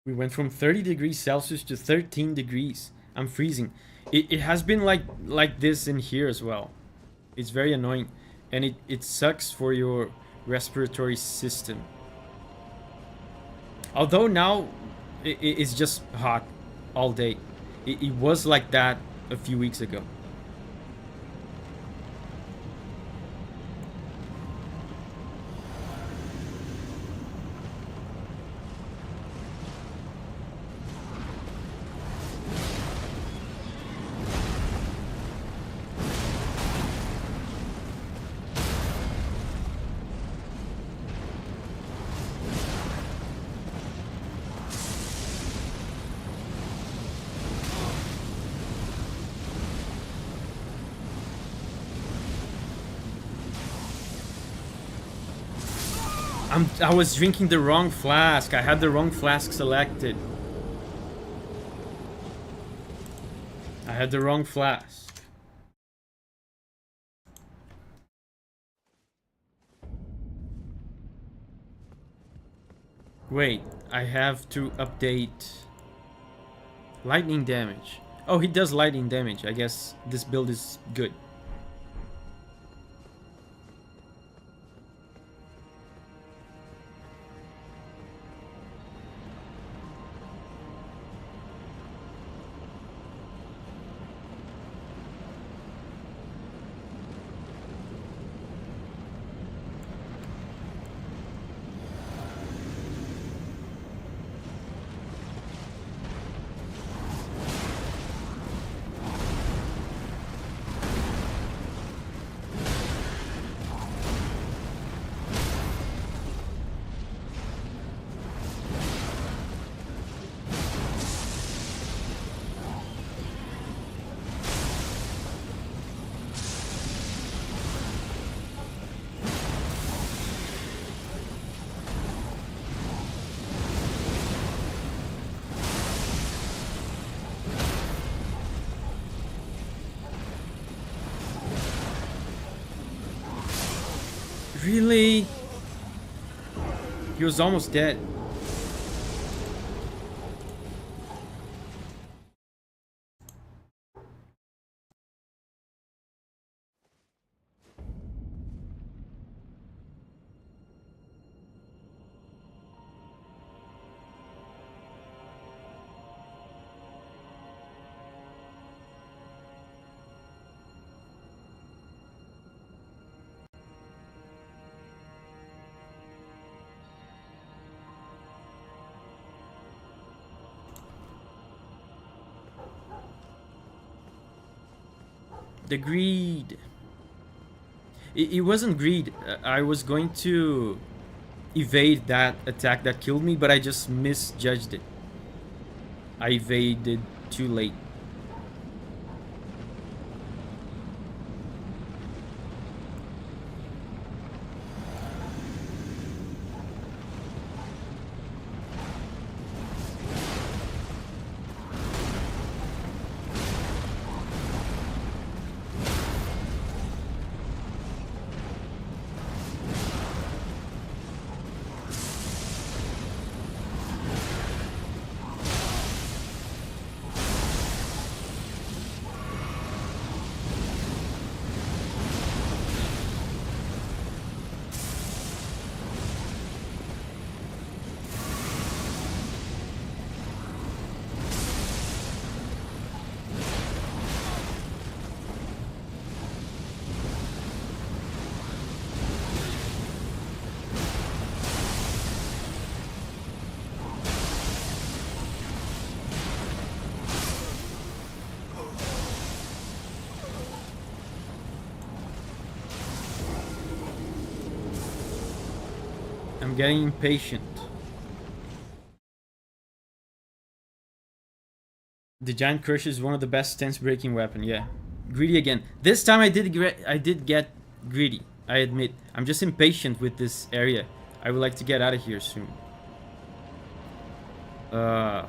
We went from 30 degrees Celsius to 13 degrees. I'm freezing. It has been like this in here as well. It's very annoying. And it sucks for your respiratory system. Although now it's just hot all day. It was like that a few weeks ago. I was drinking the wrong flask. I had the wrong flask selected. I had the wrong flask. Wait, I have to update lightning damage. Oh, he does lightning damage. I guess this build is good. Really? He was almost dead. The greed. It wasn't greed. I was going to evade that attack that killed me, but I just misjudged it. I evaded too late. I'm getting impatient. The giant crush is one of the best stance breaking weapon. Yeah, greedy again. This time I did get greedy. I admit. I'm just impatient with this area. I would like to get out of here soon. I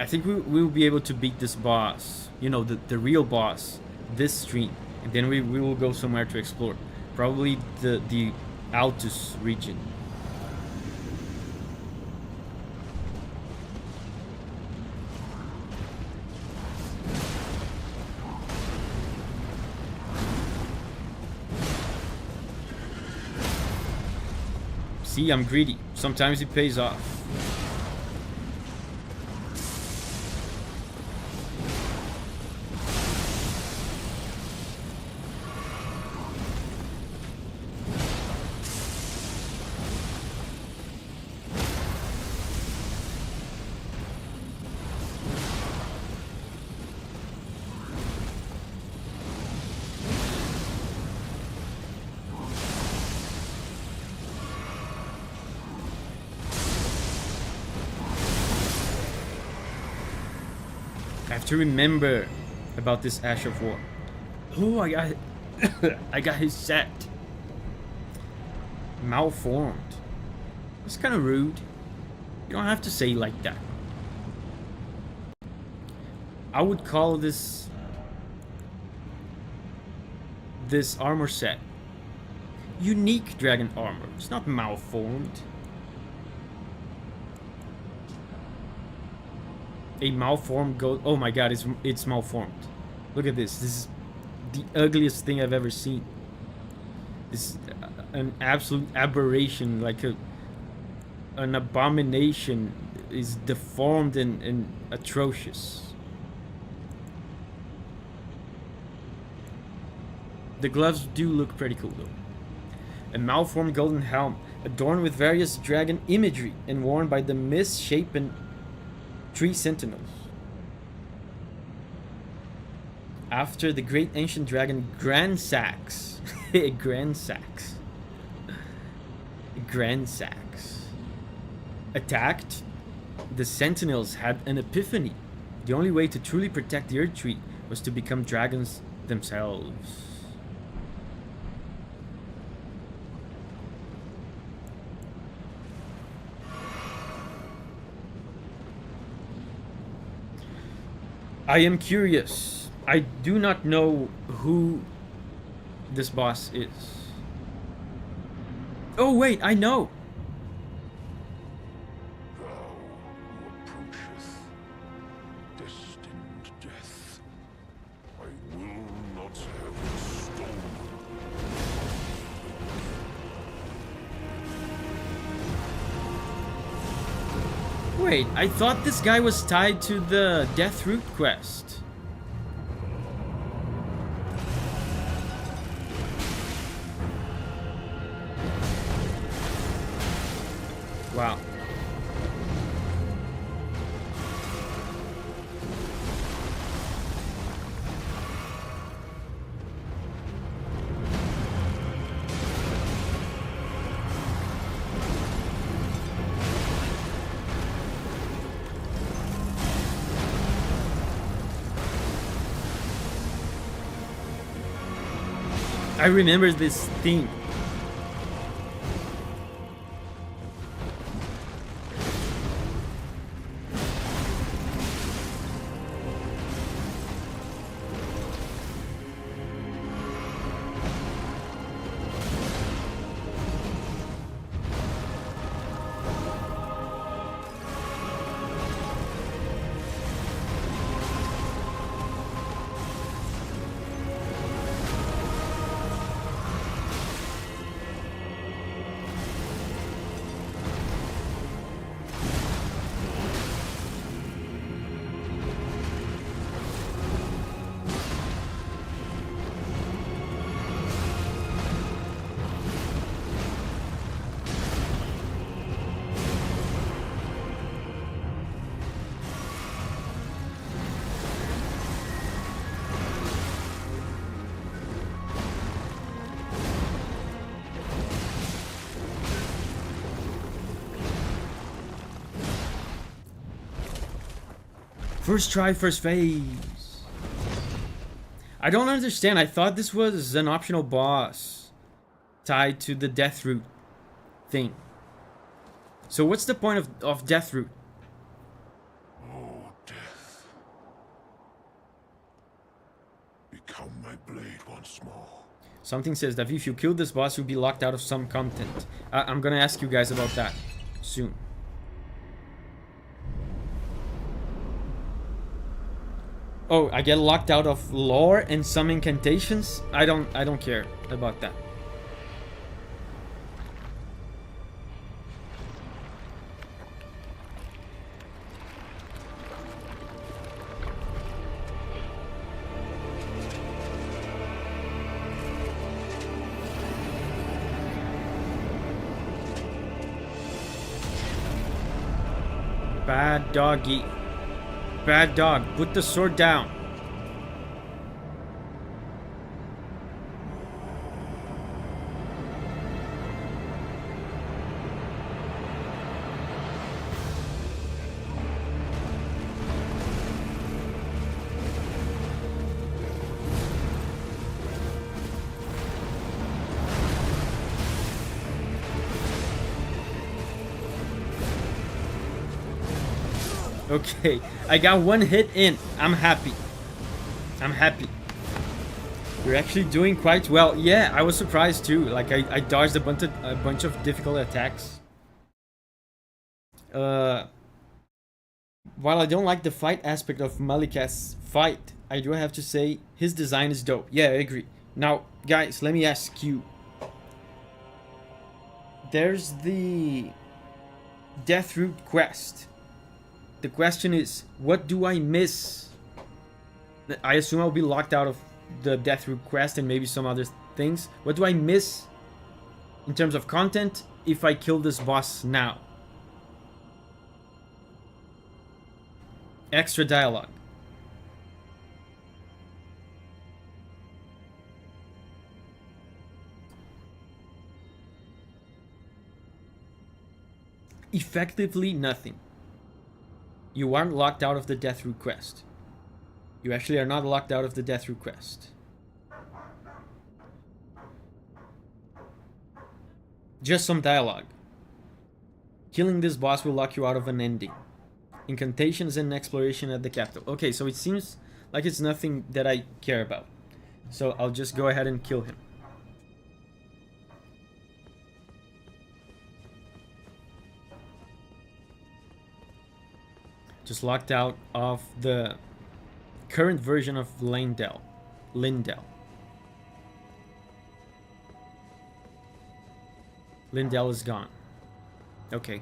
think we will be able to beat this boss. You know, the real boss. This stream, and then we will go somewhere to explore. Probably the Altus region. See, I'm greedy. Sometimes it pays off. I have to remember about this Ash of War. Oh, I got I got his set. Malformed. That's kind of rude. You don't have to say it like that. I would call this armor set unique dragon armor. It's not malformed. A malformed goat. Oh my god, it's malformed. Look at this. This is the ugliest thing I've ever seen. This is an absolute aberration, like an abomination. Is deformed and atrocious. The gloves do look pretty cool though. A malformed golden helm, adorned with various dragon imagery and worn by the misshapen Tree Sentinels. After the great ancient dragon Grandsax. Grandsax attacked, the Sentinels had an epiphany. The only way to truly protect the Erdtree was to become dragons themselves. I am curious. I do not know who this boss is. Oh wait, I know. Thou who approacheth destined death, I will not have it stolen. Wait, I thought this guy was tied to the Death Root quest. Wow. I remember this theme. First try, first phase. I don't understand. I thought this was an optional boss tied to the death root thing. So what's the point of death root? Oh, death. Become my blade once more. Something says that if you kill this boss, you'll be locked out of some content. I'm gonna ask you guys about that soon. Oh, I get locked out of lore and some incantations? I don't care about that. Bad doggy. Bad dog, put the sword down. Okay, I got one hit in. I'm happy. I'm happy. You're actually doing quite well. Yeah, I was surprised too. Like I dodged a bunch of difficult attacks. While I don't like the fight aspect of Maliketh's fight, I do have to say his design is dope. Yeah, I agree. Now, guys, let me ask you. There's the Deathroot quest. The question is, what do I miss? I assume I'll be locked out of the Deathroot quest and maybe some other things. What do I miss in terms of content if I kill this boss now? Extra dialogue. Effectively nothing. You aren't locked out of the Deathroot quest. You actually are not locked out of the Deathroot quest. Just some dialogue. Killing this boss will lock you out of an ending. Incantations and exploration at the capital. Okay, so it seems like it's nothing that I care about. So I'll just go ahead and kill him. Just locked out of the current version of Lindell. Lindell is gone. Okay.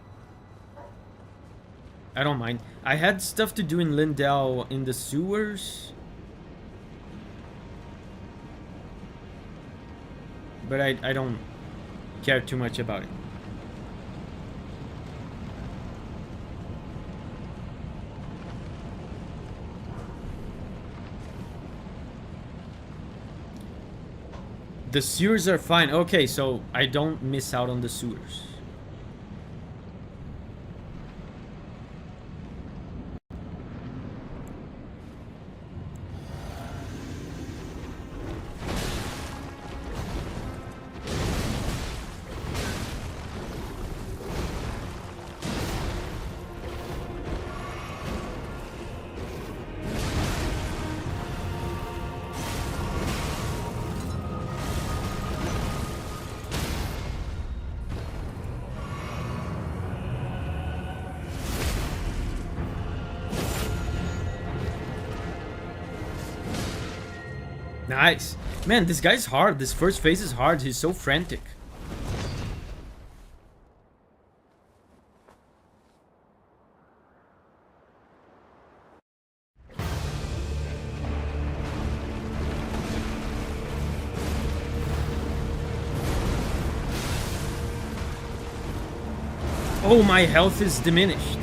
I don't mind. I had stuff to do in Lindell in the sewers. But I don't care too much about it. The sewers are fine. Okay, so I don't miss out on the sewers. Nice. Man, this guy's hard. This first phase is hard. He's so frantic. Oh, my health is diminished.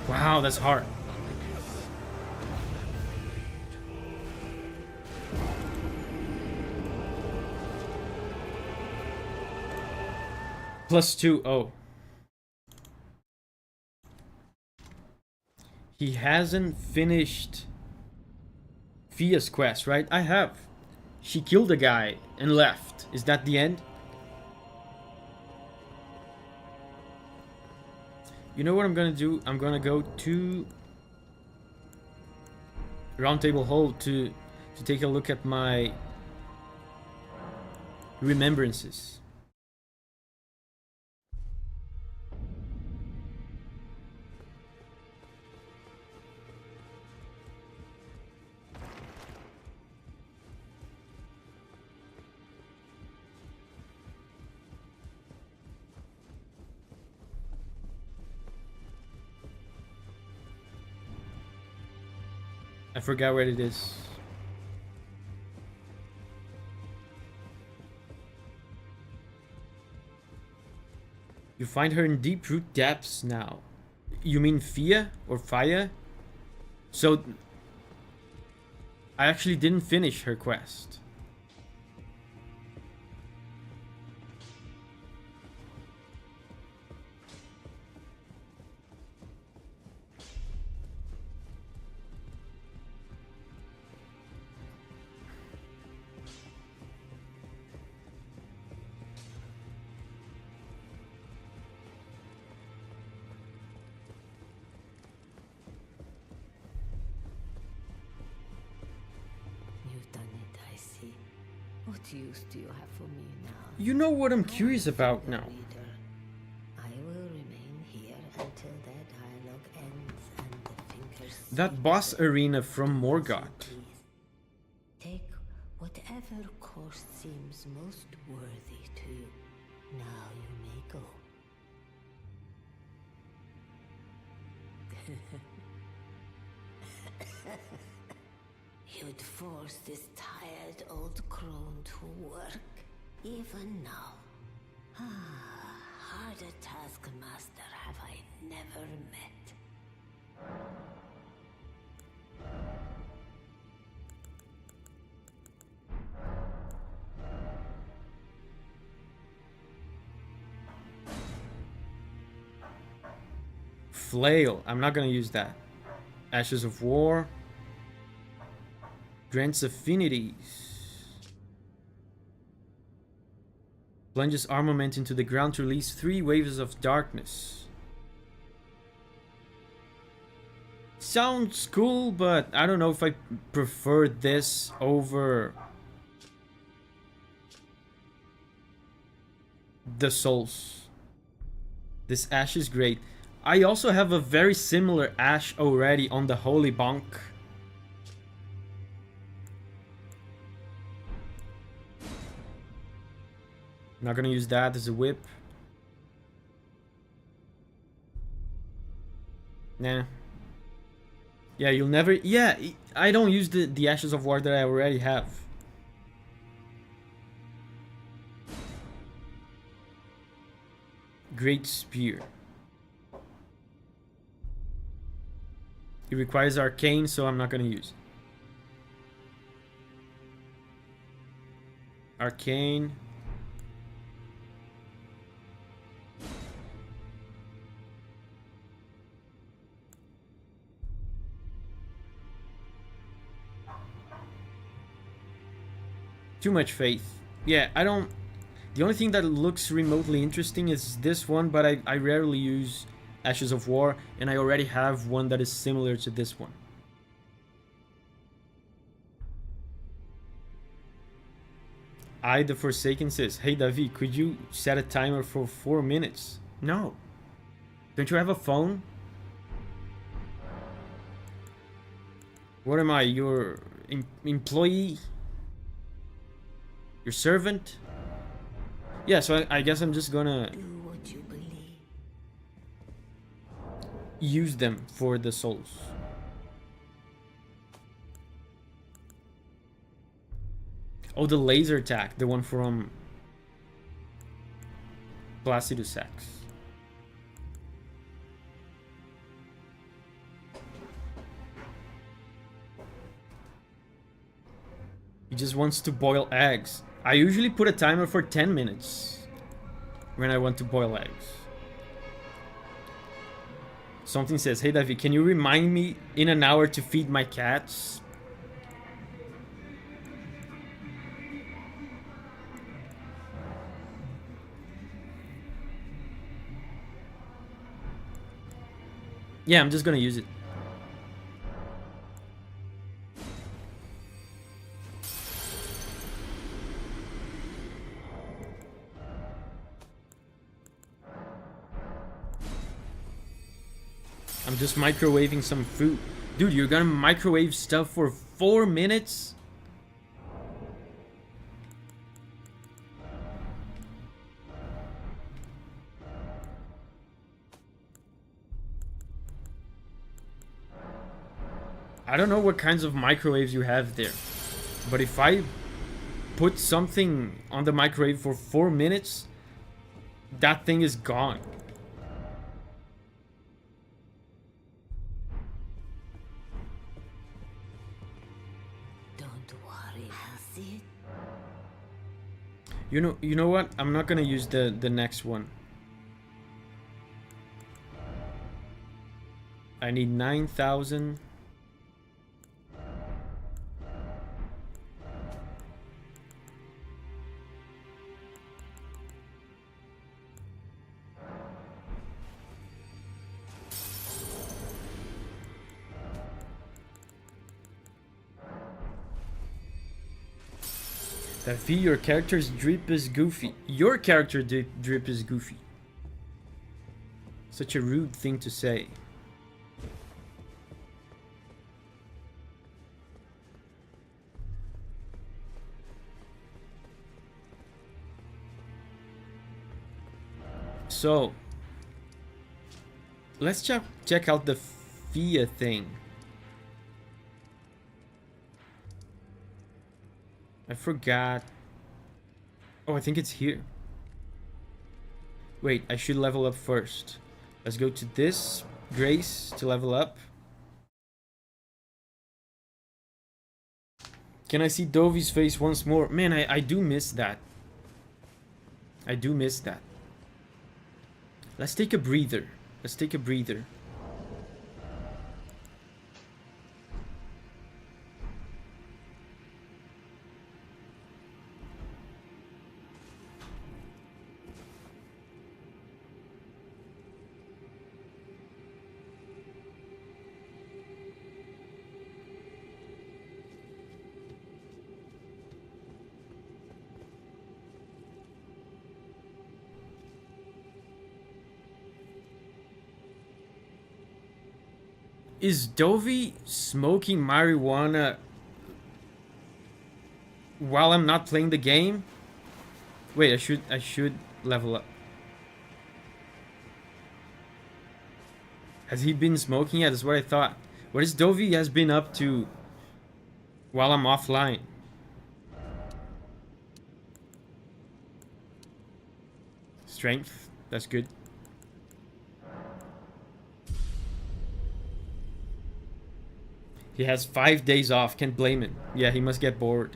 Wow, that's hard. +2. Oh. He hasn't finished Fia's quest, right? I have. She killed a guy and left. Is that the end? You know what I'm gonna do? I'm gonna go to Roundtable Hall to take a look at my remembrances. I forgot where it is. You find her in deep root depths now. You mean Fia or Faya? So I actually didn't finish her quest. What use do you have for me now? You know what I'm curious about now. Leader. I will remain here until their dialogue ends and the fingers. That boss arena from Morgoth. Take whatever course seems most worthy to you. Now you may go. You'd force this tired old crone to work, even now. Harder taskmaster have I never met. Flail. I'm not gonna use that. Ashes of War. Grants affinities. Plunges armament into the ground to release 3 waves of darkness. Sounds cool, but I don't know if I prefer this over the souls. This ash is great. I also have a very similar ash already on the Holy Bonk. Not gonna use that as a whip. Nah. Yeah, you'll never... Yeah, I don't use the Ashes of War that I already have. Great Spear. It requires Arcane, so I'm not gonna use it. Arcane. Too much faith. Yeah, I don't... The only thing that looks remotely interesting is this one, but I rarely use Ashes of War, and I already have one that is similar to this one. I, the Forsaken, says, hey Davi, could you set a timer for 4 minutes? No. Don't you have a phone? What am I, your employee? Your servant? Yeah, so I guess I'm just gonna Do what you believe. use them for the souls. Oh, the laser attack, the one from Placidus X. He just wants to boil eggs. I usually put a timer for 10 minutes when I want to boil eggs. Something says, hey Davi, can you remind me in an hour to feed my cats? Yeah, I'm just gonna use it. I'm just microwaving some food. Dude, you're gonna microwave stuff for 4 minutes? I don't know what kinds of microwaves you have there, but if I put something on the microwave for 4 minutes, that thing is gone. Don't worry, I'll see it. You know what? I'm not gonna use the next one. I need 9,000. Davi, your character's drip is goofy. Your character drip is goofy. Such a rude thing to say. So, let's check out the FIA thing. I forgot. Oh, I think it's here. Wait, I should level up first. Let's go to this. Grace to level up. Can I see Dovi's face once more? Man, I do miss that. I do miss that. Let's take a breather. Let's take a breather. Is Dovi smoking marijuana while I'm not playing the game? Wait, I should level up. Has he been smoking? Yeah, that's what I thought. What is Dovi has been up to while I'm offline? Strength, that's good. He has 5 days off, can't blame him. Yeah, he must get bored.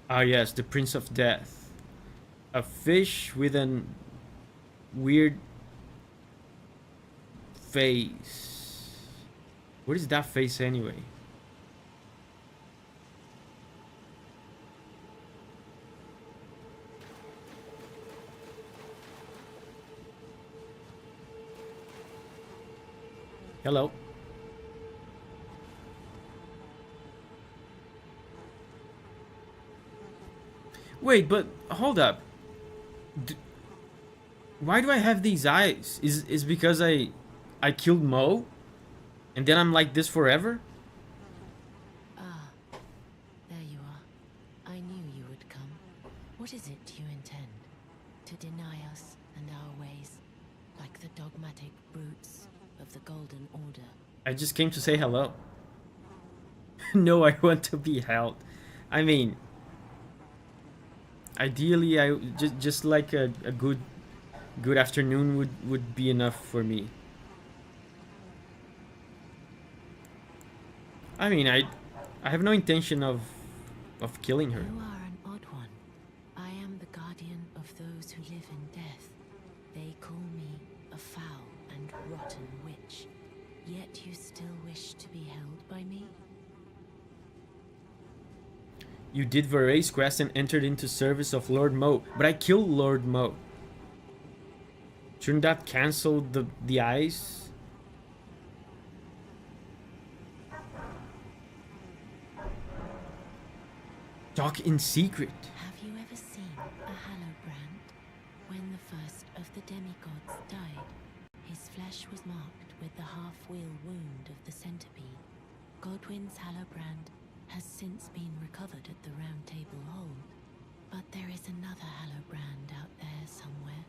Ah, yes, the Prince of Death. A fish with an weird face. What is that face anyway? Hello. Wait, but hold up. Why do I have these eyes? Is because I killed Mo, and then I'm like this forever? Ah, there you are. I knew you would come. What is it you intend? To deny us and our ways, like the dogmatic brutes of the Golden Order? I just came to say hello. No, I want to be held. I mean, ideally, I just like a good afternoon would be enough for me. I mean, I have no intention of killing her. You are an odd one. I am the guardian of those who live in death. They call me a foul and rotten witch. Yet you still wish to be held by me? You did Varay's quest and entered into service of Lord Mo, but I killed Lord Mo. Shouldn't that cancel the eyes? Talk in secret. Have you ever seen a Hallowbrand? When the first of the demigods died, his flesh was marked with the half-wheel wound of the centipede. Godwyn's Hallowbrand has since been recovered at the Roundtable hold, but there is another Hallowbrand out there somewhere,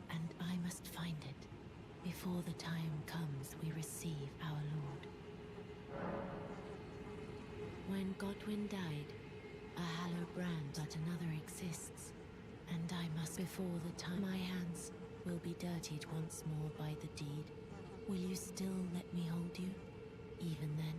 and I must find it before the time comes we receive our Lord. When Godwyn died, a Hallowbrand but another exists, and I must before the time my hands will be dirtied once more by the deed. Will you still let me hold you, even then?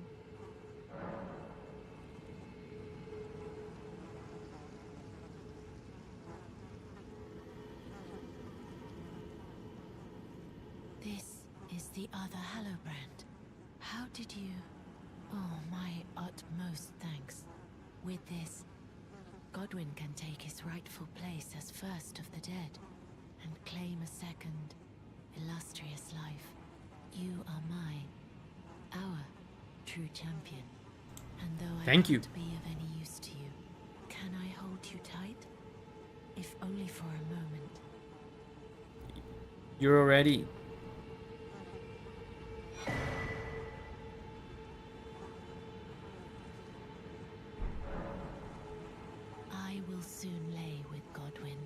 This is the other Hallowbrand. How did you... Oh, my utmost thanks. With this, Godwyn can take his rightful place as first of the dead, and claim a second, illustrious life. You are our true champion. And though I Thank you. can't be of any use to you, can I hold you tight? If only for a moment. You're already... I will soon lay with Godwyn,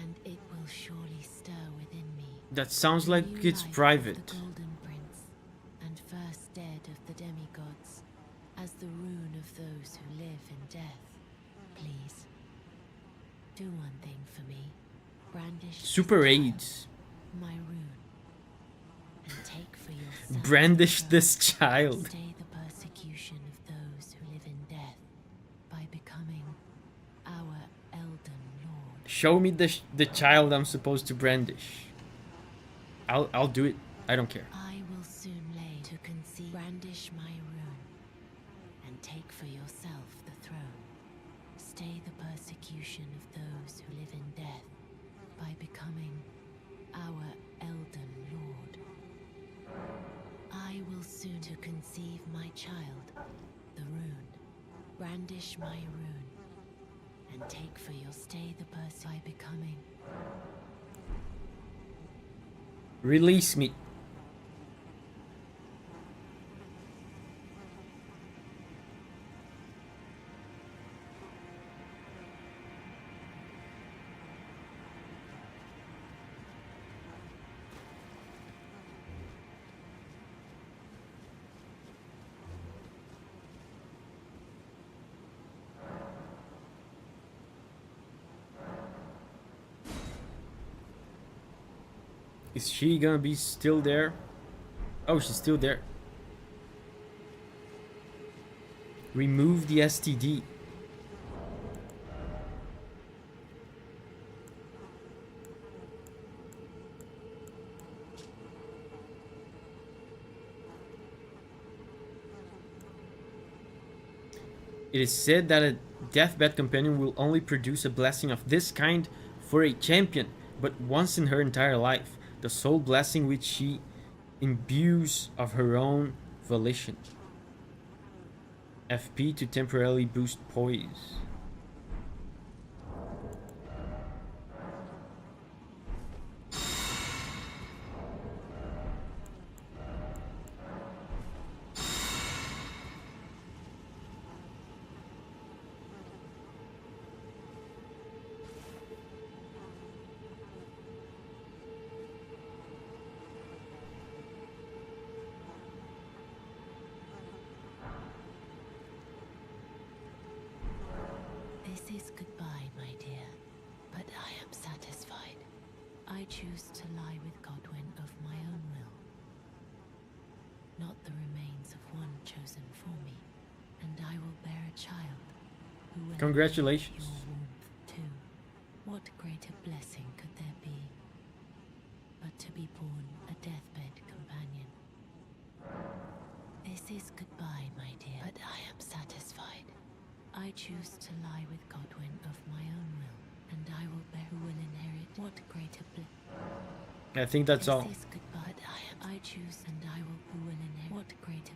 and it will surely stir within me. That sounds like New it's life of private. The Golden Prince, and first dead of the demigods, as the rune of those who live in death. Please, do one thing for me. Brandish Super this AIDS. child, my rune, and take for yourself Brandish the this throne. child. Stay the persecution of those who live in death by becoming our Elden Lord. Show me the child I'm supposed to brandish. I'll do it. I don't care. I will soon lay to conceive. Brandish my rune, and take for yourself the throne. Stay the persecution of those who live in death by becoming our Elden Lord. I will soon to conceive my child, the rune. Brandish my rune, and take for your stay the by becoming. Release me. Is she gonna be still there? Oh, she's still there. Remove the STD. It is said that a deathbed companion will only produce a blessing of this kind for a champion, but once in her entire life, the sole blessing which she imbues of her own volition. FP to temporarily boost poise. This is goodbye, my dear, but I am satisfied. I choose to lie with Godwin of my own will, not the remains of one chosen for me, and I will bear a child who will Congratulations. inherit your warmth too. What greater blessing could there be but to be born a deathbed companion? This is goodbye, my dear, but I am satisfied. I choose to lie with Godwin of my own will, and I will bear who will inherit what greater I think that's all. This is goodbye, but I choose, and I will who will inherit what greater.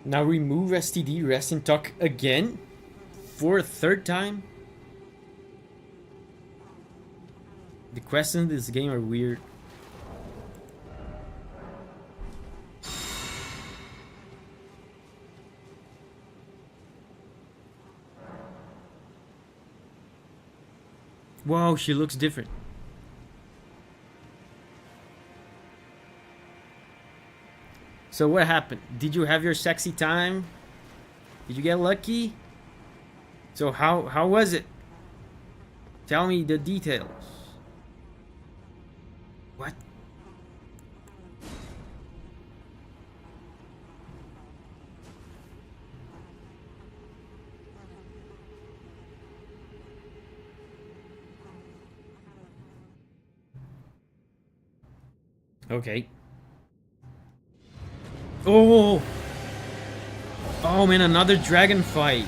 Now remove STD, rest and talk again? For a third time? The questions in this game are weird. Wow, she looks different. So what happened? Did you have your sexy time? Did you get lucky? So how was it? Tell me the details. What? Okay. Oh! Oh man, another dragon fight.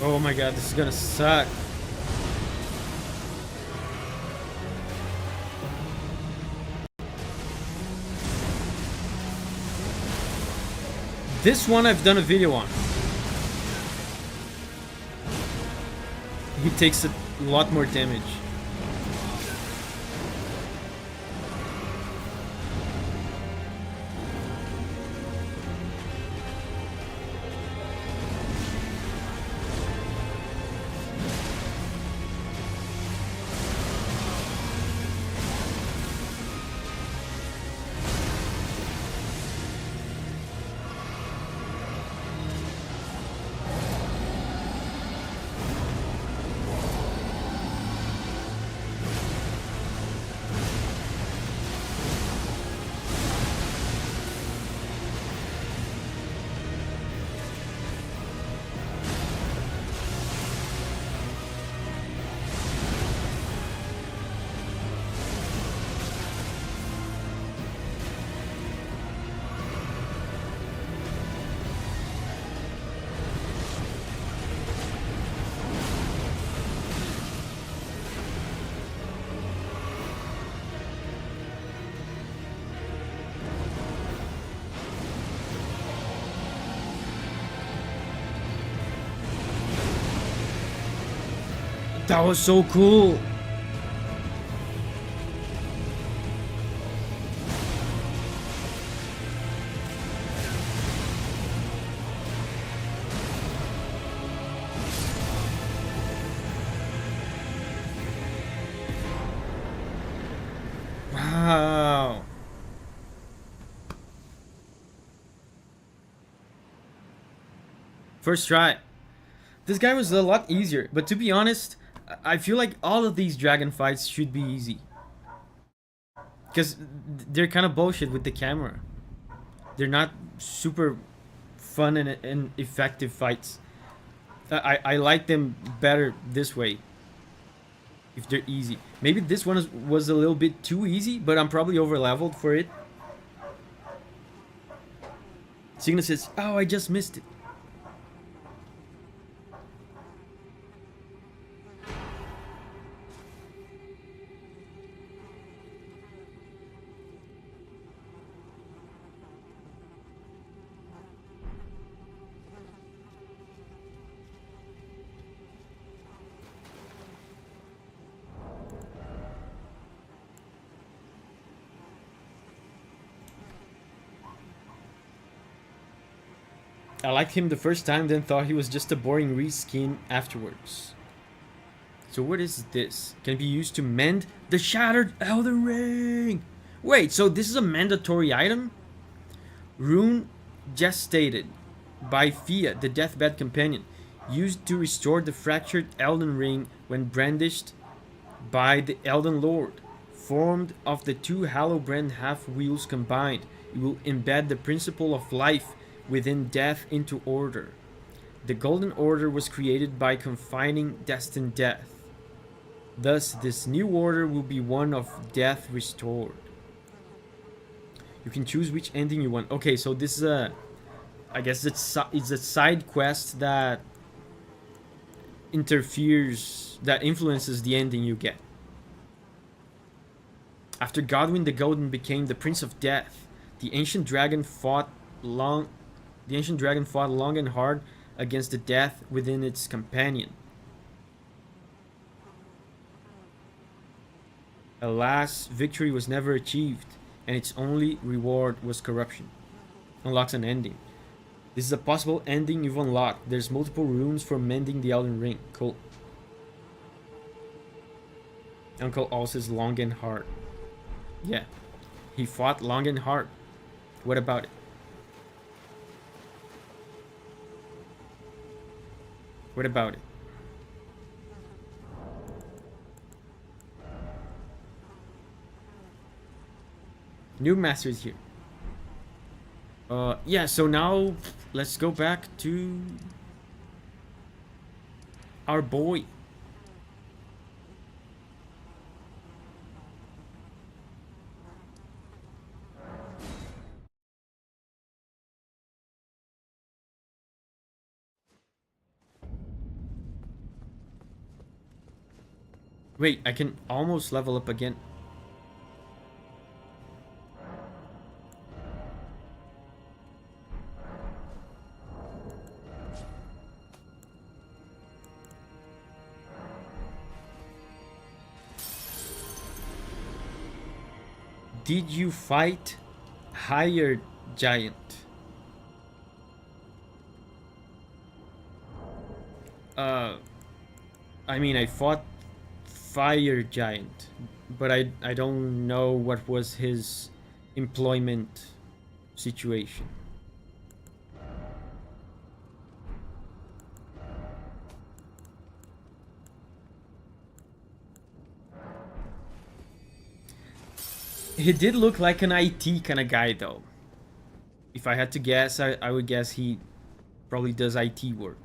Oh my god, this is gonna suck. This one I've done a video on. He takes a lot more damage. That was so cool. Wow. First try. This guy was a lot easier, but to be honest, I feel like all of these dragon fights should be easy. because they're kind of bullshit with the camera. They're not super fun and effective fights. I like them better this way. If they're easy. Maybe this one was a little bit too easy, but I'm probably over leveled for it. Signa says, oh, I just missed it. I liked him the first time, then thought he was just a boring reskin afterwards. So what is this? Can it be used to mend the shattered Elden Ring? Wait, so this is a mandatory item? Rune gestated by Fia, the deathbed companion, used to restore the fractured Elden Ring when brandished by the Elden Lord. Formed of the two Hallowbrand half-wheels combined, it will embed the principle of life within death into order. The Golden Order was created by confining destined death. Thus, this new order will be one of death restored. You can choose which ending you want. Okay, so this is a... I guess it's a side quest that interferes, that influences the ending you get. After Godwyn the Golden became the Prince of Death, the ancient dragon fought long and hard against the death within its companion. Alas, victory was never achieved, and its only reward was corruption. Unlocks an ending. This is a possible ending you've unlocked. There's multiple runes for mending the Elden Ring. Cool. Uncle also is long and hard. Yeah, he fought long and hard. What about it? What about it? New masters here. Yeah, so now let's go back to our boy. Wait, I can almost level up again. Did you fight higher giant? I mean, I fought fire giant, but I don't know what was his employment situation. He did look like an IT kind of guy, though. If I had to guess, I would guess he probably does IT work.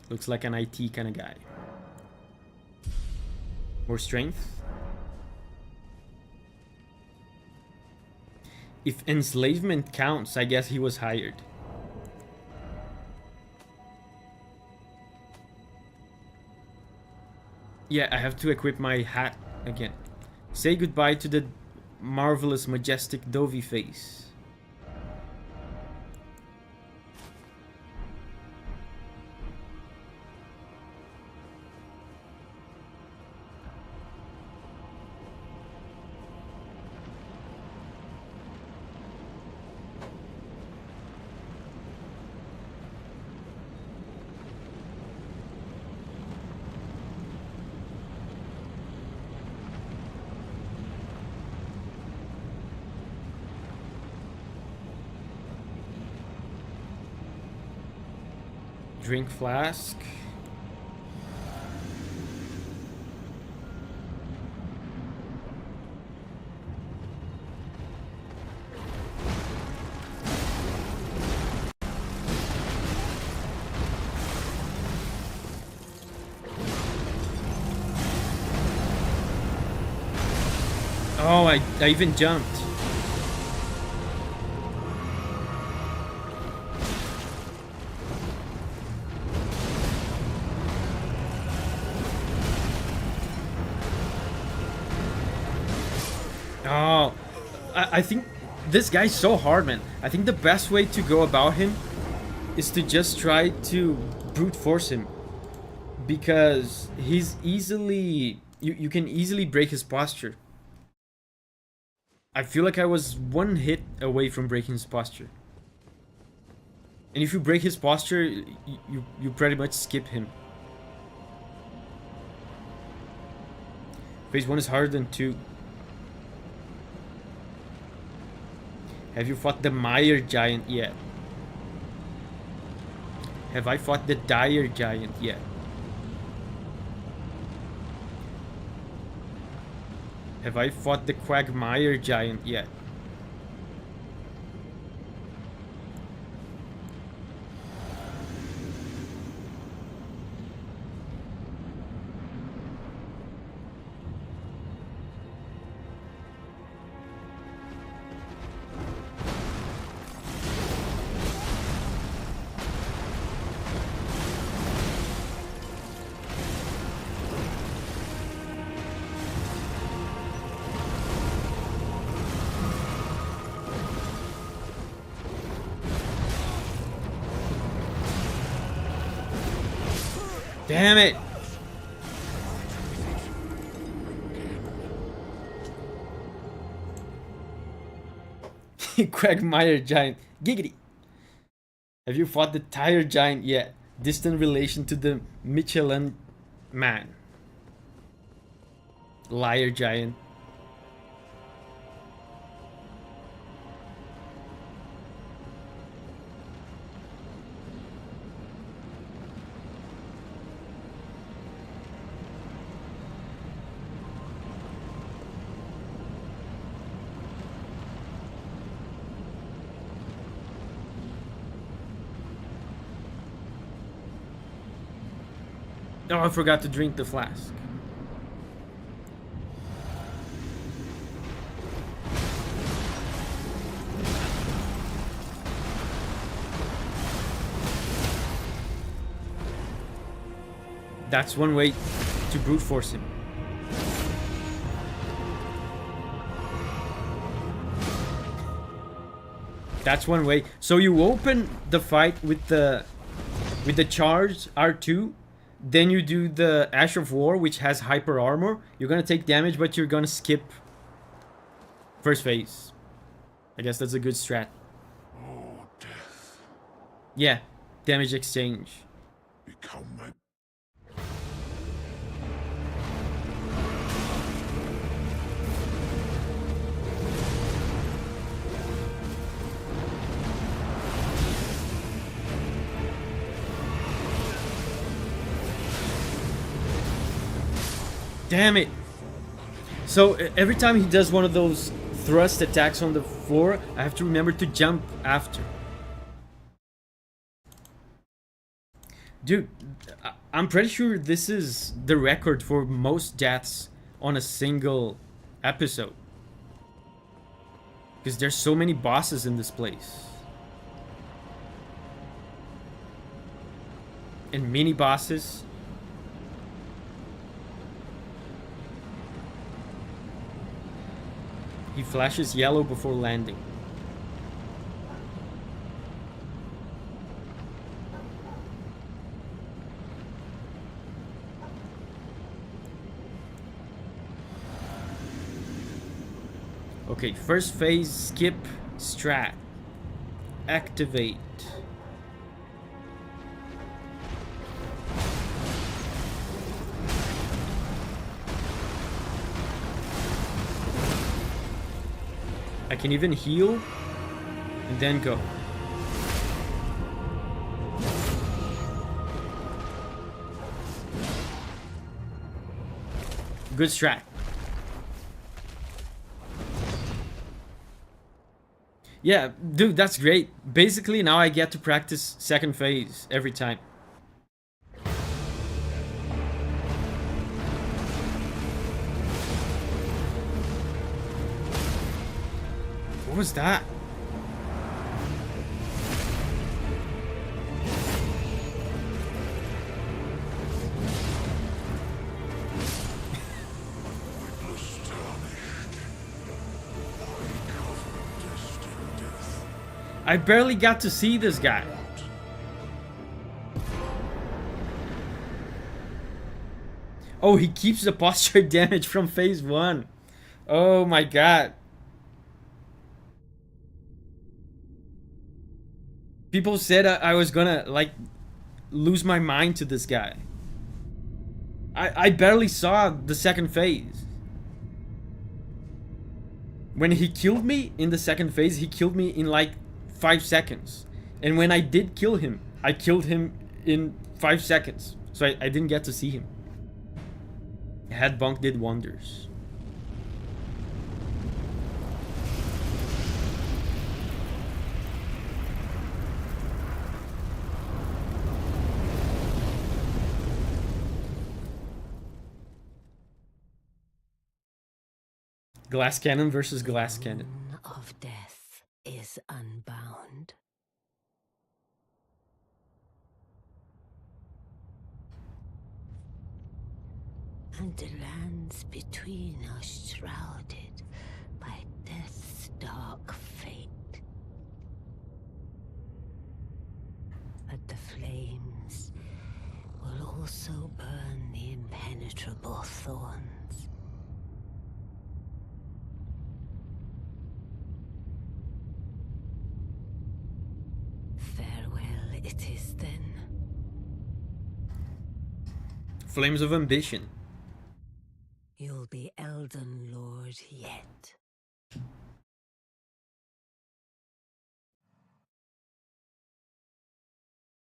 Looks like an IT kind of guy. More strength. If enslavement counts, I guess he was hired. Yeah, I have to equip my hat again. Say goodbye to the marvelous, majestic Davi face. Drink flask. Oh, I even jumped. Oh, I think this guy's so hard, man. I think the best way to go about him is to just try to brute force him. Because he's easily... You can easily break his posture. I feel like I was one hit away from breaking his posture. And if you break his posture, you pretty much skip him. Phase 1 is harder than 2. Have you fought the Mire Giant yet? Have I fought the Dire Giant yet? Have I fought the Quagmire Giant yet? Damn it! Quagmire Giant. Giggity! Have you fought the Tire Giant yet? Distant relation to the Michelin Man. Liar Giant. Oh, I forgot to drink the flask. That's one way to brute force him. That's one way. So you open the fight with the charged R2. Then you do the Ash of War, which has hyper armor. You're gonna take damage, but you're gonna skip first phase. I guess that's a good strat. Oh, death. Yeah, damage exchange. Become my... Damn it! So every time he does one of those thrust attacks on the floor, I have to remember to jump after. Dude, I'm pretty sure this is the record for most deaths on a single episode. Because there's so many bosses in this place. And mini bosses. He flashes yellow before landing. Okay, first phase, skip, strat. Activate. I can even heal and then go. Good strat. Yeah, dude, that's great. Basically, now I get to practice second phase every time. What was that? I barely got to see this guy. Oh, he keeps the posture damage from phase 1. Oh my god. People said I was gonna, like, lose my mind to this guy. I barely saw the second phase. When he killed me in the second phase, he killed me in like 5 seconds. And when I did kill him, I killed him in 5 seconds. So I didn't get to see him. Head bonk did wonders. Glass cannon versus glass cannon. Of death is unbound. And the lands between are shrouded by death's dark fate. But the flames will also burn the impenetrable thorns. Farewell it is then. Flames of ambition. You'll be Elden Lord yet.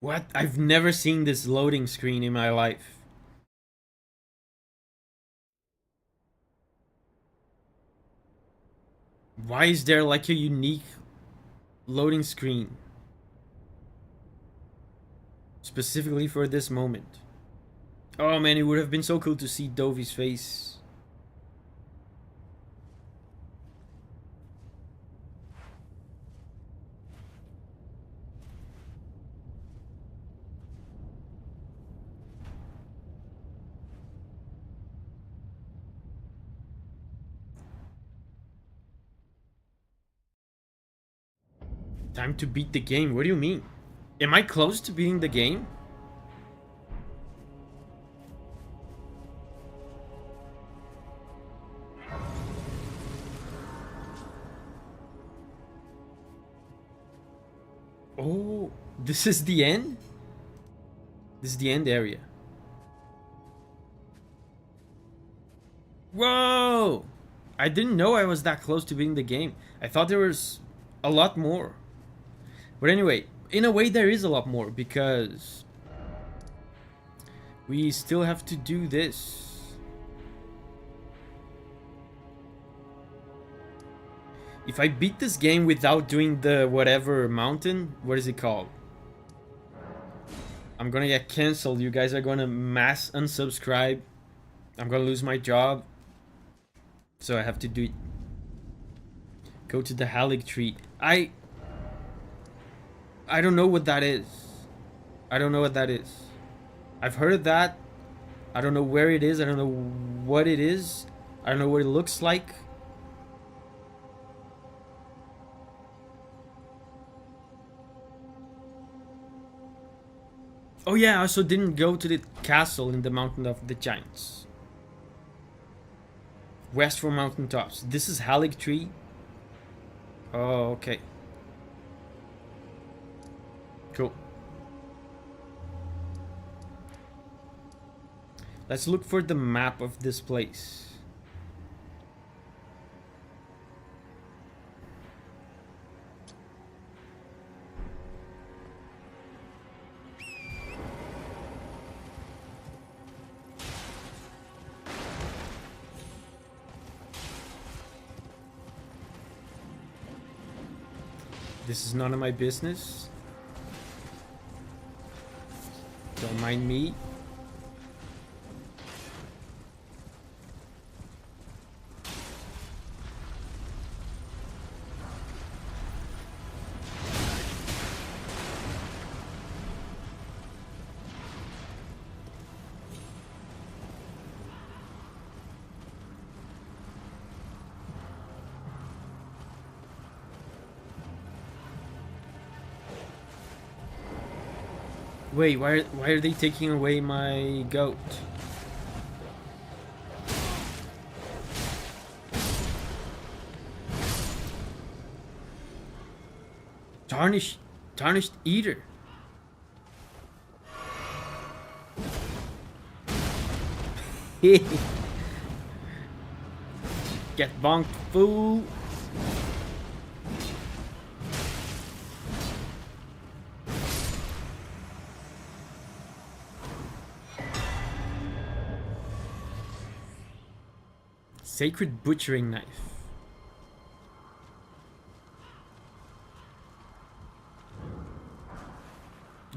What? I've never seen this loading screen in my life. Why is there like a unique loading screen specifically for this moment? Oh man, it would have been so cool to see Davi's face. Time to beat the game. What do you mean? Am I close to beating the game? Oh, this is the end? This is the end area. Whoa! I didn't know I was that close to beating the game. I thought there was a lot more. But anyway, in a way there is a lot more because we still have to do this. If I beat this game without doing the whatever mountain, what is it called? I'm gonna get cancelled. You guys are gonna mass unsubscribe. I'm gonna lose my job. So I have to do it. Go to the Erdtree. I don't know what that is. I don't know what that is. I've heard of that. I don't know where it is. I don't know what it is. I don't know what it looks like. Oh yeah, I also didn't go to the castle in the Mountain of the Giants. West from mountaintops. This is Erdtree. Oh, okay. Cool. Let's look for the map of this place. This is none of my business. Don't mind me. Wait, why are they taking away my goat? Tarnished eater. Get bonked, fool. Sacred butchering knife.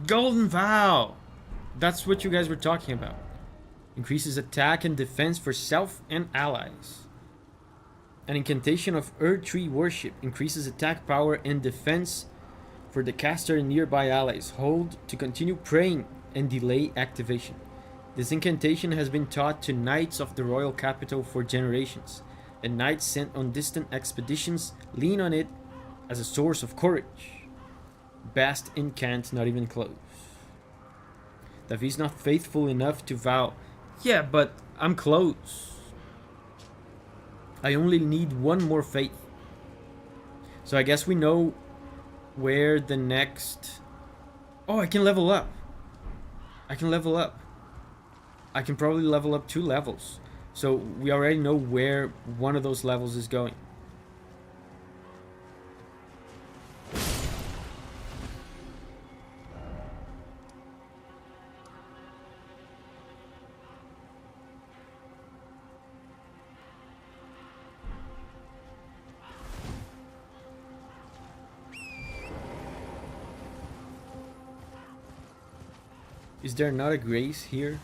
Golden Vow! That's what you guys were talking about. Increases attack and defense for self and allies. An incantation of Erdtree worship increases attack power and defense for the caster and nearby allies. Hold to continue praying and delay activation. This incantation has been taught to knights of the royal capital for generations, and knights sent on distant expeditions lean on it as a source of courage. Best incant, not even close. Davi's not faithful enough to vow. Yeah, but I'm close. I only need one more faith. So I guess we know where the next... Oh, I can level up. I can level up. I can probably level up 2 levels. So we already know where one of those levels is going. Is there not a grace here?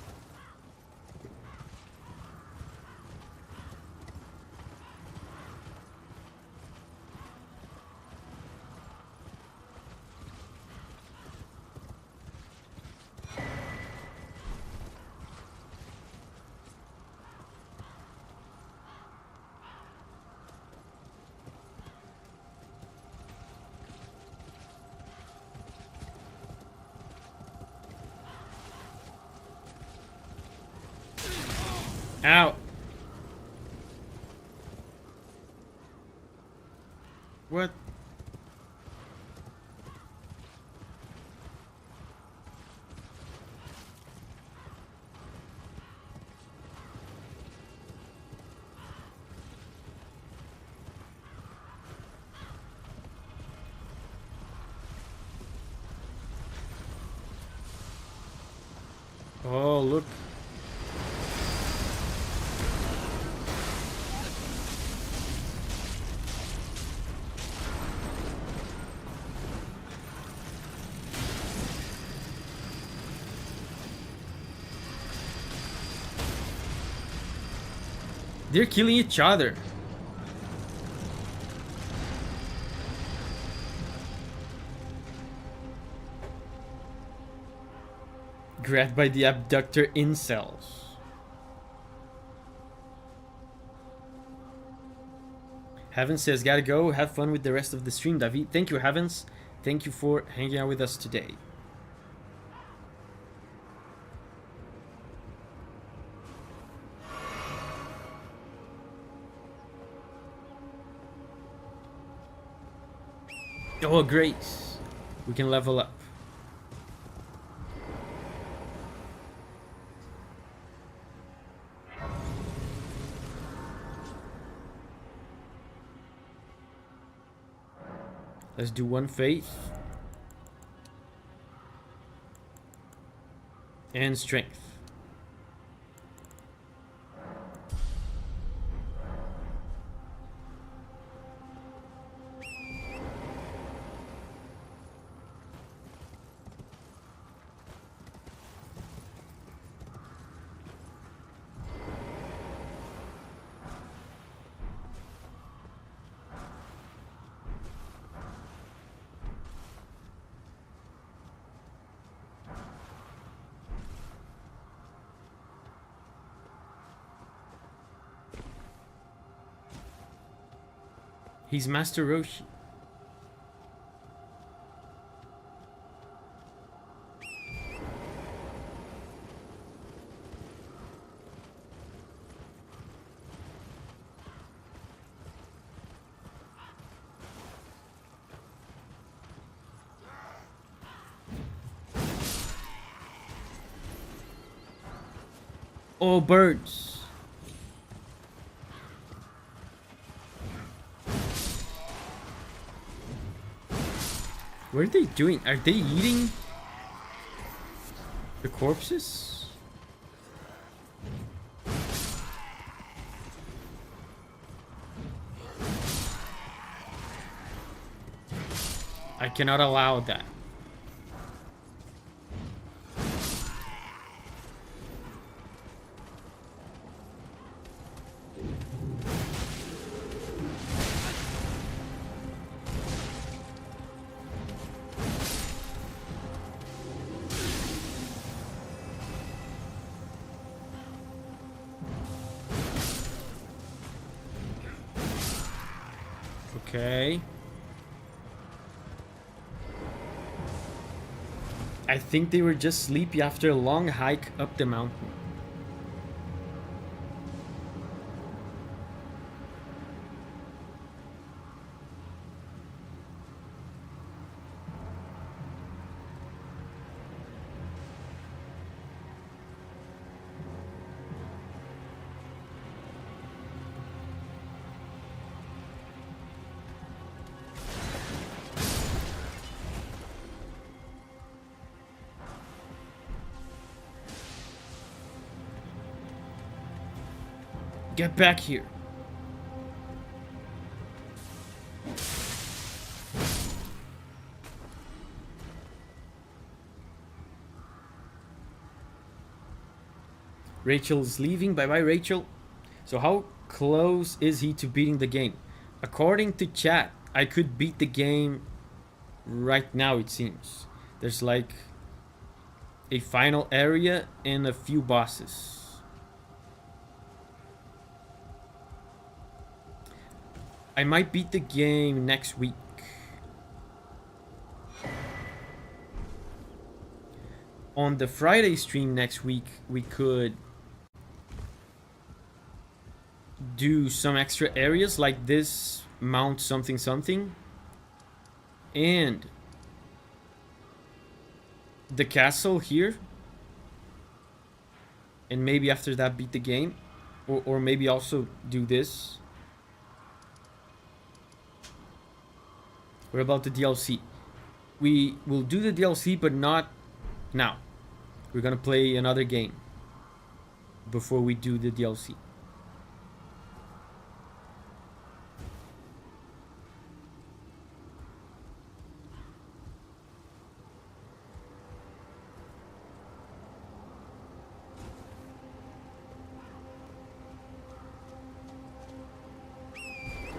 Ow! What? Oh, look. They're killing each other. Grabbed by the abductor incels. Heavens says, gotta go. Have fun with the rest of the stream, Davi. Thank you, Heavens. Thank you for hanging out with us today. Oh, great. We can level up. Let's do one faith. And strength. He's Master Roshi. Oh, birds. What are they doing? Are they eating the corpses? I cannot allow that. Okay. I think they were just sleepy after a long hike up the mountain. Get back here. Rachel's leaving. Bye bye, Rachel. So how close is he to beating the game? According to chat, I could beat the game right now, it seems. There's like a final area and a few bosses. I might beat the game next week. On the Friday stream next week, we could do some extra areas like this, mount something something, and the castle here, and maybe after that beat the game, or maybe also do this. What about the DLC? We will do the DLC, but not now. We're gonna play another game before we do the DLC.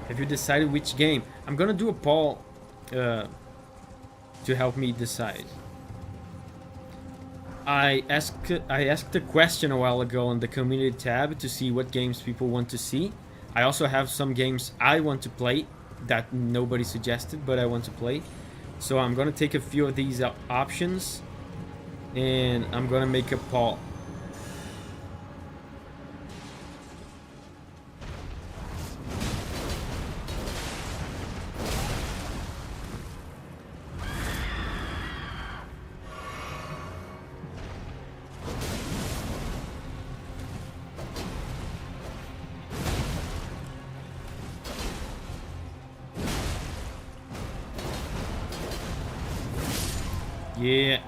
Have you decided which game? I'm gonna do a poll to help me decide. I asked a question a while ago on the community tab to see what games people want to see. I also have some games I want to play that nobody suggested, but I want to play. So I'm gonna take a few of these options and I'm gonna make a poll. Yeah.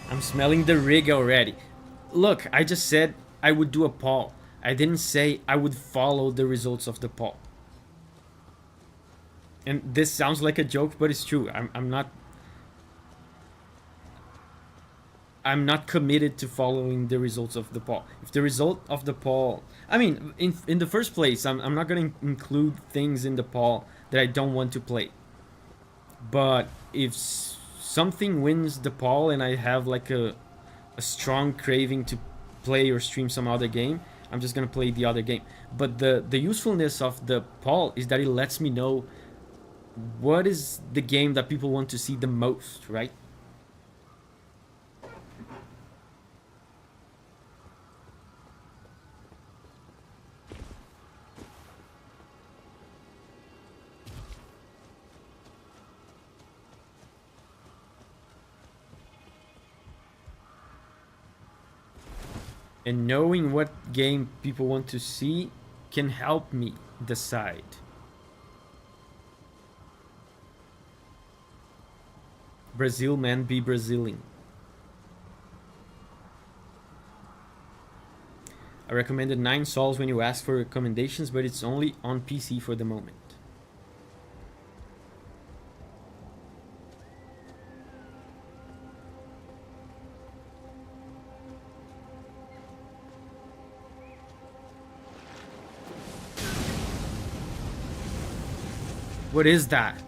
I'm smelling the rig already. Look, I just said I would do a poll. I didn't say I would follow the results of the poll. And this sounds like a joke, but it's true. I'm not committed to following the results of the poll. If the result of the poll, I mean, in the first place, I'm not going to include things in the poll that I don't want to play. But if something wins the poll and I have like a strong craving to play or stream some other game, I'm just gonna play the other game. But the usefulness of the poll is that it lets me know what is the game that people want to see the most, right? And knowing what game people want to see can help me decide. Brazil, man, be Brazilian. I recommended 9 sols when you ask for recommendations, but it's only on PC for the moment. What is that?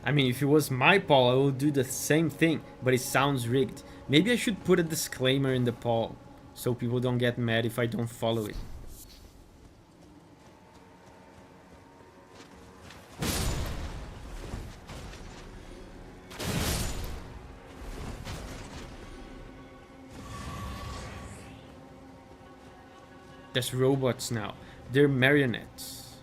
I mean, if it was my poll, I would do the same thing, but it sounds rigged. Maybe I should put a disclaimer in the poll, so people don't get mad if I don't follow it. There's robots now. They're marionettes.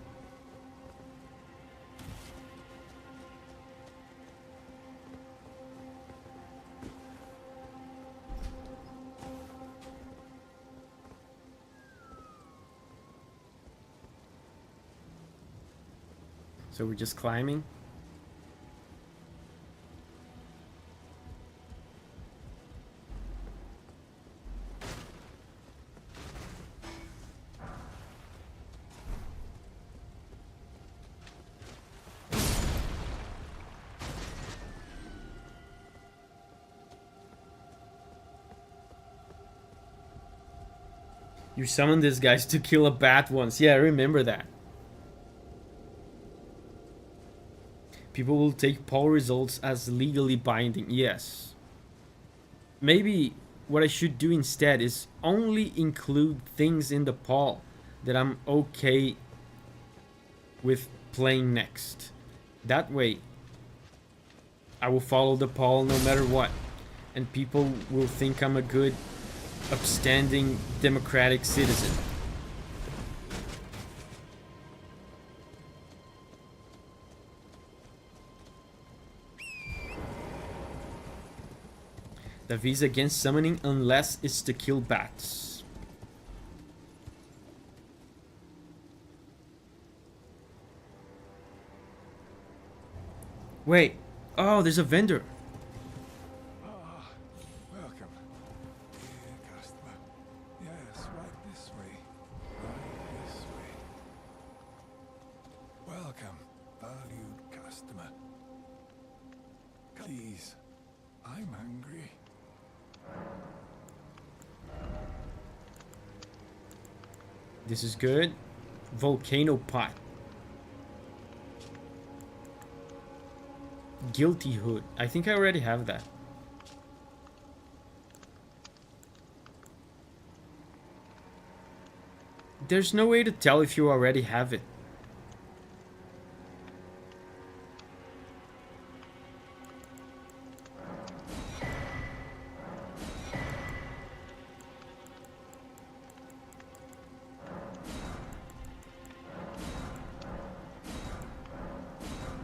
So we're just climbing. You summoned these guys to kill a bat once. Yeah, I remember that. People will take poll results as legally binding. Yes. Maybe what I should do instead is only include things in the poll that I'm okay with playing next. That way, I will follow the poll no matter what. And people will think I'm a good, upstanding, democratic citizen. Davi's against summoning unless it's to kill bats. Wait. Oh, there's a vendor. Welcome. Dear customer. Yes, right this way. Right this way. Welcome, valued customer. Please, I'm hungry. This is good. Volcano pot. Guilty hood. I think I already have that. There's no way to tell if you already have it.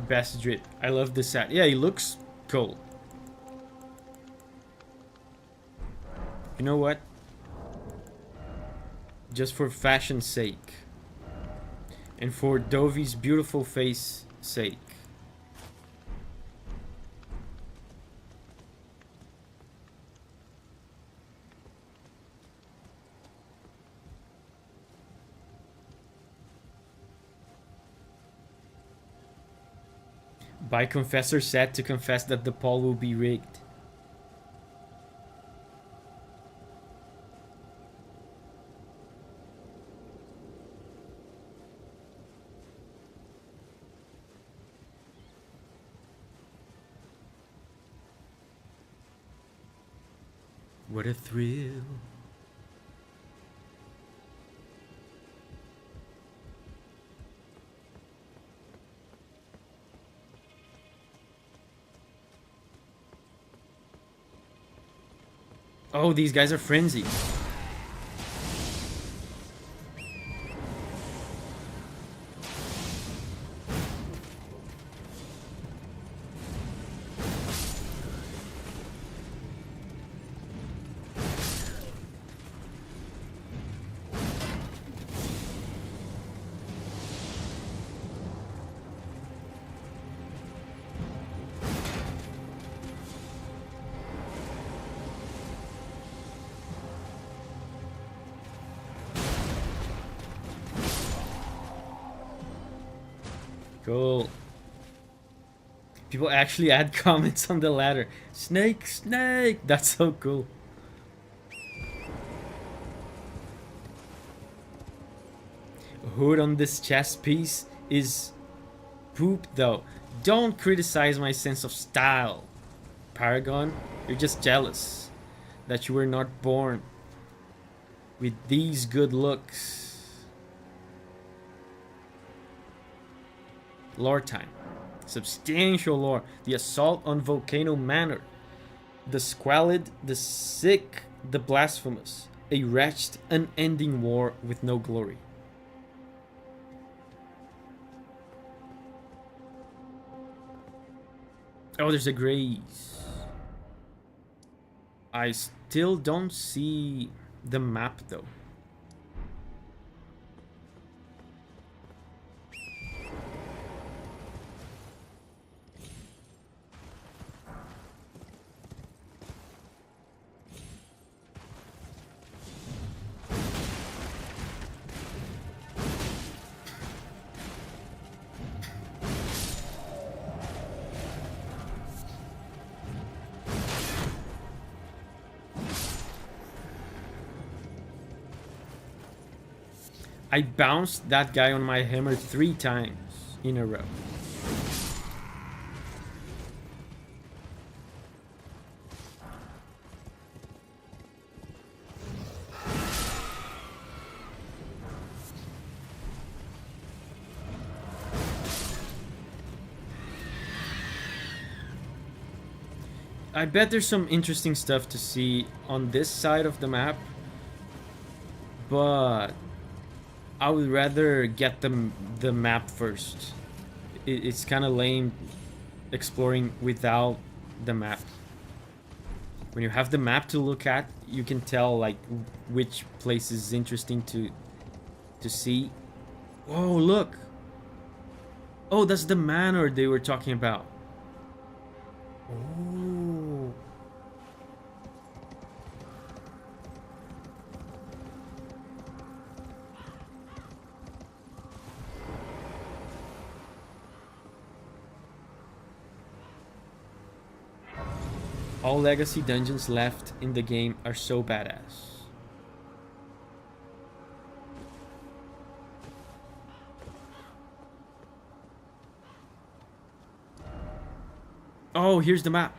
Best drip. I love this set. Yeah, he looks cool. You know what? Just for fashion's sake. And for Davi's beautiful face sake. By Confessor said to confess that the poll will be rigged. What a thrill. Oh, these guys are frenzied. Cool. People actually add comments on the ladder. Snake, snake. That's so cool. Hood on this chest piece is poop though. Don't criticize my sense of style, Paragon. You're just jealous that you were not born with these good looks. Lore time. Substantial lore. The assault on Volcano Manor. The squalid, the sick, the blasphemous. A wretched, unending war with no glory. Oh, there's a graze. I still don't see the map though. I bounced that guy on my hammer 3 times in a row. I bet there's some interesting stuff to see on this side of the map, but I would rather get the map first. It's kind of lame exploring without the map. When you have the map to look at, you can tell like which place is interesting to see. Oh, look! Oh, that's the manor they were talking about. Oh. All legacy dungeons left in the game are so badass. Oh, here's the map.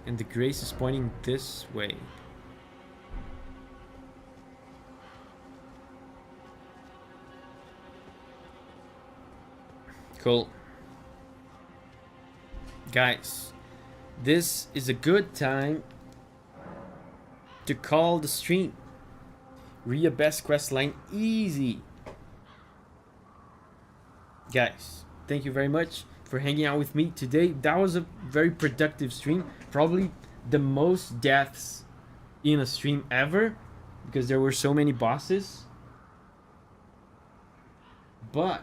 And the grace is pointing this way. Cool. Guys, this is a good time to call the stream. Ria best quest line easy. Guys, thank you very much for hanging out with me today. That was a very productive stream. Probably the most deaths in a stream ever, because there were so many bosses. But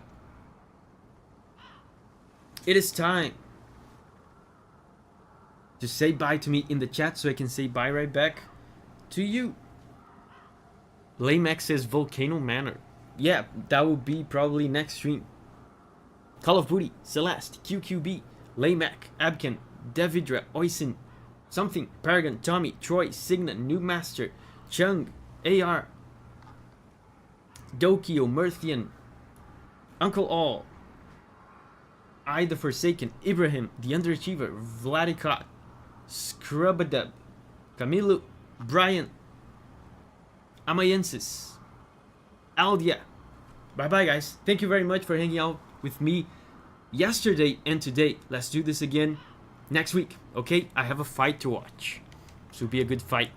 it is time to say bye to me in the chat so I can say bye right back to you. Laymax says Volcano Manor. Yeah, that will be probably next stream. Call of Booty, Celeste, QQB, Laymac, Abken, Davidra, Oisin, Something, Paragon, Tommy, Troy, Signa, Noobmaster, Chung, AR, Dokio, Murthian, Uncle All, I the Forsaken, Ibrahim, the Underachiever, Vladicott, Scrubadub, Camilu, Brian, Amayensis, Aldia. Bye bye, guys. Thank you very much for hanging out with me yesterday and today. Let's do this again next week, okay? I have a fight to watch. This will be a good fight.